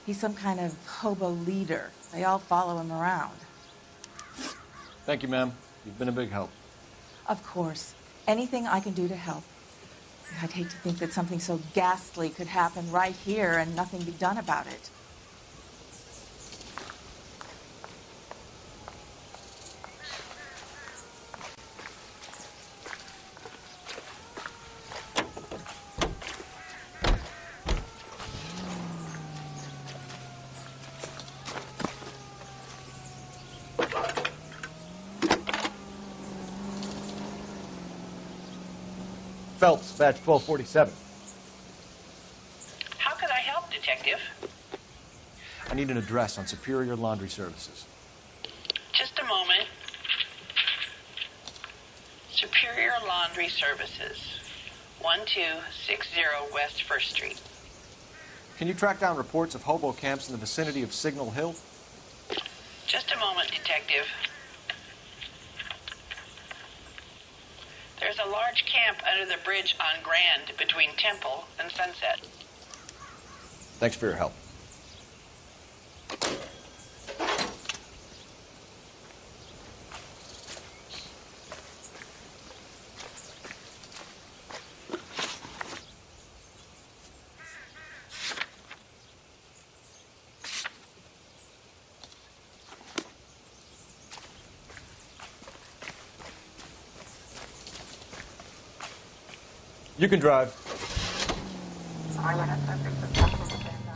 He's some kind of hobo leader. They all follow him around. Thank you, ma'am. You've been a big help. Of course. Anything I can do to help. I'd hate to think that something so ghastly could happen right here and nothing be done about it. Phelps, badge 1247. How can I help, Detective? I need an address on Superior Laundry Services. Just a moment. Superior Laundry Services, 1260 West 1st Street. Can you track down reports of hobo camps in the vicinity of Signal Hill? Just a moment, Detective. There's a large camp under the bridge on Grand between Temple and Sunset. Thanks for your help. You can drive.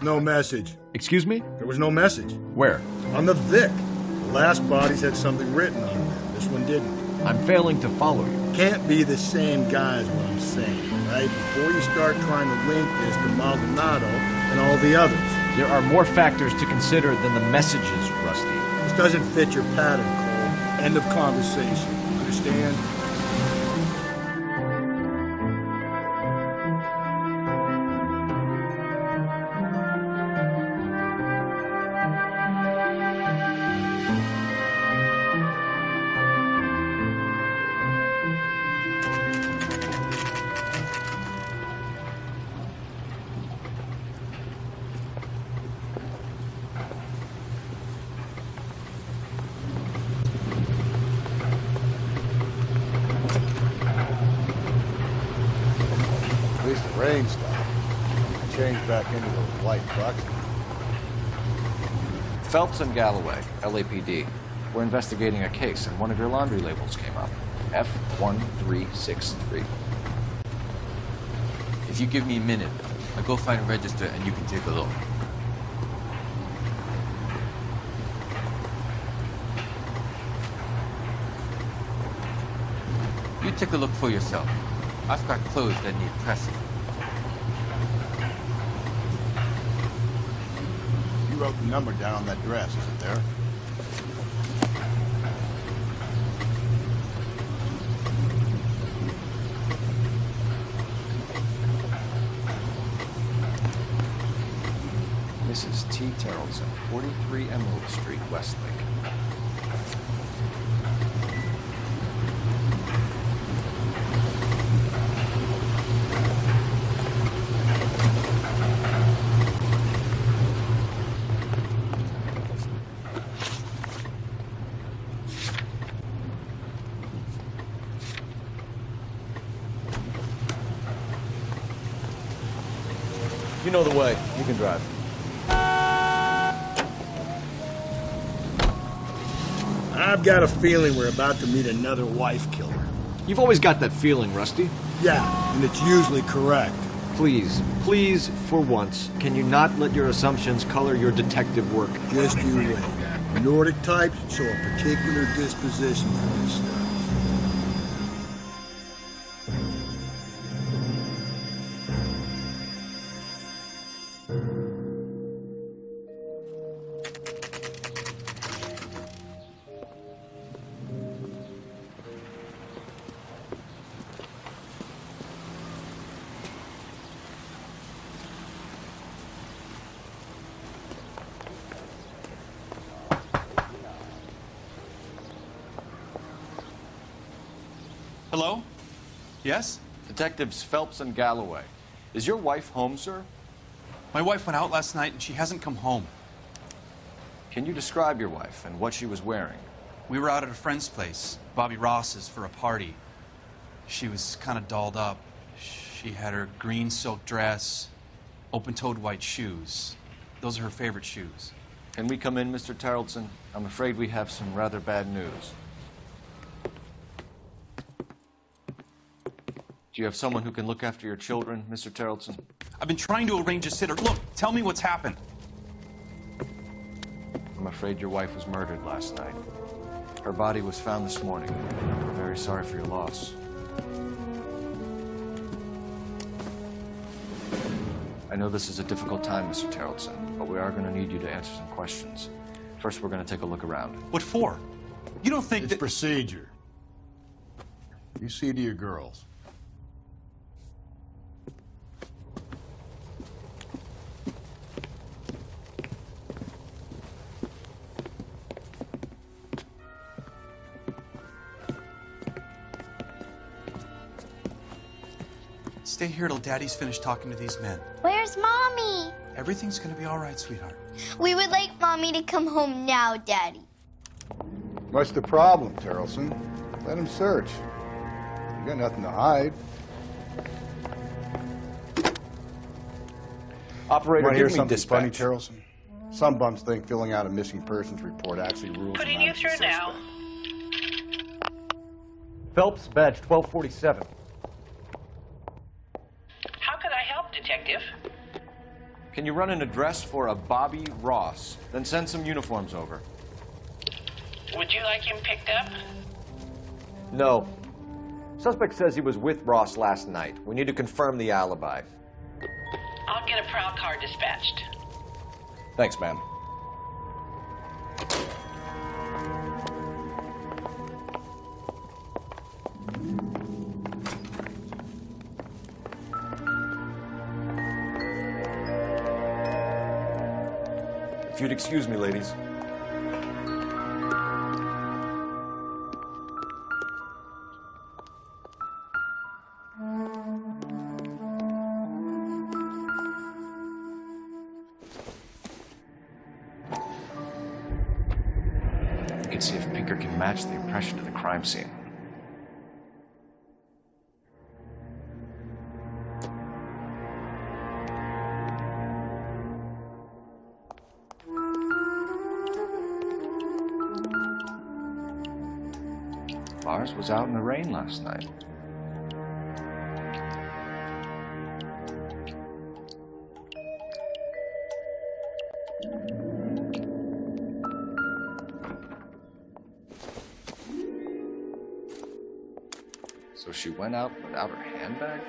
No message. Excuse me? There was no message. Where? On the Vic. The last bodies had something written on them. This one didn't. I'm failing to follow you. Can't be the same guy is what I'm saying, right? Before you start trying to link this to Maldonado and all the others. There are more factors to consider than the messages, Rusty. This doesn't fit your pattern, Cole. End of conversation. Understand? Rain stopped. Changed back into those white bucks. Phelps and Galloway, LAPD. We're investigating a case, and one of your laundry labels came up. F1363. If you give me a minute, I'll go find a register and you can take a look. You take a look for yourself. I've got clothes that need pressing. You wrote the number down on that dress, is it there? Mrs. T. Terrellson, 43 Emerald Street, Westlake. You know the way. You can drive. I've got a feeling we're about to meet another wife killer. You've always got that feeling, Rusty. Yeah, and it's usually correct. Please, please, for once, can you not let your assumptions color your detective work? Just you wait. Nordic types show a particular disposition for this stuff. Hello? Yes? Detectives Phelps and Galloway. Is your wife home, sir? My wife went out last night and she hasn't come home. Can you describe your wife and what she was wearing? We were out at a friend's place, Bobby Ross's, for a party. She was kind of dolled up. She had her green silk dress, open-toed white shoes. Those are her favorite shoes. Can we come in, Mr. Tarleton? I'm afraid we have some rather bad news. Do you have someone who can look after your children, Mr. Tarleton? I've been trying to arrange a sitter. Look, tell me what's happened. I'm afraid your wife was murdered last night. Her body was found this morning. We're very sorry for your loss. I know this is a difficult time, Mr. Tarleton, but we are going to need you to answer some questions. First, we're going to take a look around. What for? You don't think it's procedure. You see to your girls. Stay here till Daddy's finished talking to these men. Where's Mommy? Everything's gonna be all right, sweetheart. We would like Mommy to come home now, Daddy. What's the problem, Tarleton? Let him search. You got nothing to hide. Operator, Want to hear give me something dispatch. funny, Tarleton? Some bums think filling out a missing persons report actually rules Putting them you out as through a now. Phelps, badge 1247. How could I help, Detective? Can you run an address for a Bobby Ross? Then send some uniforms over. Would you like him picked up? No. Suspect says he was with Ross last night. We need to confirm the alibi. I'll get a prowl car dispatched. Thanks, ma'am. If you'd excuse me, ladies. We can see if Pinker can match the impression to the crime scene. Lars was out in the rain last night. So she went out without her handbag?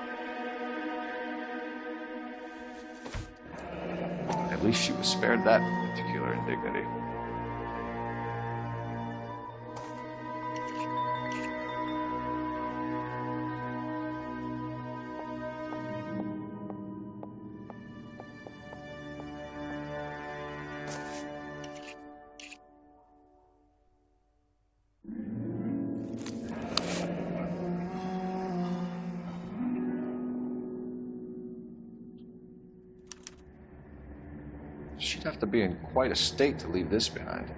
At least she was spared that particular indignity. She'd have to be in quite a state to leave this behind.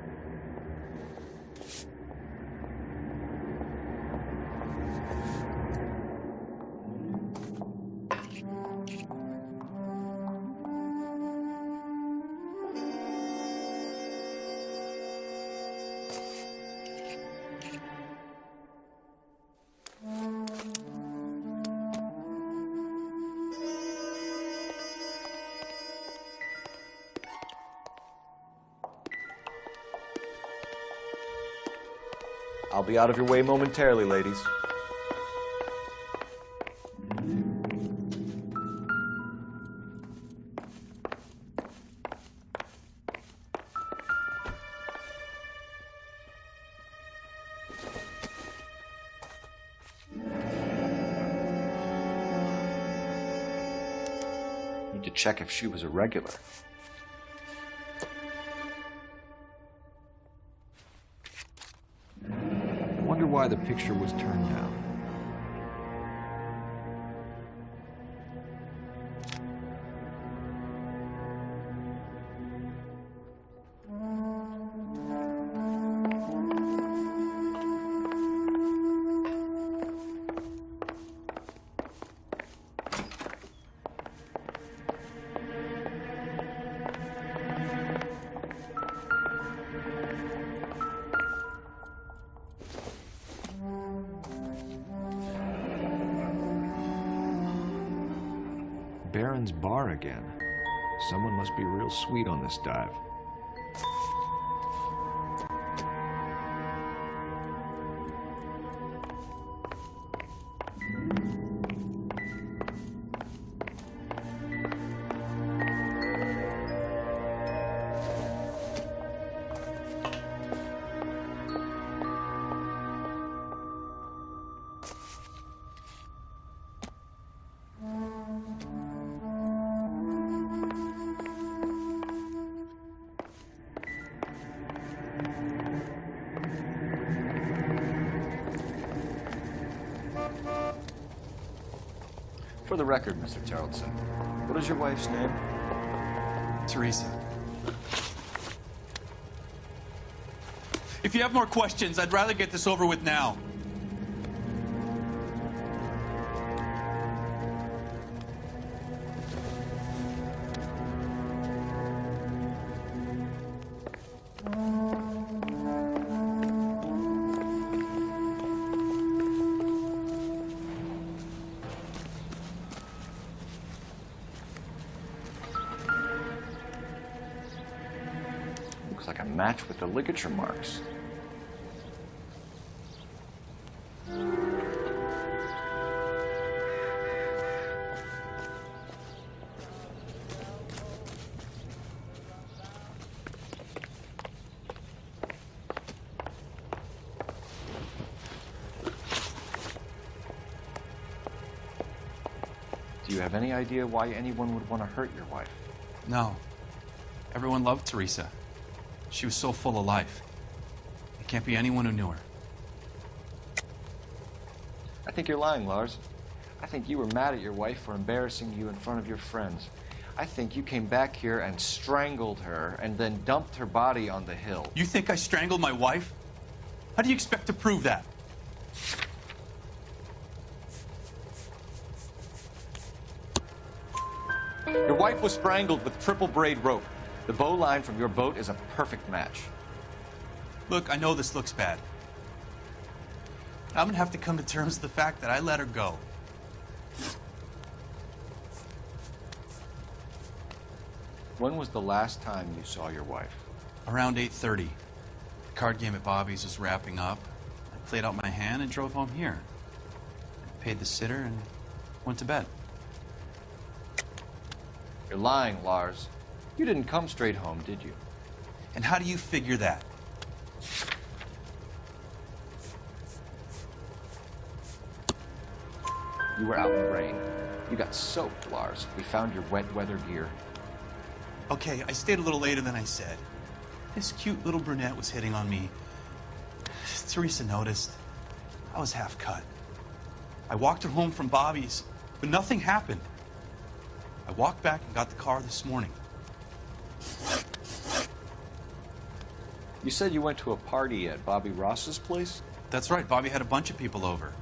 I'll be out of your way momentarily, ladies. Need to check if she was a regular. I wonder why the picture was turned down. Baron's bar again. Someone must be real sweet on this dive. For the record, Mr. Tarleton, what is your wife's name? Teresa. If you have more questions, I'd rather get this over with now. Looks like a match with the ligature marks. Do you have any idea why anyone would want to hurt your wife? No. Everyone loved Teresa. She was so full of life. It can't be anyone who knew her. I think you're lying, Lars. I think you were mad at your wife for embarrassing you in front of your friends. I think you came back here and strangled her and then dumped her body on the hill. You think I strangled my wife? How do you expect to prove that? Your wife was strangled with triple braid rope. The bow line from your boat is a perfect match. Look, I know this looks bad. I'm gonna have to come to terms with the fact that I let her go. When was the last time you saw your wife? Around 8:30. The card game at Bobby's was wrapping up. I played out my hand and drove home here. I paid the sitter and went to bed. You're lying, Lars. You didn't come straight home, did you? And how do you figure that? You were out in the rain. You got soaked, Lars. We found your wet weather gear. Okay, I stayed a little later than I said. This cute little brunette was hitting on me. Teresa noticed. I was half cut. I walked her home from Bobby's, but nothing happened. I walked back and got the car this morning. You said you went to a party at Bobby Ross's place? That's right. Bobby had a bunch of people over.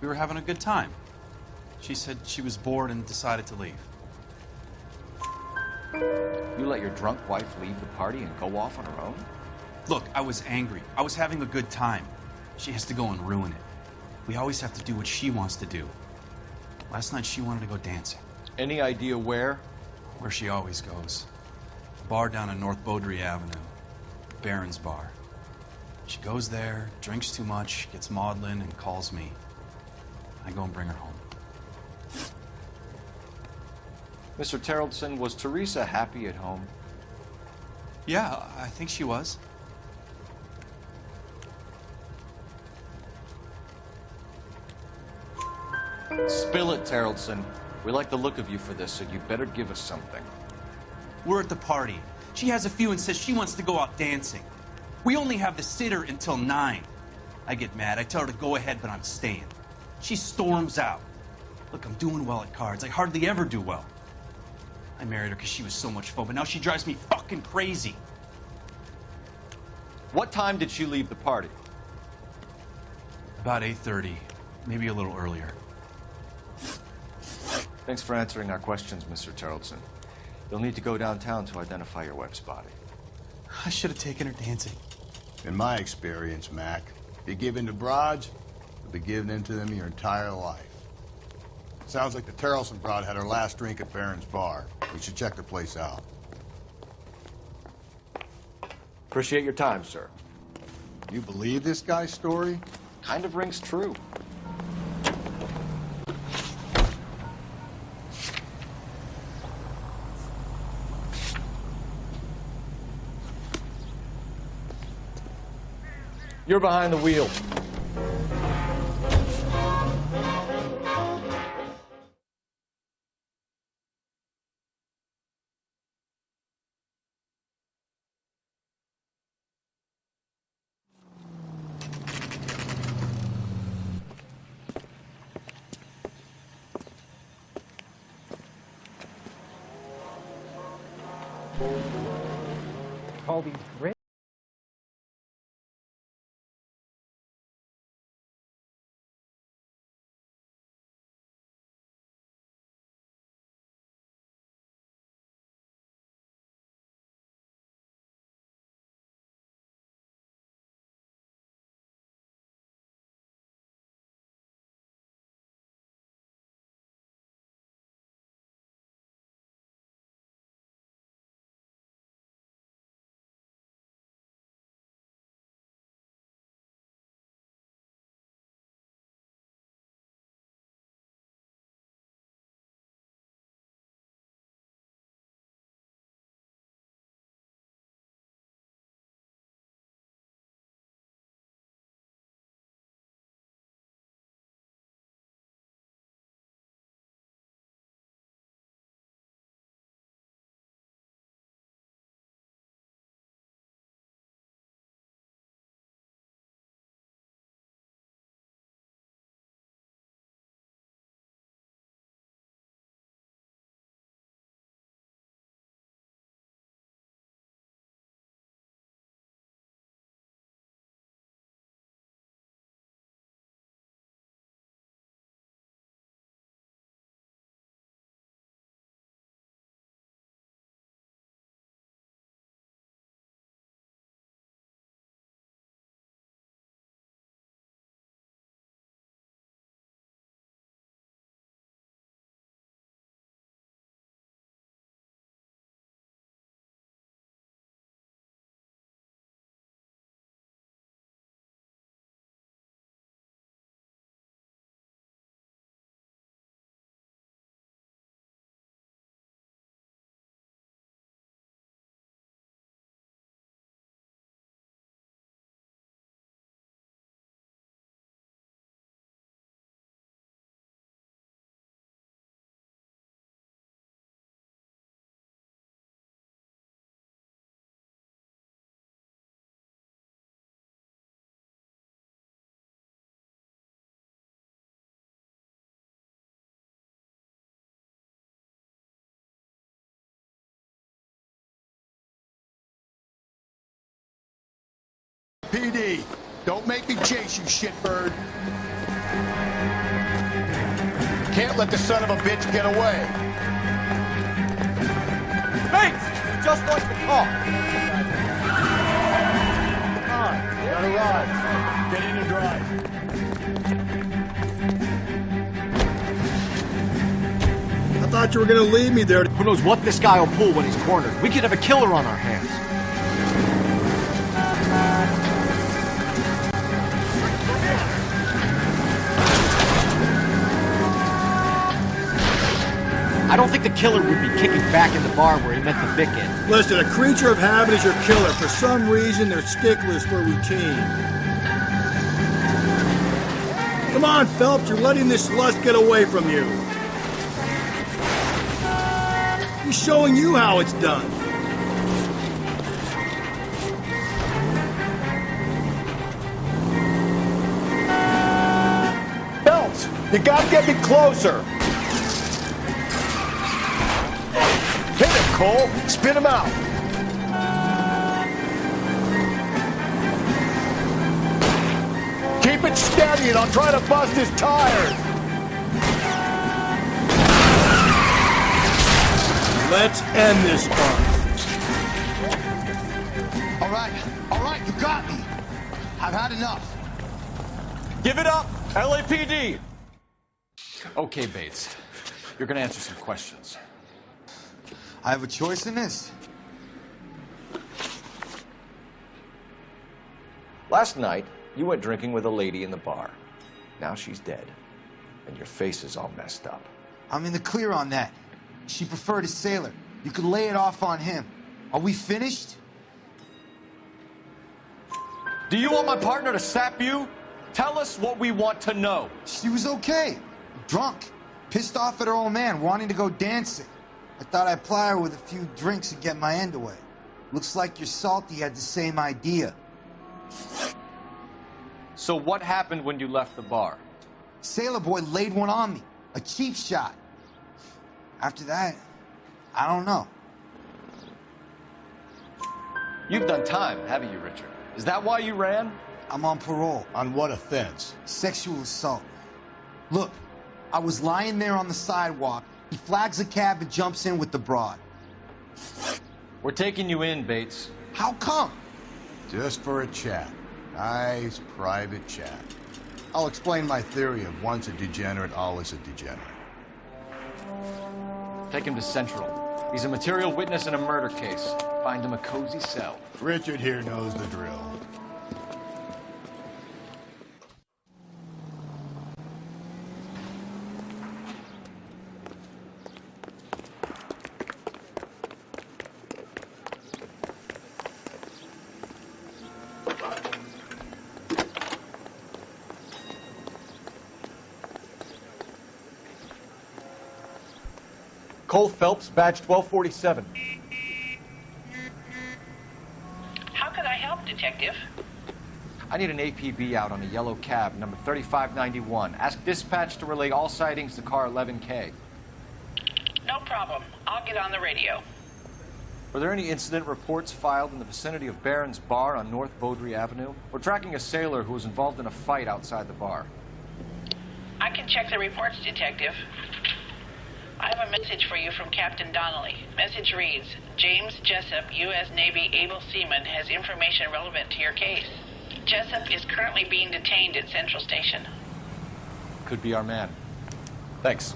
We were having a good time. She said she was bored and decided to leave. You let your drunk wife leave the party and go off on her own? Look, I was angry. I was having a good time. She has to go and ruin it. We always have to do what she wants to do. Last night she wanted to go dancing. Any idea where? Where she always goes. A bar down on North Beaudry Avenue. Baron's bar. She goes there, drinks too much, gets maudlin, and calls me. I go and bring her home. Mr. Tarleton, was Teresa happy at home? Yeah, I think she was. Spill it, Tarleton. We like the look of you for this, so you better give us something. We're at the party. She has a few and says she wants to go out dancing. We only have the sitter until 9. I get mad. I tell her to go ahead, but I'm staying. She storms out. Look, I'm doing well at cards. I hardly ever do well. I married her because she was so much fun, but now she drives me fucking crazy. What time did she leave the party? About 8:30, maybe a little earlier. Thanks for answering our questions, Mr. Tarleton. You'll need to go downtown to identify your wife's body. I should have taken her dancing. In my experience, Mac, if you give in to broads, you'll be giving in to them your entire life. Sounds like the Tarleton broad had her last drink at Barron's Bar. We should check the place out. Appreciate your time, sir. You believe this guy's story? Kind of rings true. You're behind the wheel. All these great. PD, don't make me chase you, shitbird. Can't let the son of a bitch get away. Thanks! Just like the car. Come on, gotta ride. Get in and drive. I thought you were gonna leave me there. Who knows what this guy will pull when he's cornered? We could have a killer on our hands. I don't think the killer would be kicking back in the bar where he met the Vic in. Listen, a creature of habit is your killer. For some reason, they're sticklers for routine. Come on, Phelps, you're letting this lust get away from you. He's showing you how it's done. Phelps, you gotta get me closer. Hit him, Cole. Spin him out. Keep it steady and I'll try to bust his tires. Let's end this fun. All right, you got me. I've had enough. Give it up, LAPD. Okay, Bates. You're gonna answer some questions. I have a choice in this. Last night, you went drinking with a lady in the bar. Now she's dead, and your face is all messed up. I'm in the clear on that. She preferred a sailor. You could lay it off on him. Are we finished? Do you want my partner to sap you? Tell us what we want to know. She was okay. Drunk. Pissed off at her old man, wanting to go dancing. I thought I'd ply her with a few drinks and get my end away. Looks like your Salty had the same idea. So what happened when you left the bar? Sailor boy laid one on me. A cheap shot. After that, I don't know. You've done time, haven't you, Richard? Is that why you ran? I'm on parole. On what offense? Sexual assault. Look, I was lying there on the sidewalk. He flags a cab and jumps in with the broad. We're taking you in, Bates. How come? Just for a chat. Nice, private chat. I'll explain my theory of once a degenerate, always a degenerate. Take him to Central. He's a material witness in a murder case. Find him a cozy cell. Richard here knows the drill. Cole Phelps, badge 1247. How can I help, Detective? I need an APB out on a yellow cab, number 3591. Ask dispatch to relay all sightings to car 11K. No problem. I'll get on the radio. Were there any incident reports filed in the vicinity of Barron's Bar on North Beaudry Avenue? We're tracking a sailor who was involved in a fight outside the bar. I can check the reports, Detective. I have a message for you from Captain Donnelly. Message reads, James Jessup, U.S. Navy able seaman, has information relevant to your case. Jessup is currently being detained at Central Station. Could be our man. Thanks.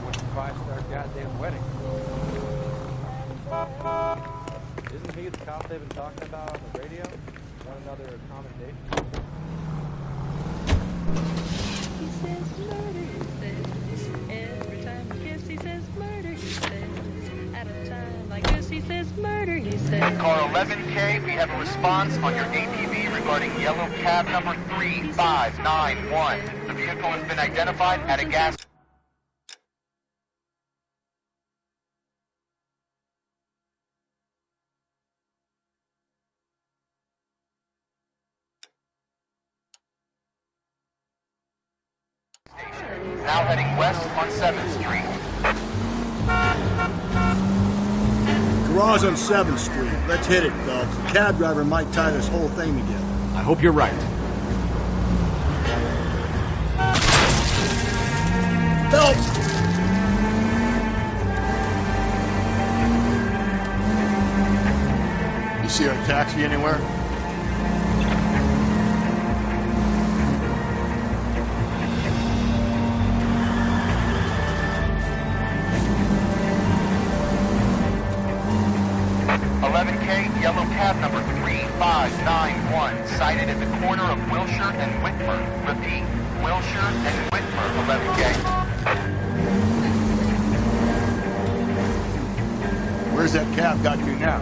What's a five-star goddamn wedding? Isn't he the cop they've been talking about on the radio? Want another accommodation? He says murder, he says. Every time he kisses, he says murder, he says. At a time like this, he says murder, he says. Car 11K, we have a response on your APB regarding yellow cab number 3591. The vehicle has been identified at a gas... Now heading west on 7th Street. Garage on 7th Street. Let's hit it, Phelps. The cab driver might tie this whole thing together. I hope you're right. Phelps! You see our taxi anywhere? Yellow cab number 3591, sighted at the corner of Wilshire and Whitford. Repeat, Wilshire and Whitmer, 11K. Where's that cab got to now?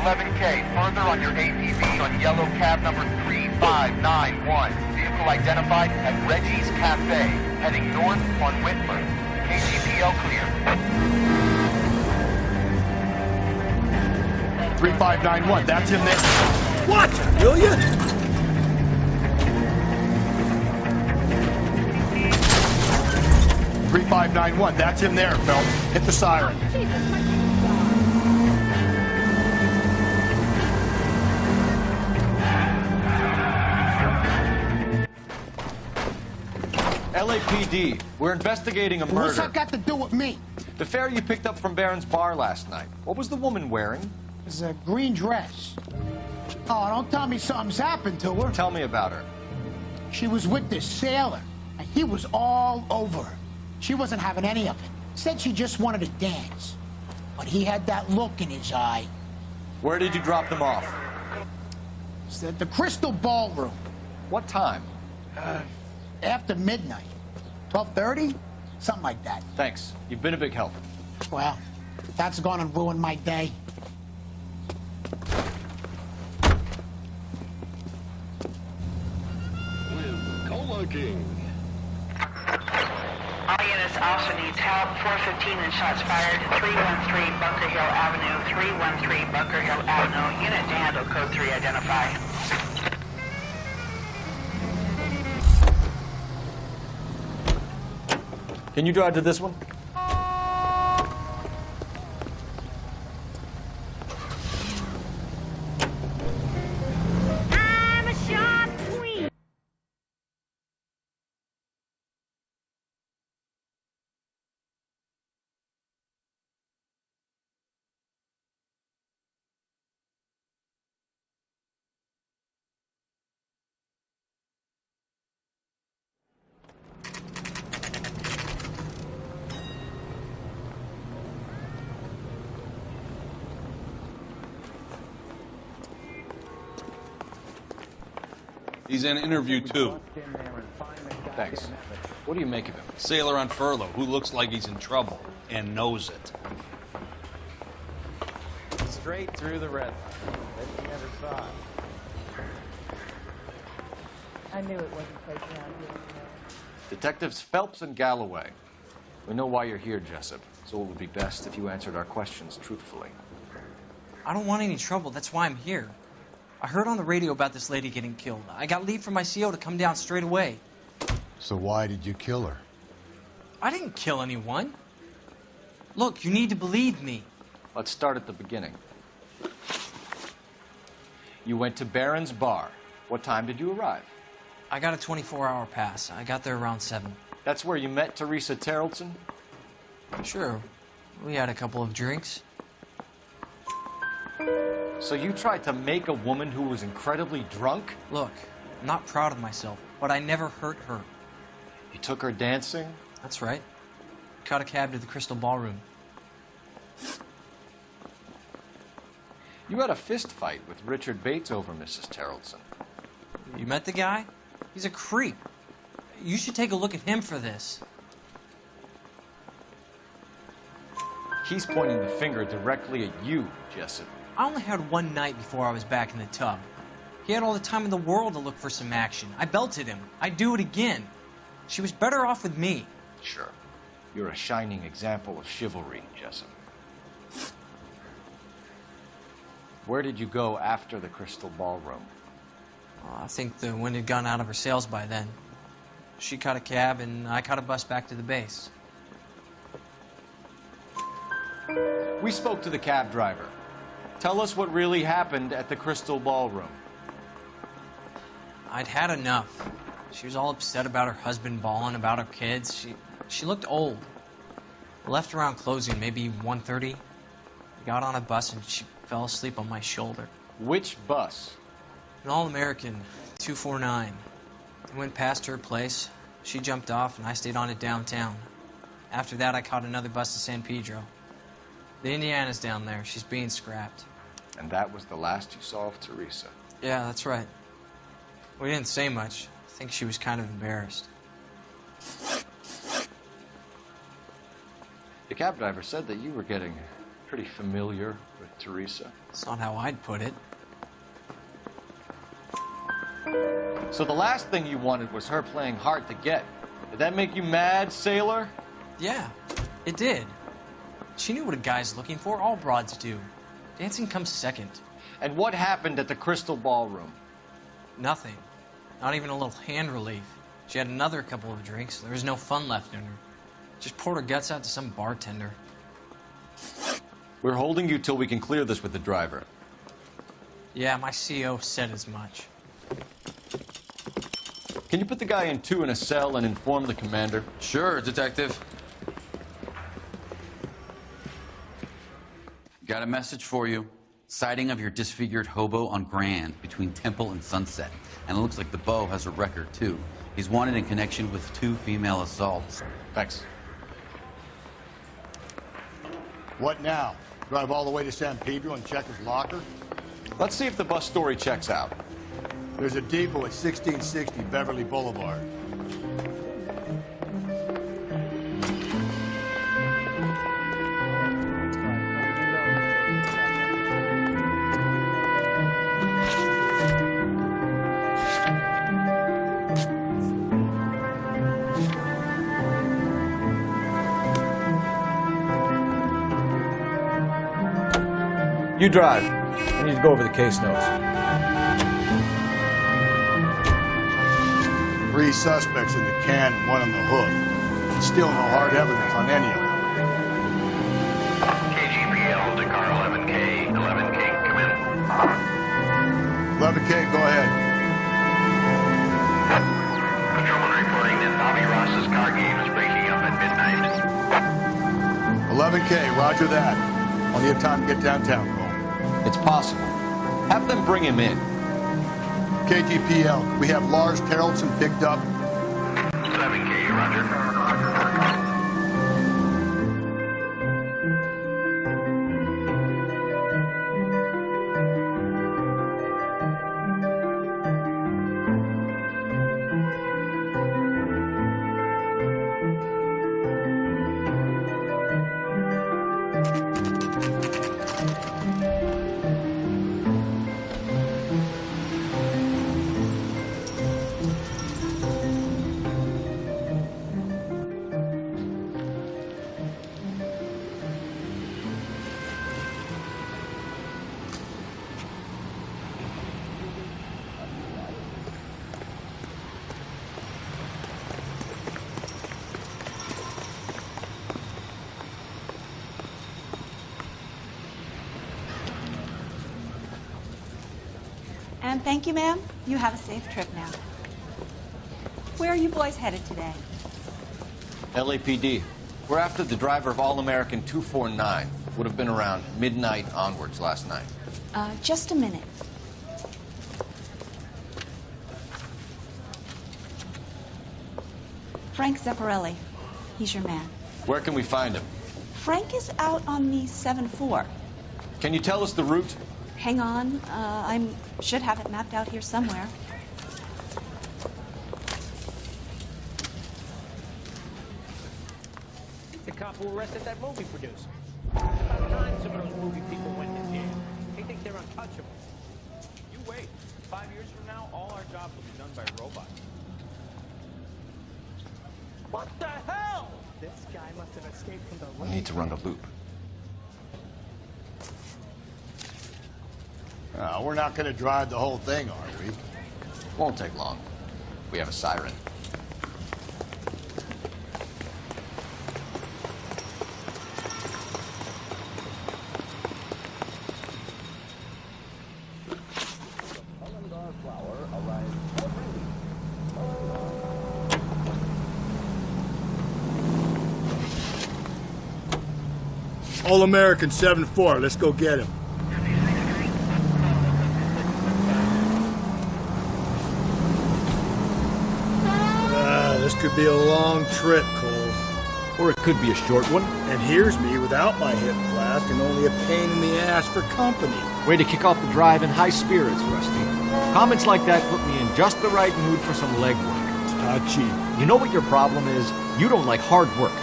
11K, further on your APV on yellow cab number 3591. Vehicle identified at Reggie's Cafe, heading north on Whitmer. KCPL clear. 3591, that's him there. What? Will you? .3591, that's him there, Phelps. Hit the siren. LAPD, we're investigating a murder. What's that got to do with me? The fare you picked up from Barron's bar last night. What was the woman wearing? It's a green dress. Oh, don't tell me something's happened to her. Tell me about her. She was with this sailor, and he was all over her. She wasn't having any of it. Said she just wanted to dance. But he had that look in his eye. Where did you drop them off? It's at the Crystal Ballroom. What time? After midnight. 12:30? Something like that. Thanks. You've been a big help. Well, that's gone and ruined my day. With Cola King. All units also needs help. 415 and shots fired. 313 Bunker Hill Avenue. 313 Bunker Hill Avenue. Unit to handle code 3 identify. Can you drive to this one? I'm a sharp queen. He's in interview 2. Thanks. What do you make of him? Sailor on furlough who looks like he's in trouble and knows it. Straight through the red line. Bet you never saw it. I knew it wasn't taken out here. Detectives Phelps and Galloway. We know why you're here, Jessup, so it would be best if you answered our questions truthfully. I don't want any trouble. That's why I'm here. I heard on the radio about this lady getting killed. I got leave from my CO to come down straight away. So why did you kill her? I didn't kill anyone. Look, you need to believe me. Let's start at the beginning. You went to Barron's bar. What time did you arrive? I got a 24-hour pass. I got there around 7. That's where you met Teresa Tarleton? Sure. We had a couple of drinks. So you tried to make a woman who was incredibly drunk? Look, I'm not proud of myself, but I never hurt her. You took her dancing? That's right. Caught a cab to the Crystal Ballroom. You had a fist fight with Richard Bates over Mrs. Tarleton. You met the guy? He's a creep. You should take a look at him for this. He's pointing the finger directly at you, Jessup. I only had one night before I was back in the tub. He had all the time in the world to look for some action. I belted him. I'd do it again. She was better off with me. Sure. You're a shining example of chivalry, Jessup. Where did you go after the Crystal Ballroom? I think the wind had gone out of her sails by then. She caught a cab, and I caught a bus back to the base. We spoke to the cab driver. Tell us what really happened at the Crystal Ballroom. I'd had enough. She was all upset about her husband balling, about her kids. She looked old. I left around closing, maybe 1:30. I got on a bus and she fell asleep on my shoulder. Which bus? An All-American 249. I went past her place. She jumped off and I stayed on it downtown. After that, I caught another bus to San Pedro. The Indiana's down there. She's being scrapped. And that was the last you saw of Teresa? Yeah, that's right. We didn't say much. I think she was kind of embarrassed. The cab driver said that you were getting pretty familiar with Teresa. That's not how I'd put it. So the last thing you wanted was her playing hard to get. Did that make you mad, sailor? Yeah, it did. She knew what a guy's looking for. All broads do. Dancing comes second. And what happened at the Crystal Ballroom? Nothing. Not even a little hand relief. She had another couple of drinks. There was no fun left in her. Just poured her guts out to some bartender. We're holding you till we can clear this with the driver. Yeah, my CO said as much. Can you put the guy in 2 in a cell and inform the commander? Sure, Detective. Got a message for you. Sighting of your disfigured hobo on Grand between Temple and Sunset. And it looks like the beau has a record, too. He's wanted in connection with 2 female assaults. Thanks. What now? Drive all the way to San Pedro and check his locker? Let's see if the bus story checks out. There's a depot at 1660 Beverly Boulevard. You drive. I need to go over the case notes. 3 suspects in the can and 1 on the hook. Still no hard evidence on any of them. KGPL to car 11K. 11K, come in. 11K, go ahead. Patrolman reporting that Bobby Ross's car game is breaking up at midnight. 11K, roger that. Only have time to get downtown, Cole. It's possible. Have them bring him in. KGPL, we have Lars Carrollson picked up. 11K, roger. And thank you, ma'am. You have a safe trip now. Where are you boys headed today? LAPD. We're after the driver of All-American 249. Would have been around midnight onwards last night. Just a minute. Frank Zeffirelli. He's your man. Where can we find him? Frank is out on the 7-4. Can you tell us the route? Hang on. I should have it mapped out here somewhere. The cop who arrested that movie producer. About time some of those movie people went in here. They think they're untouchable. You wait. 5 years from now, all our jobs will be done by robots. What the hell? This guy must have escaped from the... I need to run the loop. We're not going to drive the whole thing, are we? Won't take long. We have a siren. All-American 7-4. Let's go get him. This could be a long trip, Cole. Or it could be a short one. And here's me without my hip flask and only a pain in the ass for company. Way to kick off the drive in high spirits, Rusty. Comments like that put me in just the right mood for some legwork. Touchy. You know what your problem is? You don't like hard work.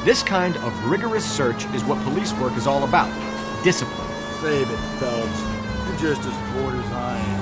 This kind of rigorous search is what police work is all about. Discipline. Save it, Phelps. You're just as bored as I am.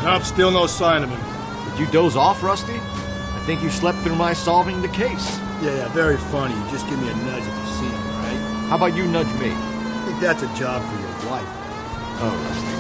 Nope, still no sign of him. Did you doze off, Rusty? I think you slept through my solving the case. Yeah, very funny. You just give me a nudge if you see him, right? How about you nudge me? I think that's a job for your wife. Oh, Rusty.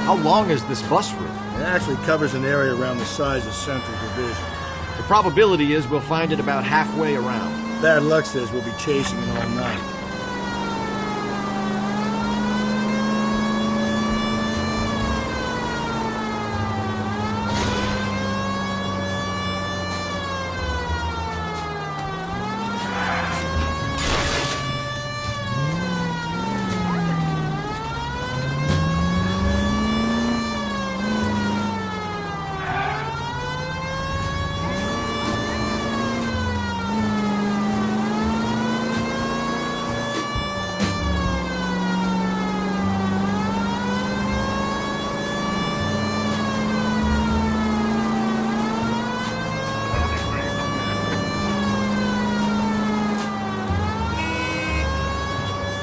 How long is this bus route? It actually covers an area around the size of Central Division. The probability is we'll find it about halfway around. Bad luck says we'll be chasing it all night.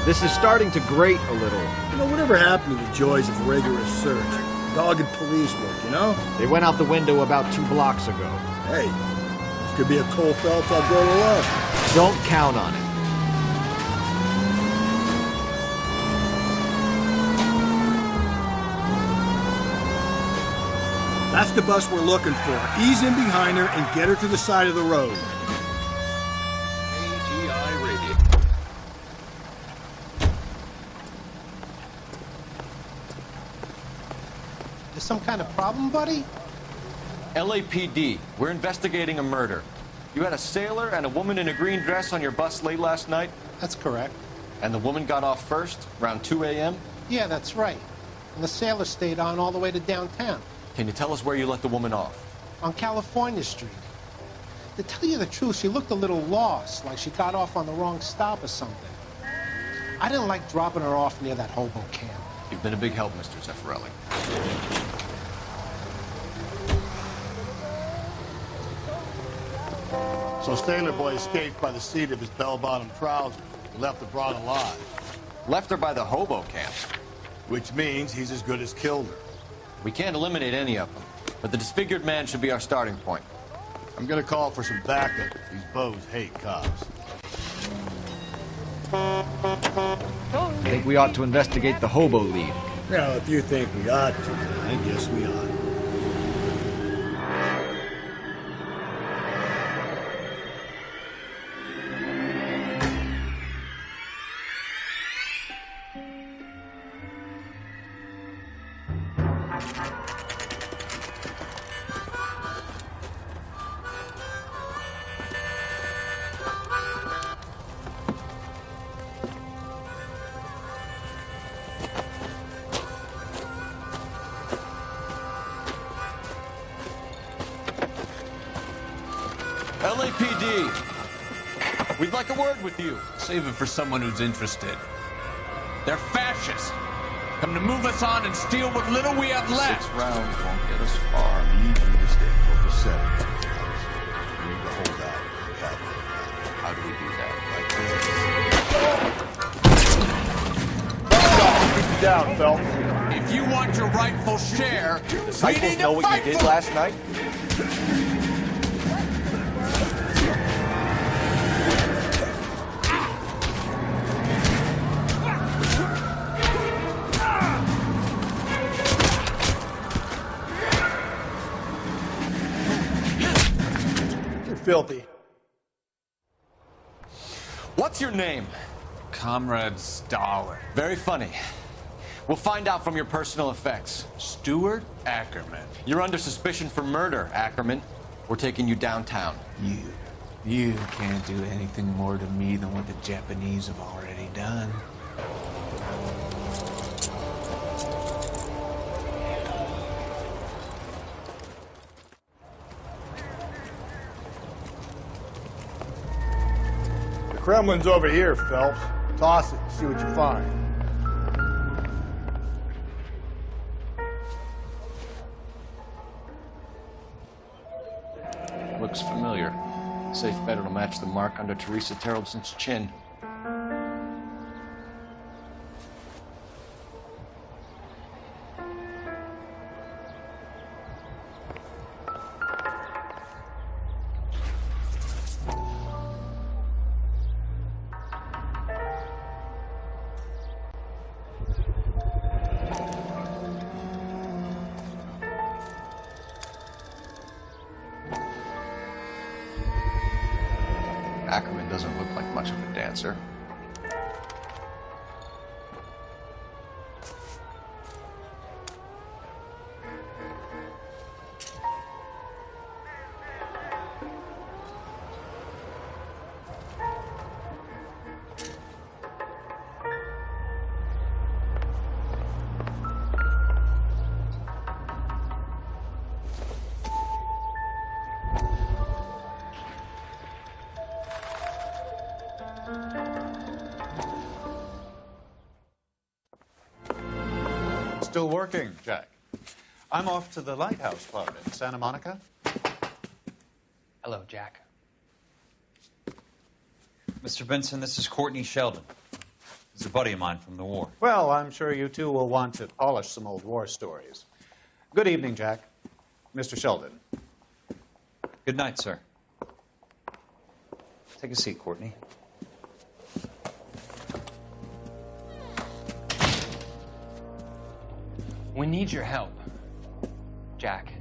This is starting to grate a little. You know, whatever happened to the joys of rigorous search? Dogged police work, you know? They went out the window about 2 blocks ago. Hey, this could be a Cole Phelps I'll grow to love. Don't count on it. That's the bus we're looking for. Ease in behind her and get her to the side of the road. ATI Radio. There's some kind of problem, buddy? LAPD, we're investigating a murder. You had a sailor and a woman in a green dress on your bus late last night? That's correct. And the woman got off first, around 2 a.m.? Yeah, that's right. And the sailor stayed on all the way to downtown. Can you tell us where you let the woman off? On California Street. To tell you the truth, she looked a little lost, like she got off on the wrong stop or something. I didn't like dropping her off near that hobo camp. You've been a big help, Mr. Zeffirelli. So Sailor Boy escaped by the seat of his bell-bottom trousers and left the broad alive. Left her by the hobo camp. Which means he's as good as killed her. We can't eliminate any of them, but the disfigured man should be our starting point. I'm gonna call for some backup. These bows hate cops. I think we ought to investigate the hobo lead. Well, if you think we ought to, I guess we ought. LAPD, we'd like a word with you. Save it for someone who's interested. They're fascists. Come to move us on and steal what little we have left. 6 rounds won't get us far. I need you to stay focused. We need to hold out. How do we do that? Keep you down, Phelps. If you want your rightful share, we Disciples need know to what fight you did for last night? Filthy. What's your name? Comrade Stalin. Very funny. We'll find out from your personal effects. Stuart Ackerman. You're under suspicion for murder, Ackerman. We're taking you downtown. You can't do anything more to me than what the Japanese have already done. The Kremlin's over here, Phelps. Toss it, see what you find. Looks familiar. Safe bet it'll match the mark under Teresa Terrelson's chin. Ackerman doesn't look like much of a dancer. Still working, Jack. I'm off to the Lighthouse Club in Santa Monica. Hello, Jack. Mr. Benson, this is Courtney Sheldon. He's a buddy of mine from the war. Well, I'm sure you two will want to polish some old war stories. Good evening, Jack. Mr. Sheldon. Good night, sir. Take a seat, Courtney. We need your help, Jack.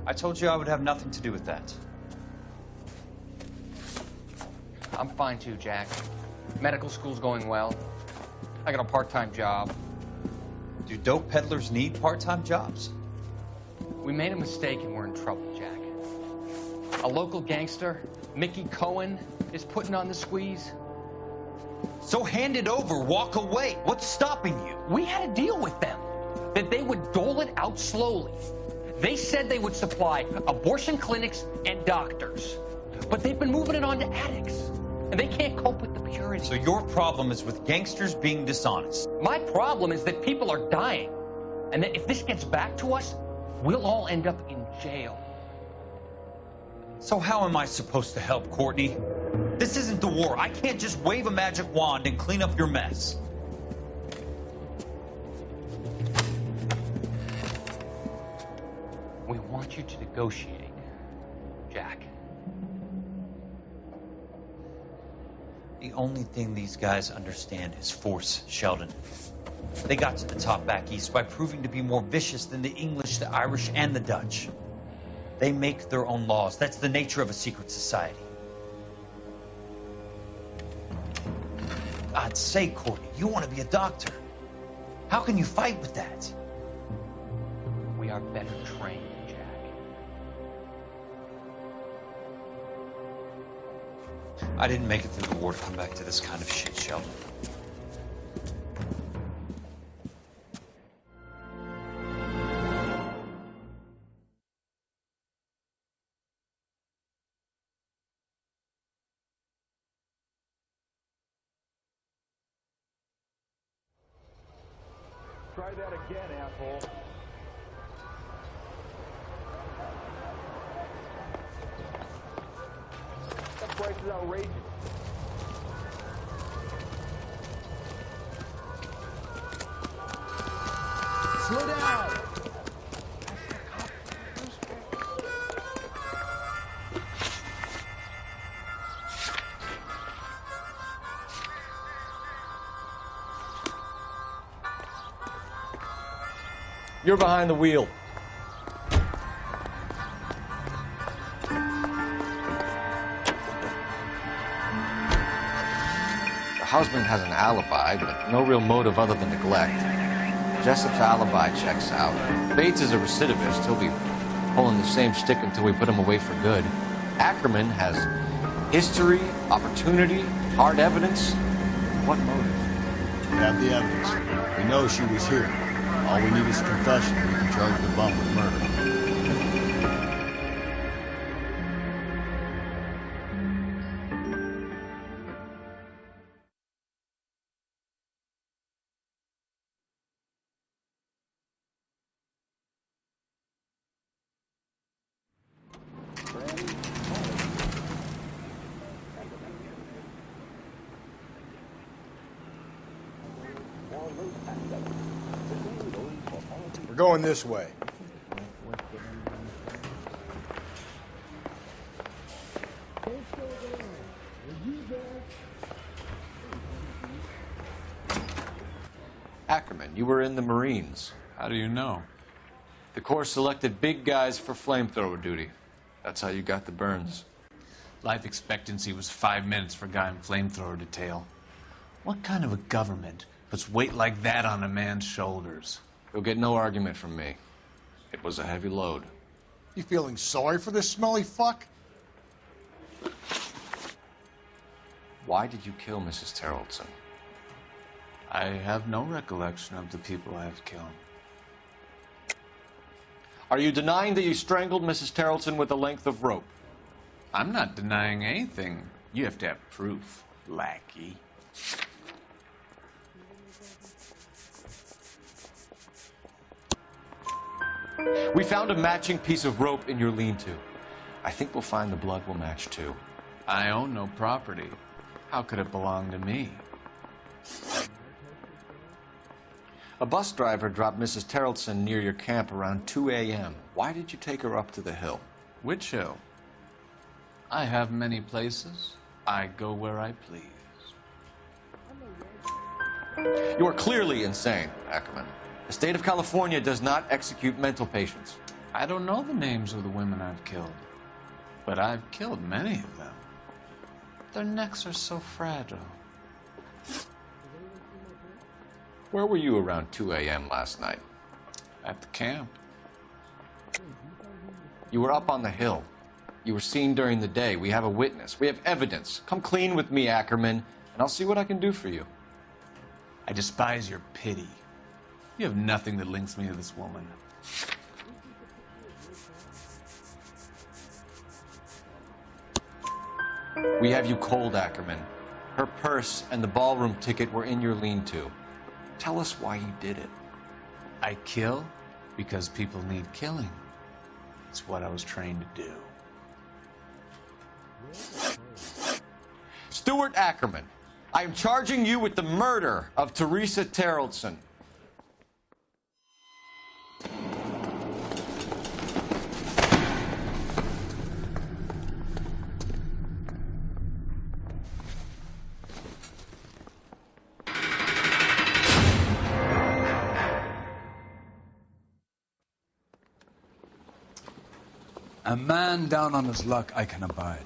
I told you I would have nothing to do with that. I'm fine too, Jack. Medical school's going well. I got a part-time job. Do dope peddlers need part-time jobs? We made a mistake and we're in trouble, Jack. A local gangster, Mickey Cohen, is putting on the squeeze. So hand it over, walk away. What's stopping you? We had a deal with them that they would dole it out slowly. They said they would supply abortion clinics and doctors, but they've been moving it on to addicts, and they can't cope with the purity. So your problem is with gangsters being dishonest. My problem is that people are dying, and that if this gets back to us, we'll all end up in jail. So how am I supposed to help, Courtney? This isn't the war. I can't just wave a magic wand and clean up your mess. We want you to negotiate, Jack. The only thing these guys understand is force, Sheldon. They got to the top back east by proving to be more vicious than the English, the Irish, and the Dutch. They make their own laws. That's the nature of a secret society. I'd say, Courtney, you want to be a doctor. How can you fight with that? We are better trained, Jack. I didn't make it through the war to come back to this kind of shit, Sheldon. Try that again, asshole. That price is outrageous. Slow down! You're behind the wheel. The husband has an alibi, but no real motive other than neglect. Jessup's alibi checks out. Bates is a recidivist. He'll be pulling the same stick until we put him away for good. Ackerman has history, opportunity, hard evidence. What motive? We have the evidence. We know she was here. All we need is a confession. We can charge the bum with murder. We're going this way. Ackerman, you were in the Marines. How do you know? The Corps selected big guys for flamethrower duty. That's how you got the burns. Life expectancy was 5 minutes for a guy in flamethrower detail. What kind of a government puts weight like that on a man's shoulders? You'll get no argument from me. It was a heavy load. You feeling sorry for this smelly fuck? Why did you kill Mrs. Terrelson? I have no recollection of the people I have killed. Are you denying that you strangled Mrs. Terrelson with a length of rope? I'm not denying anything. You have to have proof, lackey. We found a matching piece of rope in your lean-to. I think we'll find the blood will match too. I own no property. How could it belong to me? A bus driver dropped Mrs. Terrelson near your camp around 2 a.m. Why did you take her up to the hill? Which hill? I have many places. I go where I please. You are clearly insane, Ackerman. The state of California does not execute mental patients. I don't know the names of the women I've killed, but I've killed many of them. Their necks are so fragile. Where were you around 2 a.m. last night? At the camp. You were up on the hill. You were seen during the day. We have a witness. We have evidence. Come clean with me, Ackerman, and I'll see what I can do for you. I despise your pity. You have nothing that links me to this woman. We have you cold, Ackerman. Her purse and the ballroom ticket were in your lean-to. Tell us why you did it. I kill because people need killing. It's what I was trained to do. Stuart Ackerman, I am charging you with the murder of Teresa Terrellson. A man down on his luck I can abide.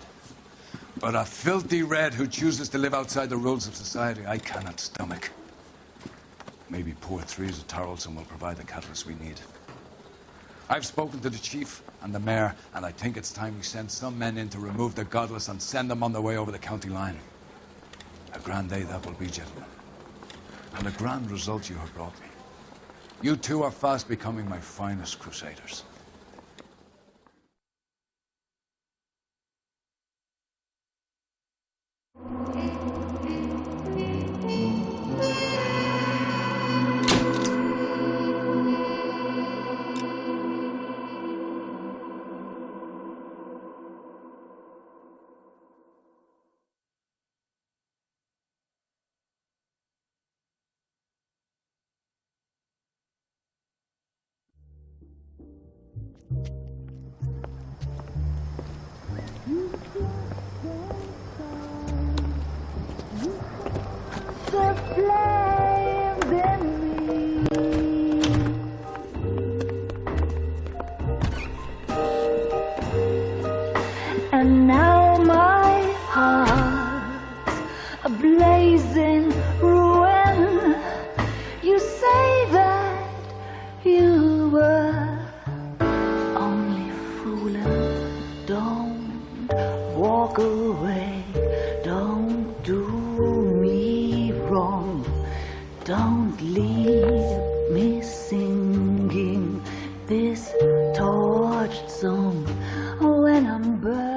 But a filthy red who chooses to live outside the rules of society I cannot stomach. Maybe poor Teresa Terrellson will provide the catalyst we need. I've spoken to the chief and the mayor, and I think it's time we send some men in to remove the godless and send them on their way over the county line. A grand day that will be, gentlemen. And a grand result you have brought me. You two are fast becoming my finest crusaders. And now my heart's a blazing ruin. You say that you were only fooling. Don't walk away. Don't do me wrong. Don't leave me singing this torched song when I'm burning.